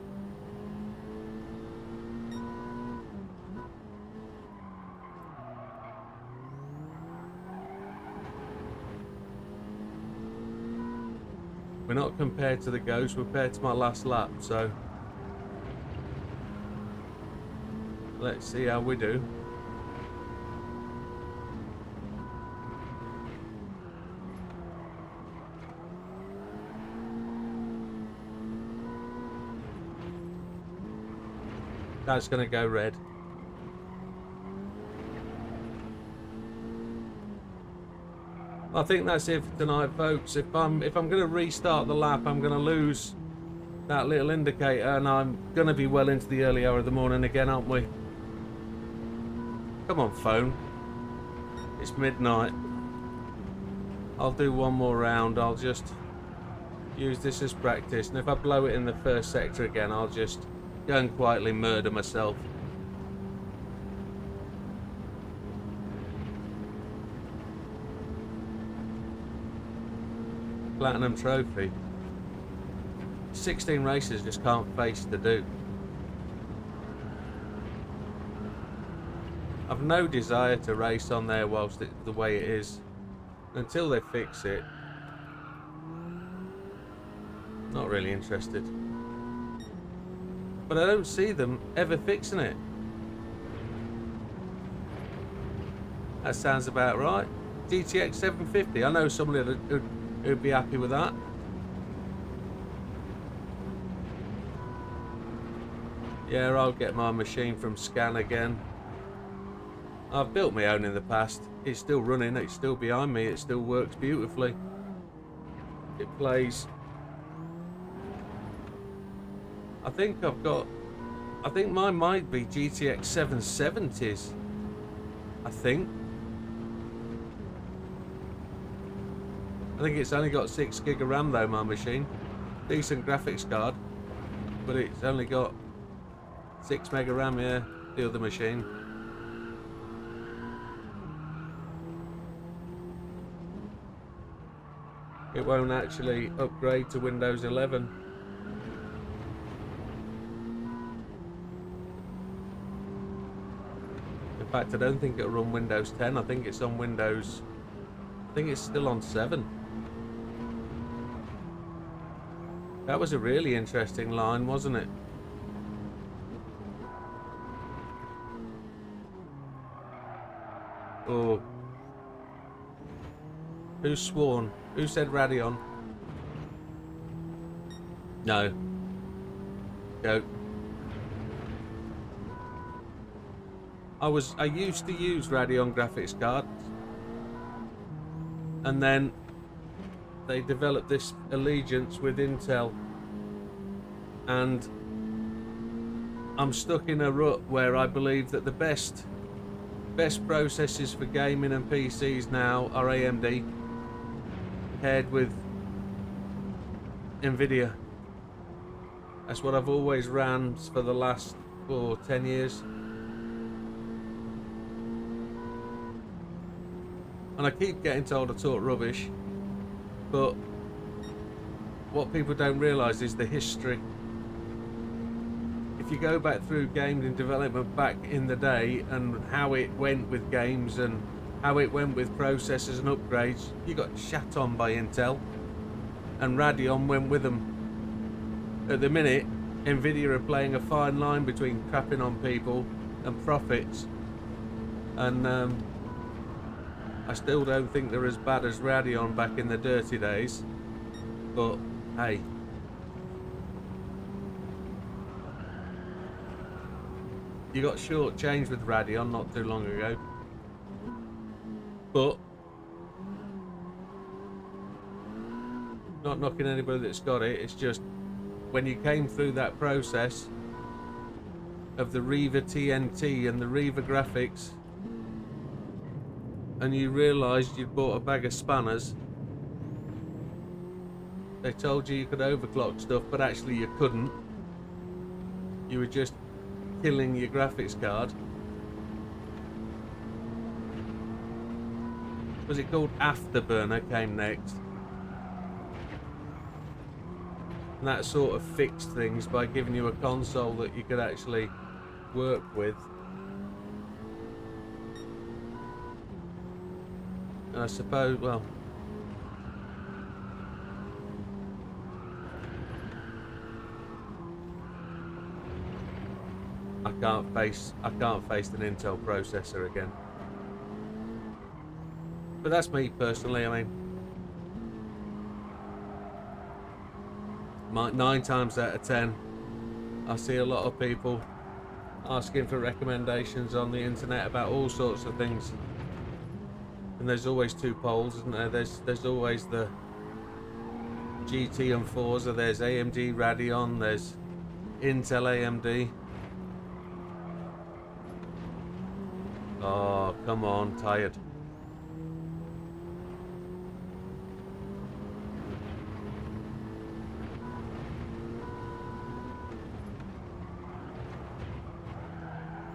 We're not compared to the Ghost, we're compared to my last lap, so let's see how we do. That's going to go red. I think that's it for tonight, folks. If I'm going to restart the lap, I'm going to lose that little indicator, and I'm going to be well into the early hour of the morning again, aren't we? Come on, phone. It's midnight. I'll do one more round. I'll just use this as practice, and if I blow it in the first sector again, I'll just go and quietly murder myself. Platinum trophy. 16 races just can't face to do. I've no desire to race on there whilst it's the way it is. Until they fix it. Not really interested. But I don't see them ever fixing it. That sounds about right. GTX 750. I know somebody who'd be happy with that. Yeah, I'll get my machine from Scan again. I've built my own in the past. It's still running, it's still behind me, it still works beautifully. It plays. I think mine might be GTX 770s. I think it's only got 6 gig of RAM though, my machine. Decent graphics card, but it's only got 6 meg of RAM, yeah, the other machine. It won't actually upgrade to Windows 11. In fact, I don't think it'll run Windows 10. I think it's on Windows... I think it's still on 7. That was a really interesting line, wasn't it? Oh. Who's sworn? Who said Radeon? No. Go. I used to use Radeon graphics cards, and then they developed this allegiance with Intel, and I'm stuck in a rut where I believe that the best processors for gaming and PCs now are AMD, paired with Nvidia. That's what I've always ran for the last 10 years. And I keep getting told I talk rubbish, but what people don't realise is the history. If you go back through gaming development back in the day and how it went with games and how it went with processors and upgrades, you got shat on by Intel, and Radeon went with them. At the minute, Nvidia are playing a fine line between crapping on people and profits, and I still don't think they're as bad as Radeon back in the dirty days, but hey. You got short-changed with Radeon not too long ago. But not knocking anybody that's got it, it's just when you came through that process of the Riva TNT and the Riva graphics, and you realised you'd bought a bag of spanners. They told you could overclock stuff, but actually you couldn't. You were just killing your graphics card. Was it called Afterburner came next? And that sort of fixed things by giving you a console that you could actually work with. And I suppose, well, I can't face an Intel processor again. But that's me personally. I mean, 9 times out of 10, I see a lot of people asking for recommendations on the internet about all sorts of things. And there's always two poles, isn't there? There's always the GT and Forza, there's AMD Radeon, there's Intel AMD. Oh, come on, tired.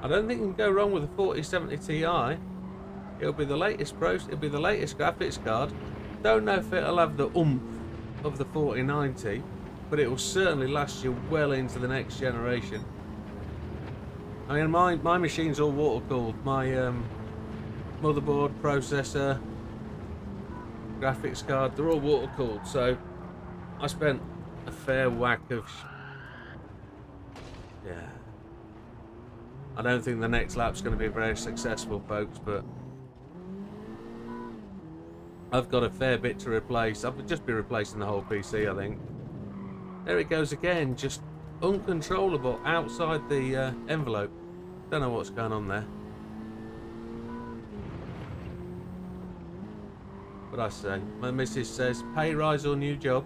I don't think you can go wrong with a 4070 Ti. It'll be the latest it'll be the latest graphics card. Don't know if it'll have the oomph of the 4090, but it will certainly last you well into the next generation. I mean, my machine's all water cooled. My motherboard, processor, graphics card, they're all water cooled. So I spent a fair whack of yeah. I don't think the next lap's going to be very successful, folks, but I've got a fair bit to replace. I'll just be replacing the whole PC, I think. There it goes again, just uncontrollable outside the envelope. Don't know what's going on there. But I say, my missus says, pay rise or new job.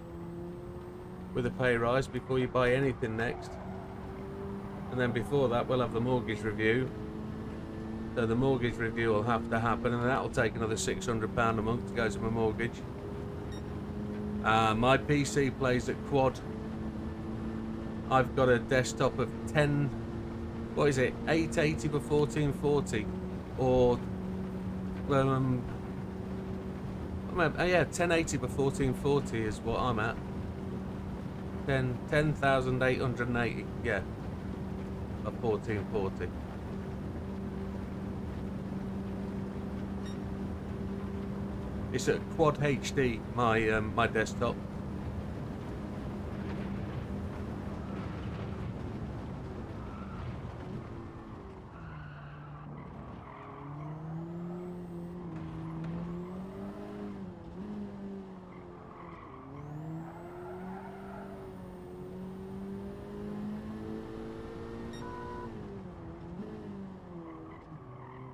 With a pay rise before you buy anything next. And then before that, we'll have the mortgage review. So the mortgage review will have to happen, and that'll take another £600 a month to go to my mortgage. My PC plays at quad. I've got a desktop of 10, what is it, 880 by 1440, or yeah, 1080 by 1440 is what I'm at. 10,880, yeah, by 1440. It's a quad HD, my desktop.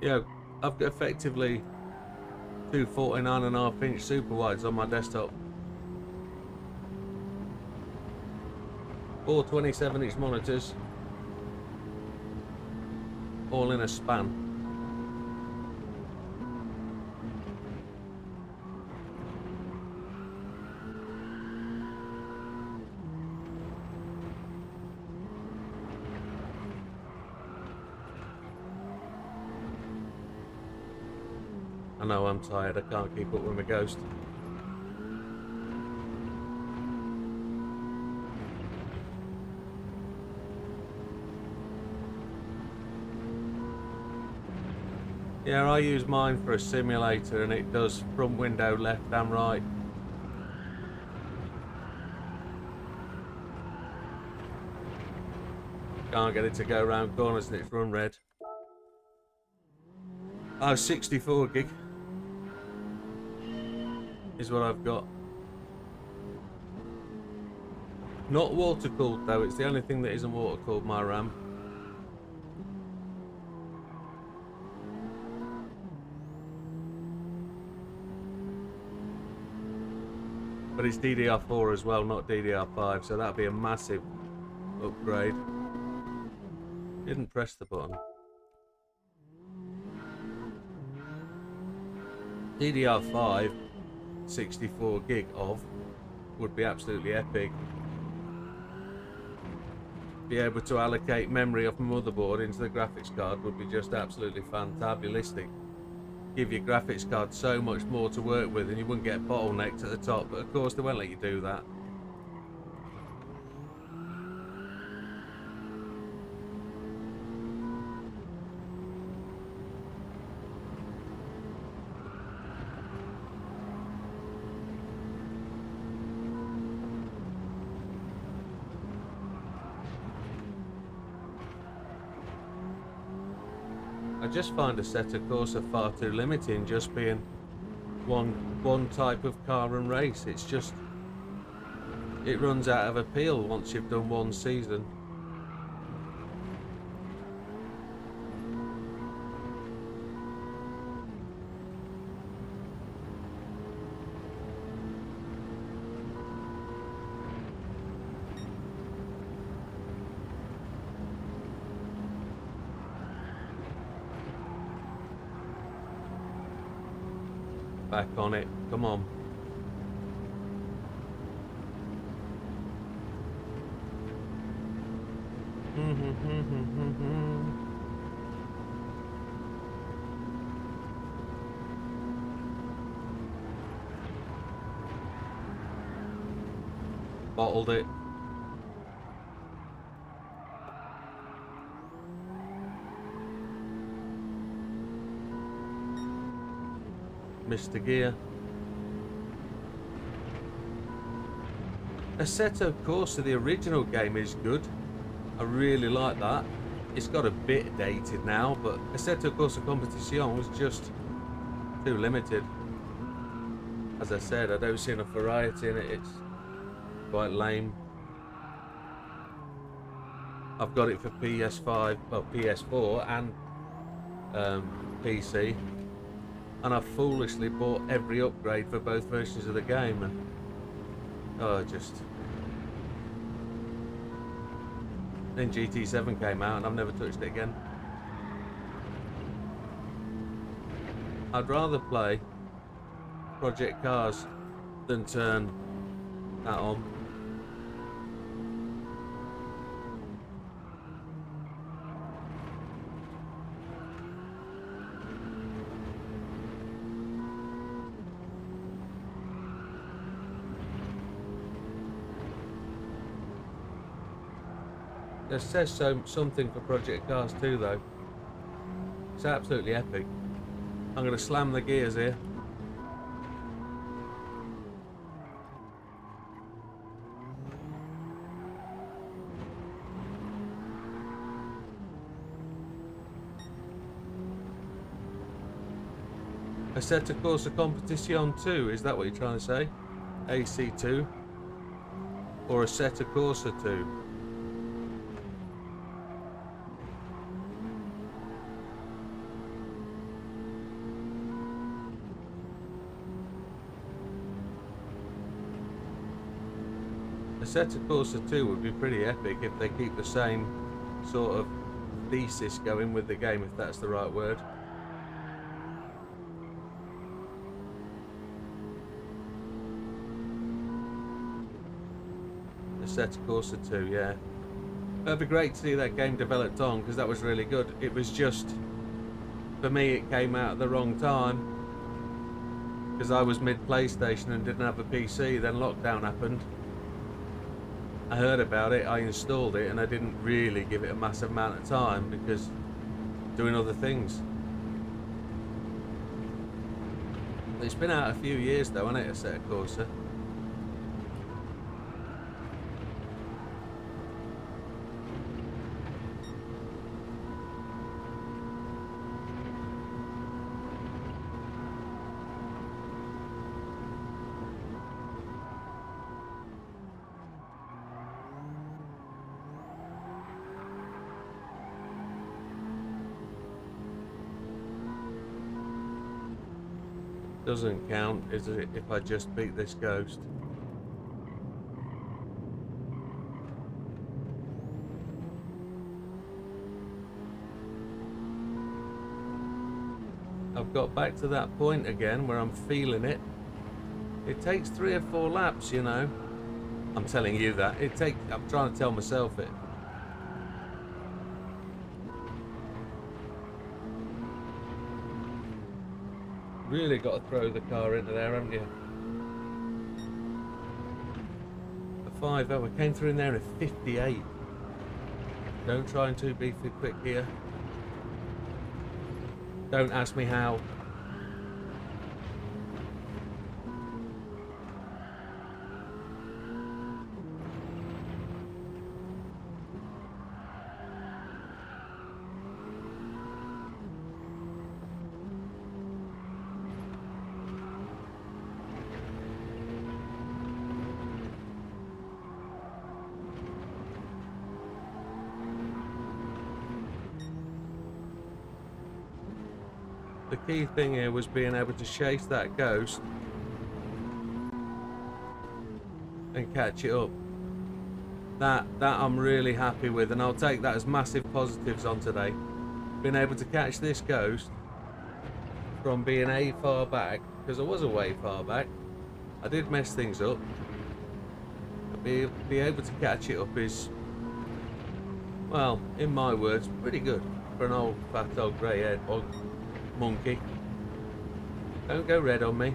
Yeah, I've got effectively two 49.5-inch super wides on my desktop. 4 27-inch monitors, all in a span. I know I'm tired, I can't keep up with my ghost. Yeah, I use mine for a simulator and it does front window left and right. Can't get it to go around corners and it's run red. Oh, 64 gig is what I've got. Not water cooled though, it's the only thing that isn't water cooled, my RAM. But it's DDR4 as well, not DDR5, so that'd be a massive upgrade. Didn't press the button. DDR5 64 gig of would be absolutely epic. Be able to allocate memory off my motherboard into the graphics card would be just absolutely fantabulistic. Give your graphics card so much more to work with and you wouldn't get bottlenecked at the top, but of course they won't let you do that. I just find a Assetto Corsa far too limiting, just being one type of car and race. It's just, it runs out of appeal once you've done one season. Back on it. Come on. Bottled it. Mr. Gear. Assetto Corsa, the original game, is good. I really like that. It's got a bit dated now, but Assetto Corsa Competition was just too limited. As I said, I don't see enough variety in it. It's quite lame. I've got it for PS5, well, PS4 and PC, and I foolishly bought every upgrade for both versions of the game, and then GT7 came out and I've never touched it again. I'd rather play Project Cars than turn that on. It says something for Project Cars 2 though. It's absolutely epic. I'm going to slam the gears here. Assetto Corsa Competition 2, is that what you're trying to say? AC2? Or Assetto Corsa 2? Assetto Corsa 2 would be pretty epic if they keep the same sort of thesis going with the game, if that's the right word. Assetto Corsa 2, yeah. It'd be great to see that game developed on, because that was really good. It was just, for me, it came out at the wrong time, because I was mid PlayStation and didn't have a PC. Then lockdown happened. I heard about it, I installed it, and I didn't really give it a massive amount of time because doing other things. It's been out a few years though, hasn't it, Assetto Corsa? Doesn't count, is it, if I just beat this ghost? I've got back to that point again where I'm feeling it. It takes 3 or 4 laps, you know. I'm telling you that. I'm trying to tell myself it. Really got to throw the car into there, haven't you? A 5-0. I came through in there in a 58. Don't try and be too quick here. Don't ask me how. The key thing here was being able to chase that ghost and catch it up. That I'm really happy with, and I'll take that as massive positives on today. Being able to catch this ghost from being far back because I was away far back. I did mess things up. Be able to catch it up is, well, in my words, pretty good for an old fat old grey-haired monkey. Don't go red on me.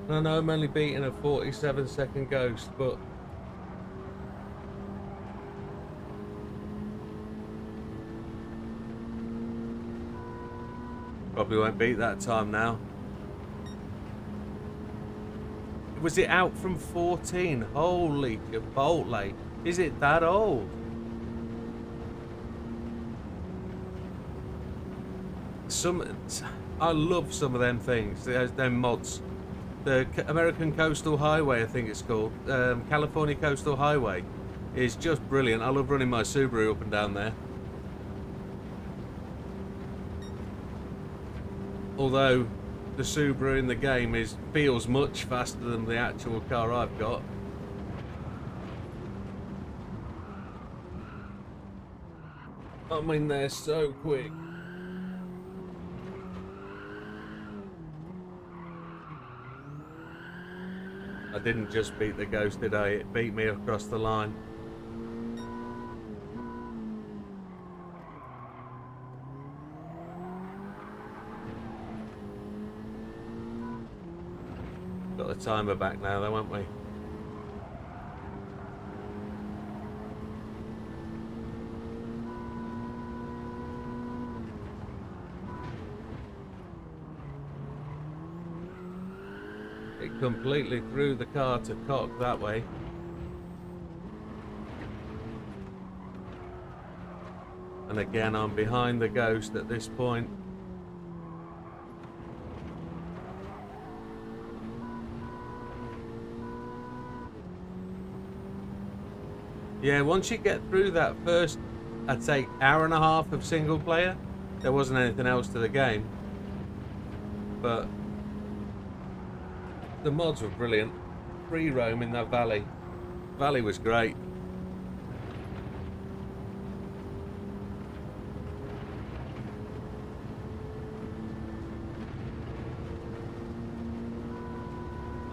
I know I'm only beating a 47-second ghost, but probably won't beat that time now. Was it out from 14? Holy Chipotle. Is it that old? I love some of them things, them mods. The American Coastal Highway, I think it's called, California Coastal Highway, is just brilliant. I love running my Subaru up and down there. Although the Subaru in the game feels much faster than the actual car I've got. I mean, they're so quick. I didn't just beat the ghost, did I? It beat me across the line. Got the timer back now though, won't we? It completely threw the car to cock that way. And again, I'm behind the ghost at this point. Yeah, once you get through that first, I'd say, hour and a half of single player, there wasn't anything else to the game. But the mods were brilliant. Free roam in that valley. Valley was great.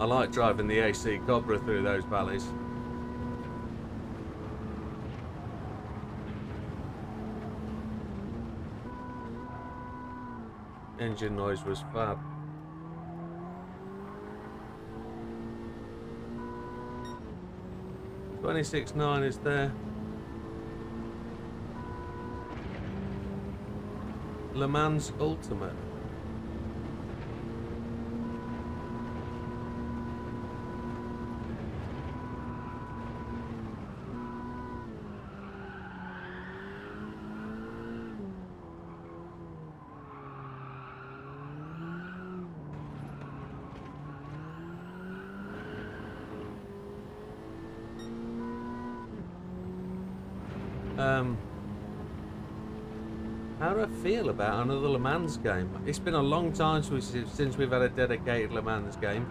I like driving the AC Cobra through those valleys. Engine noise was fab. $26.9 is there. Le Mans Ultimate. How do I feel about another Le Mans game? It's been a long time since we've had a dedicated Le Mans game.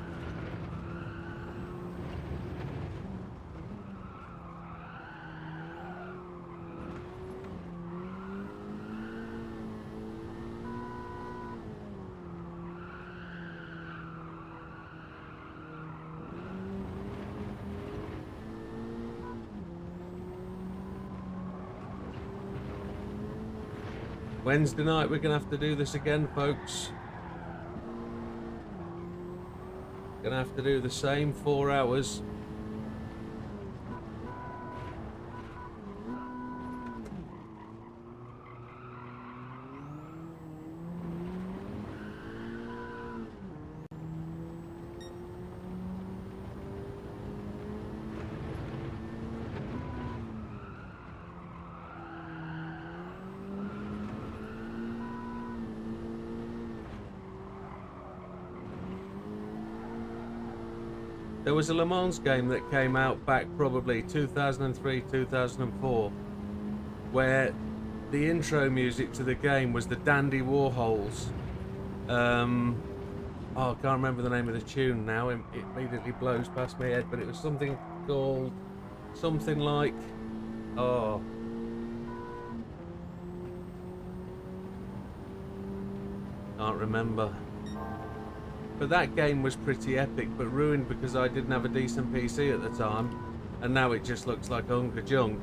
Wednesday night we're gonna have to do this again, folks. Gonna have to do the same 4 hours. There was a Le Mans game that came out back probably 2003, 2004, where the intro music to the game was the Dandy Warhols. Oh, I can't remember the name of the tune now. It immediately blows past my head, but it was something called something like, oh, can't remember. But that game was pretty epic, but ruined because I didn't have a decent PC at the time, and now it just looks like a hunk of junk.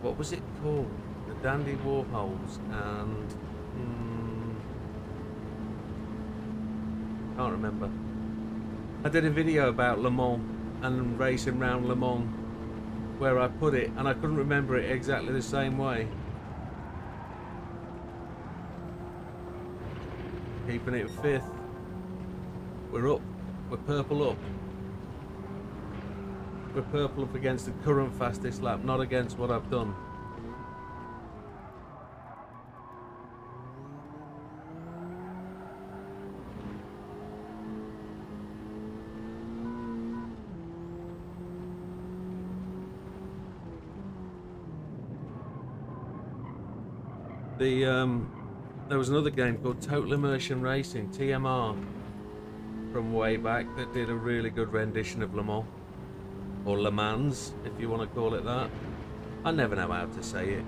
What was it called? The Dandy Warhols, and can't remember. I did a video about Le Mans and racing around Le Mans, where I put it, and I couldn't remember it exactly the same way. Keeping it 5th. We're up. We're purple up. We're purple up against the current fastest lap, not against what I've done. There was another game called Total Immersion Racing, TMR, from way back, that did a really good rendition of Le Mans, or Le Mans, if you want to call it that. I never know how to say it.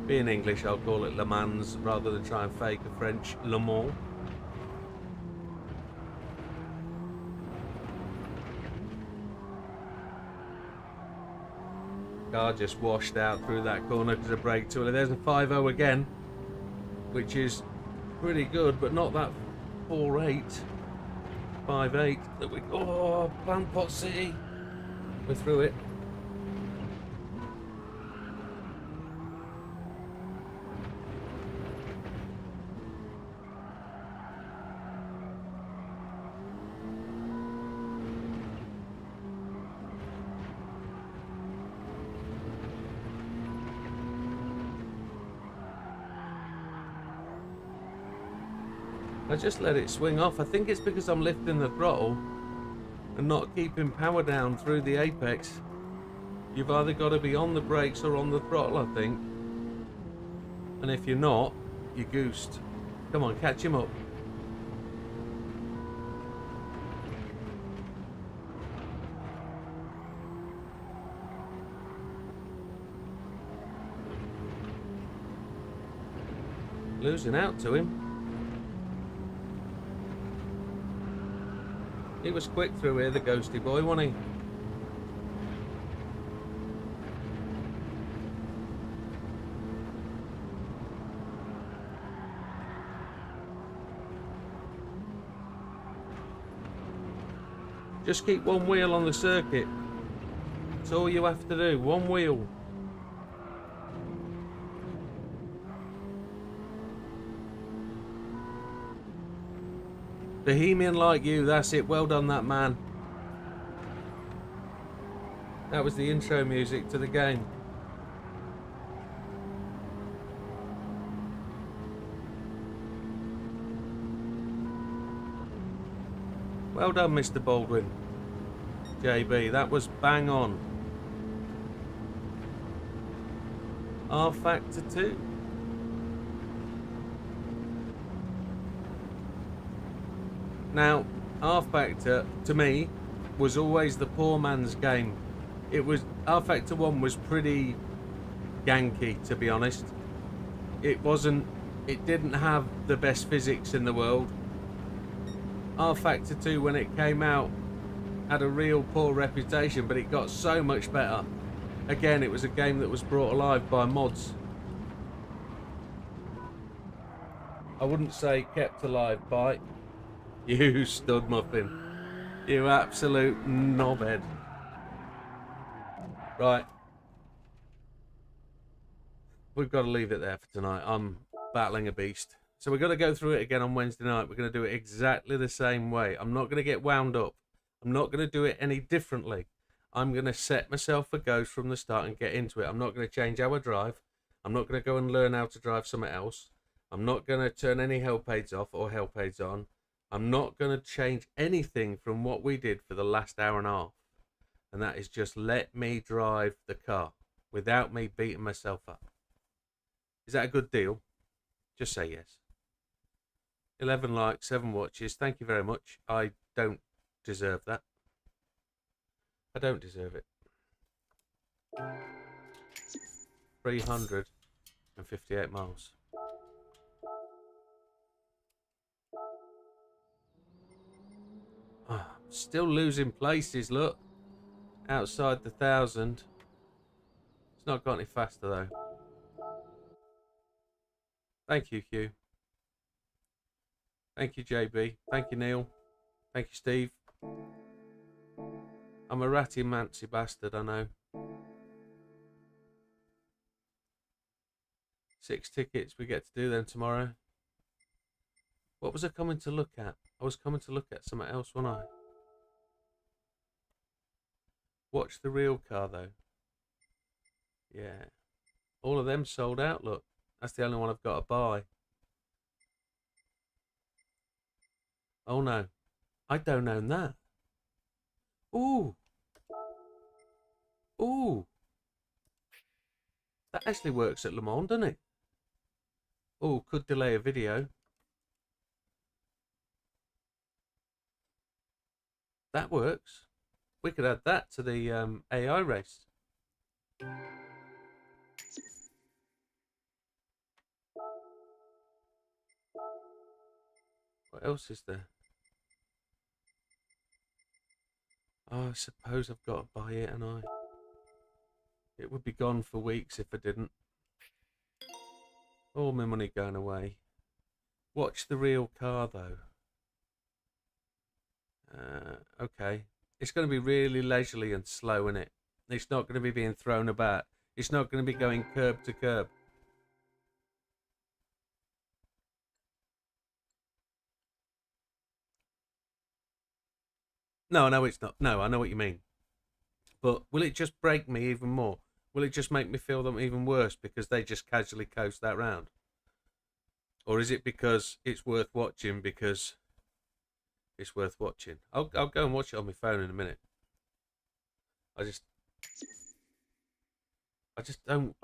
Being English, I'll call it Le Mans rather than try and fake a French Le Mans. Car just washed out through that corner because of brake too early. There's a 5.0 again, which is pretty good, but not that 4.8, 5.8 that we. Oh, Plant Pot City. We're through it. I just let it swing off. I think it's because I'm lifting the throttle and not keeping power down through the apex. You've either got to be on the brakes or on the throttle, I think. And if you're not, you're goosed. Come on, catch him up. Losing out to him. He was quick through here, the ghosty boy, wasn't he? Just keep one wheel on the circuit. That's all you have to do, one wheel. Bohemian like you, that's it. Well done, that man. That was the intro music to the game. Well done, Mr. Baldwin. JB, that was bang on. R-Factor 2. Now, R-Factor, to me, was always the poor man's game. It was, R-Factor 1 was pretty ganky, to be honest. It didn't have the best physics in the world. R-Factor 2, when it came out, had a real poor reputation, but it got so much better. Again, it was a game that was brought alive by mods. I wouldn't say kept alive by... You stud muffin. You absolute knobhead. Right. We've got to leave it there for tonight. I'm battling a beast. So we're going to go through it again on Wednesday night. We're going to do it exactly the same way. I'm not going to get wound up. I'm not going to do it any differently. I'm going to set myself a goal from the start and get into it. I'm not going to change how I drive. I'm not going to go and learn how to drive something else. I'm not going to turn any help aids off or help aids on. I'm not going to change anything from what we did for the last hour and a half. And that is just let me drive the car without me beating myself up. Is that a good deal? Just say yes. 11 likes, 7 watches. Thank you very much. I don't deserve that. I don't deserve it. 358 miles. Oh, still losing places, look. Outside the 1,000. It's not got any faster, though. Thank you, Hugh. Thank you, JB. Thank you, Neil. Thank you, Steve. I'm a ratty mancy bastard, I know. 6 tickets, we get to do them tomorrow. What was I coming to look at? I was coming to look at something else, wasn't I? Watch the real car, though. Yeah. All of them sold out, look. That's the only one I've got to buy. Oh, no. I don't own that. Ooh. Ooh. That actually works at Le Mans, doesn't it? Oh, could delay a video. That works. We could add that to the AI race. What else is there? Oh, I suppose I've got to buy it, and it would be gone for weeks if I didn't. All my money going away. Watch the real car, though. Okay. It's going to be really leisurely and slow, isn't it? It's not going to be being thrown about. It's not going to be going curb to curb. No, no, it's not. No, I know what you mean. But will it just break me even more? Will it just make me feel them even worse because they just casually coast that round? Or is it because it's worth watching because it's worth watching? I'll go and watch it on my phone in a minute. I just don't.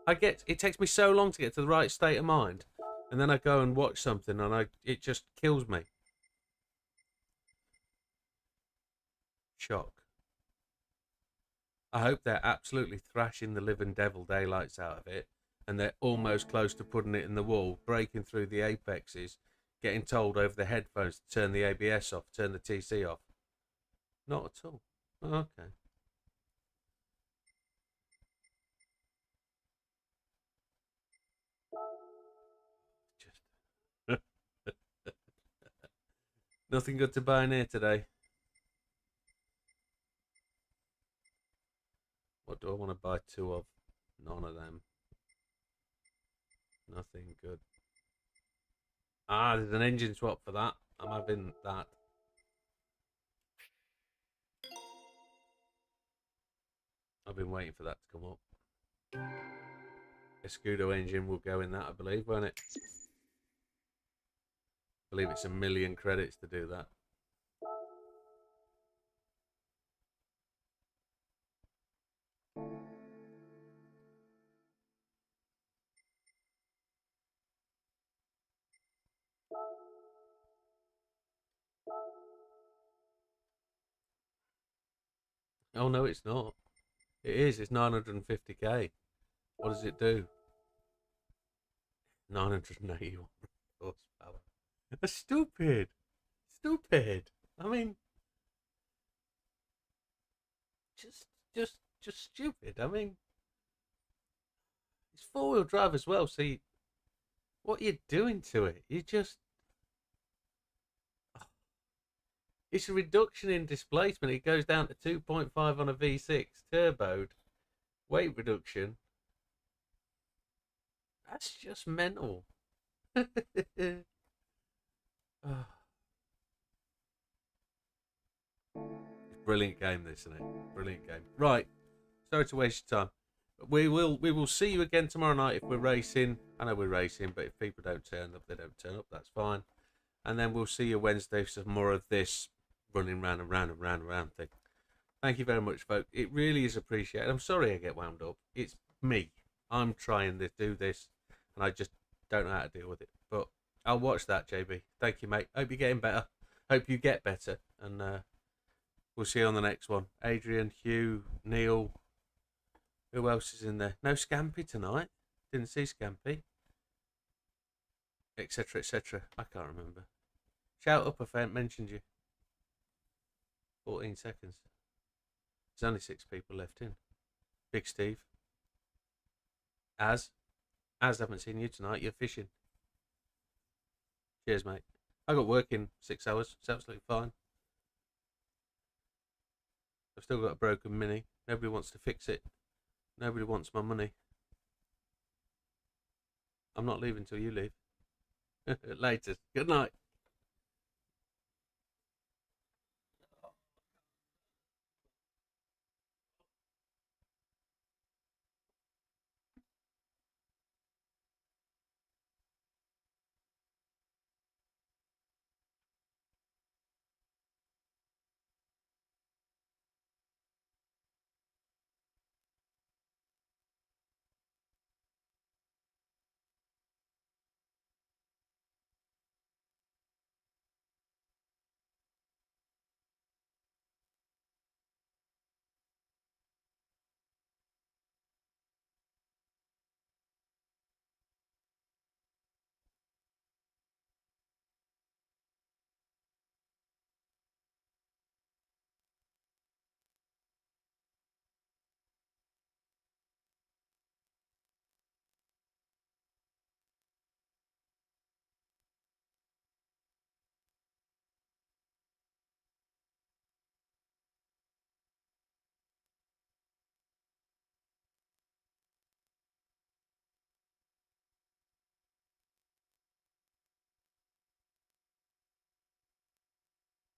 It takes me so long to get to the right state of mind, and then I go and watch something, and it just kills me. Shock. I hope they're absolutely thrashing the living devil daylights out of it, and they're almost close to putting it in the wall, breaking through the apexes, getting told over the headphones to turn the ABS off, turn the TC off. Not at all. Oh, okay. Just nothing good to buy in here today. What do I want to buy 2 of? None of them. Nothing good. Ah, there's an engine swap for that. I'm having that. I've been waiting for that to come up. Escudo engine will go in that, I believe, won't it? I believe it's 1 million credits to do that. Oh no, it's not. It is. It's 950k. What does it do? 981 horsepower. That's stupid. Stupid. I mean, just stupid. I mean, it's 4-wheel drive as well. So what are you doing to it? You just. It's a reduction in displacement. It goes down to 2.5 on a V6 turboed. Weight reduction. That's just mental. Brilliant game, this, isn't it? Brilliant game. Right. Sorry to waste your time. We will see you again tomorrow night if we're racing. I know we're racing, but if people don't turn up, they don't turn up. That's fine. And then we'll see you Wednesday for some more of this running round and round and round and round thing. Thank you very much, folks. It really is appreciated. I'm sorry I get wound up. It's me. I'm trying to do this, and I just don't know how to deal with it. But I'll watch that, JB. Thank you, mate. Hope you're getting better. Hope you get better. And we'll see you on the next one. Adrian, Hugh, Neil. Who else is in there? No Scampy tonight. Didn't see Scampy. Etc. Etc. I can't remember. Shout up if I mentioned you. 14 seconds. There's only 6 people left in. Big Steve. As I haven't seen you tonight. You're fishing. Cheers, mate. I got work in 6 hours. It's absolutely fine. I've still got a broken Mini. Nobody wants to fix it. Nobody wants my money. I'm not leaving till you leave. Later. Good night.